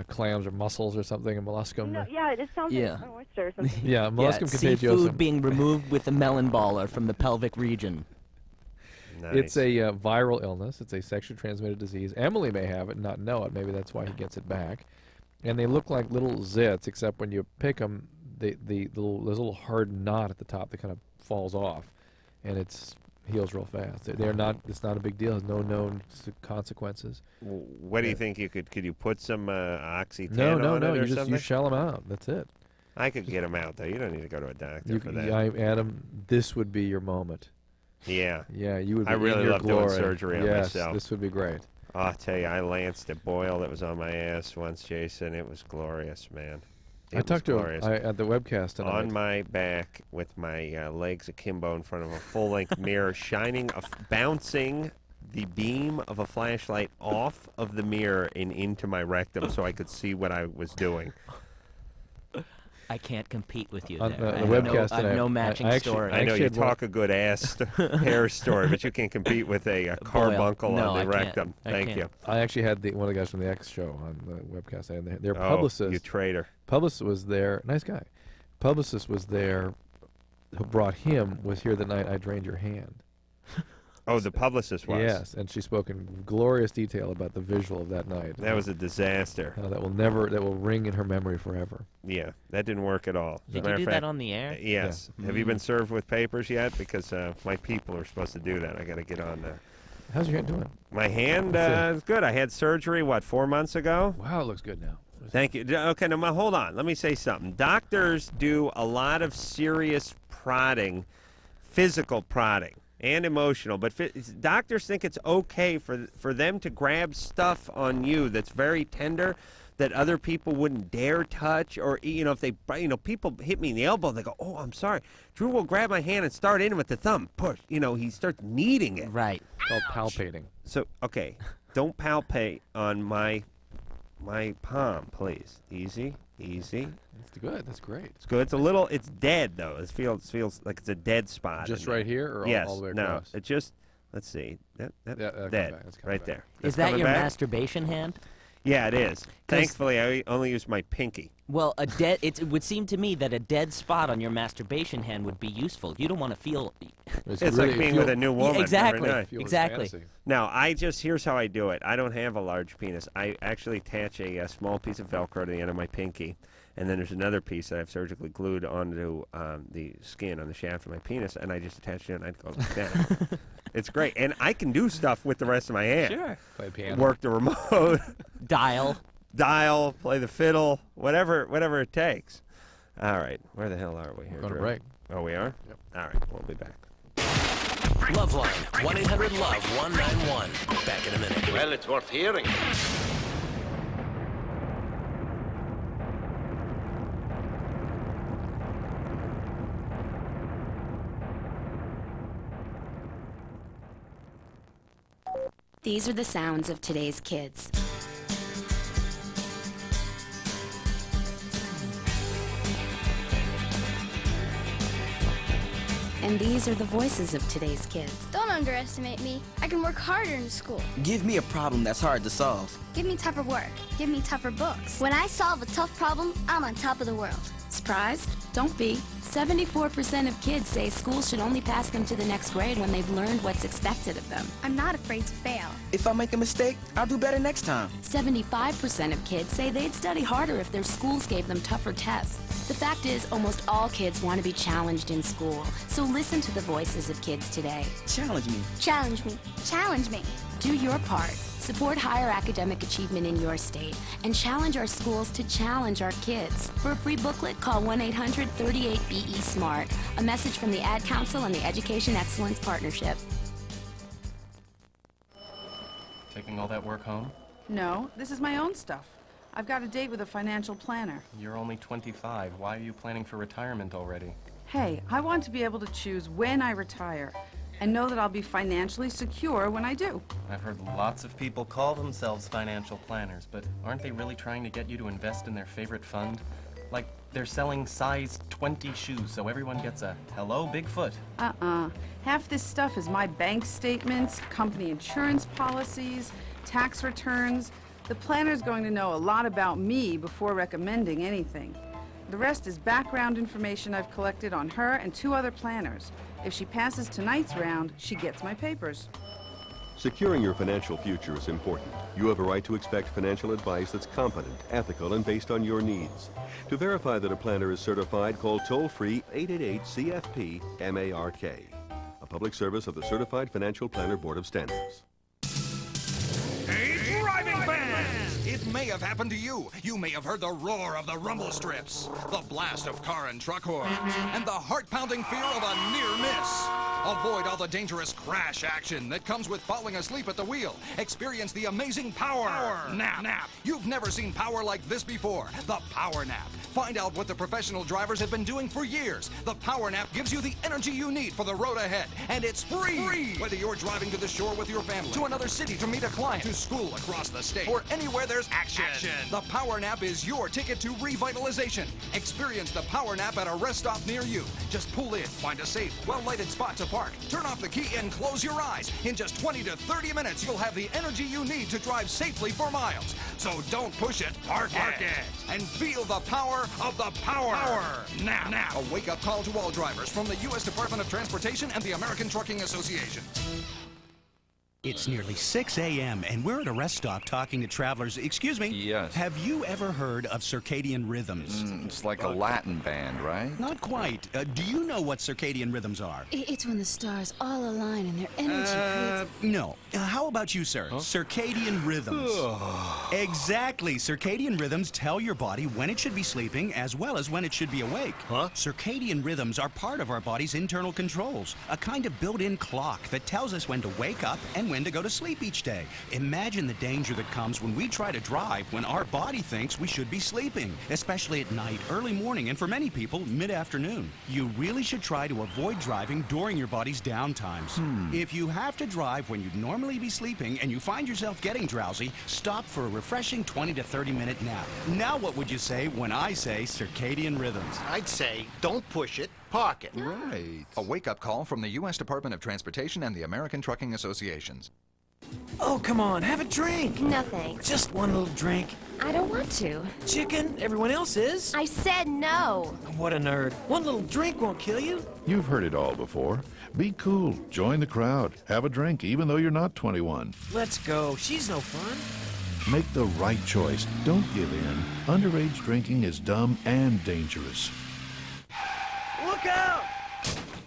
clams or mussels or something, and molluscum. No, or- yeah, it sounds Yeah. like an oyster or something. Yeah, molluscum it's contagiosum. seafood being removed with a melon baller from the pelvic region. Nice. It's a viral illness. It's a sexually transmitted disease. Emily may have it and not know it. Maybe that's why he gets it back. And they look like little zits, except when you pick them, there's a little hard knot at the top that kind of falls off, and it's heals real fast. They're not. It's not a big deal. There's no known consequences. What do you think? Could you put some Oxytan No. on it or You just something? you shell them out. That's it. I could get them out though. You don't need to go to a doctor for that. Adam, this would be your moment. Yeah. Yeah, you would. Be I really in your love glory. doing surgery on yes, myself. This would be great. Oh, I'll tell you, I lanced a boil that was on my ass once, Jason. It was glorious, man. I talked to him at the webcast tonight. On my back with my legs akimbo in front of a full-length mirror, bouncing the beam of a flashlight off of the mirror and into my rectum so I could see what I was doing. I can't compete with you On there. the I have webcast I have tonight, no matching I actually- story. I know you talk a good ass hair story, but you can't compete with a carbuncle No, on the I can't. rectum. I Thank can't. you. I actually had one of the guys from the X show on the webcast. And their Oh, publicist. you traitor. Publicist was there. Nice guy. Publicist was there. Who brought him was here the night I drained your hand. Oh, the publicist was. Yes, and she spoke in glorious detail about the visual of that night. That was a disaster. That will ring in her memory forever. Yeah, that didn't work at all. As a Did matter you of do fact, that on the air? Yes. Yeah. Have you been served with papers yet? Because my people are supposed to do that. I got to get on that. How's your hand doing? My hand is good. I had surgery, 4 months ago? Wow, it looks good now. Thank you. Okay, now hold on. Let me say something. Doctors do a lot of serious prodding, physical prodding. and emotional. But doctors think it's okay for them to grab stuff on you that's very tender, that other people wouldn't dare touch, or if they, people hit me in the elbow, they go, "Oh, I'm sorry." Drew will grab my hand and start in with the thumb, push. He starts kneading it. Right. It's called palpating. So okay, don't palpate on my palm, please. Easy. That's good. That's great. It's good. It's dead though. It feels like it's a dead spot. Just right here, or yes, all the way no. across? It just. Let's see. Dead. Right there. Is That's that coming your back? masturbation hand? Yeah, it is. Thankfully, I only use my pinky. Well, it would seem to me that a dead spot on your masturbation hand would be useful. You don't want to feel. It's like being with a new woman. Yeah, exactly. every night. Exactly. Now, here's how I do it. I don't have a large penis. I actually attach a small piece of Velcro to the end of my pinky, and then there's another piece that I've surgically glued onto the skin on the shaft of my penis, and I just attach it, and I go like that. It's great, and I can do stuff with the rest of my hand. Sure. Play piano. Work the remote. Dial, play the fiddle, whatever it takes. All right, where the hell are we here? Go to Drew? break. Oh, we are? Yep. All right, we'll be back. LoveLine, 1-800-LOVE-191. Back in a minute. Well, it's worth hearing. These are the sounds of today's kids. And these are the voices of today's kids. Don't underestimate me. I can work harder in school. Give me a problem that's hard to solve. Give me tougher work. Give me tougher books. When I solve a tough problem, I'm on top of the world. Surprised? Don't be. 74% of kids say school should only pass them to the next grade when they've learned what's expected of them. I'm not afraid to fail. If I make a mistake, I'll do better next time. 75% of kids say they'd study harder if their schools gave them tougher tests. The fact is, almost all kids want to be challenged in school. So listen to the voices of kids today. Challenge me. Challenge me. Challenge me. Do your part. Support higher academic achievement in your state and challenge our schools to challenge our kids. For a free booklet, call 1-800-38-BE-SMART. A message from the Ad Council and the Education Excellence Partnership. Taking all that work home? No, this is my own stuff. I've got a date with a financial planner. You're only 25. Why are you planning for retirement already? Hey, I want to be able to choose when I retire and know that I'll be financially secure when I do. I've heard lots of people call themselves financial planners, but aren't they really trying to get you to invest in their favorite fund? Like they're selling size 20 shoes so everyone gets a hello Bigfoot. Half this stuff is my bank statements, company insurance policies, tax returns. The planner's going to know a lot about me before recommending anything. The rest is background information I've collected on her and 2 other planners. If she passes tonight's round, she gets my papers. Securing your financial future is important. You have a right to expect financial advice that's competent, ethical, and based on your needs. To verify that a planner is certified, call toll-free 888-CFP-MARK. A public service of the Certified Financial Planner Board of Standards. Hey, driving fans! It may have happened to you. You may have heard the roar of the rumble strips, the blast of car and truck horns, and the heart-pounding fear of a near miss. Avoid all the dangerous crash action that comes with falling asleep at the wheel. Experience the amazing power nap. You've never seen power like this before. The Power Nap. Find out what the professional drivers have been doing for years. The Power Nap gives you the energy you need for the road ahead, and it's free. Whether you're driving to the shore with your family, to another city to meet a client, to school across the state, or anywhere there's action. The Power Nap is your ticket to revitalization. Experience the Power Nap at a rest stop near you. Just pull in, find a safe, well-lighted spot to park, turn off the key, and close your eyes. In just 20 to 30 minutes, you'll have the energy you need to drive safely for miles. So don't push it, park it, and feel the power of the Power Nap. A wake-up call to all drivers from the U.S. Department of Transportation and the American Trucking Association. It's nearly 6 a.m. and we're at a rest stop talking to travelers. Excuse me? Yes. Have you ever heard of circadian rhythms? It's like a Latin band, right? Not quite. Do you know what circadian rhythms are? It's when the stars all align and their energy creates... No. How about you, sir? Huh? Circadian rhythms. Exactly. Circadian rhythms tell your body when it should be sleeping as well as when it should be awake. Huh? Circadian rhythms are part of our body's internal controls, a kind of built-in clock that tells us when to wake up and when to go to sleep each day. Imagine the danger that comes when we try to drive when our body thinks we should be sleeping, especially at night, early morning, and for many people, mid-afternoon. You really should try to avoid driving during your body's downtimes. If you have to drive when you'd normally be sleeping and you find yourself getting drowsy, stop for a refreshing 20 to 30-minute nap. Now what would you say when I say circadian rhythms? I'd say, don't push it, park it. Right. A wake-up call from the U.S. Department of Transportation and the American Trucking Associations. Oh, come on, have a drink. No thanks. Just one little drink. I don't want to. Chicken, everyone else is. I said no. What a nerd. One little drink won't kill you. You've heard it all before. Be cool. Join the crowd. Have a drink, even though you're not 21. Let's go. She's no fun. Make the right choice. Don't give in. Underage drinking is dumb and dangerous. Look out!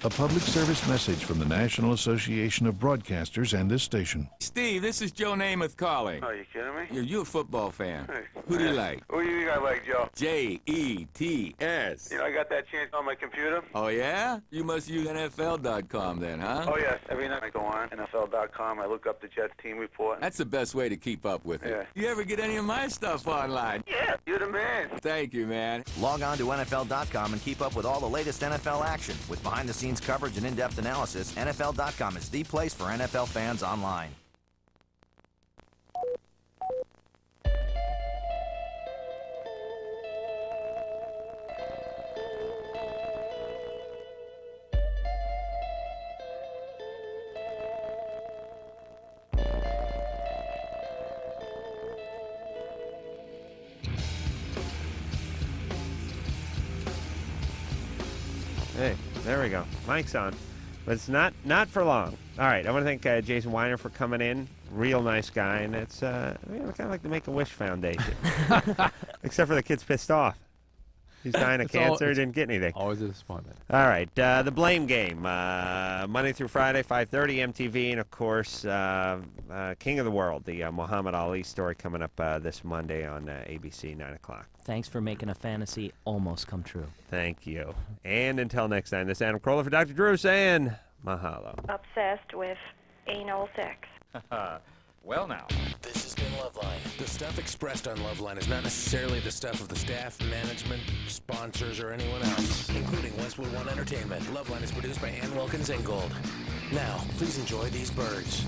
A public service message from the National Association of Broadcasters and this station. Steve, this is Joe Namath calling. Oh, you kidding me? You're a football fan. Who do you like? Who do you think I like, Joe? J-E-T-S. You know, I got that chance on my computer. Oh, yeah? You must use NFL.com then, huh? Oh, yes. Every night I go on NFL.com. I look up the Jets team report. That's the best way to keep up with it. Yeah. You ever get any of my stuff online? Yeah, you're the man. Thank you, man. Log on to NFL.com and keep up with all the latest NFL action. With behind-the-scenes coverage and in-depth analysis, NFL.com is the place for NFL fans online. Hey, there we go. Mic's on. But it's not for long. All right, I want to thank Jason Weiner for coming in. Real nice guy, and it's kind of like the Make-A-Wish Foundation. Except for the kid's pissed off. He's dying of cancer, didn't get anything. Always a disappointment. All right, the Blame Game, Monday through Friday, 5:30 MTV, and of course, King of the World, the Muhammad Ali story coming up this Monday on ABC, 9 o'clock. Thanks for making a fantasy almost come true. Thank you. And until next time, this is Adam Carolla for Dr. Drew saying mahalo. Obsessed with anal sex. Well, now. This has been LoveLine. The stuff expressed on LoveLine is not necessarily the stuff of the staff, management, sponsors, or anyone else, including Westwood One Entertainment. LoveLine is produced by Ann Wilkins Ingold. Now, please enjoy these birds.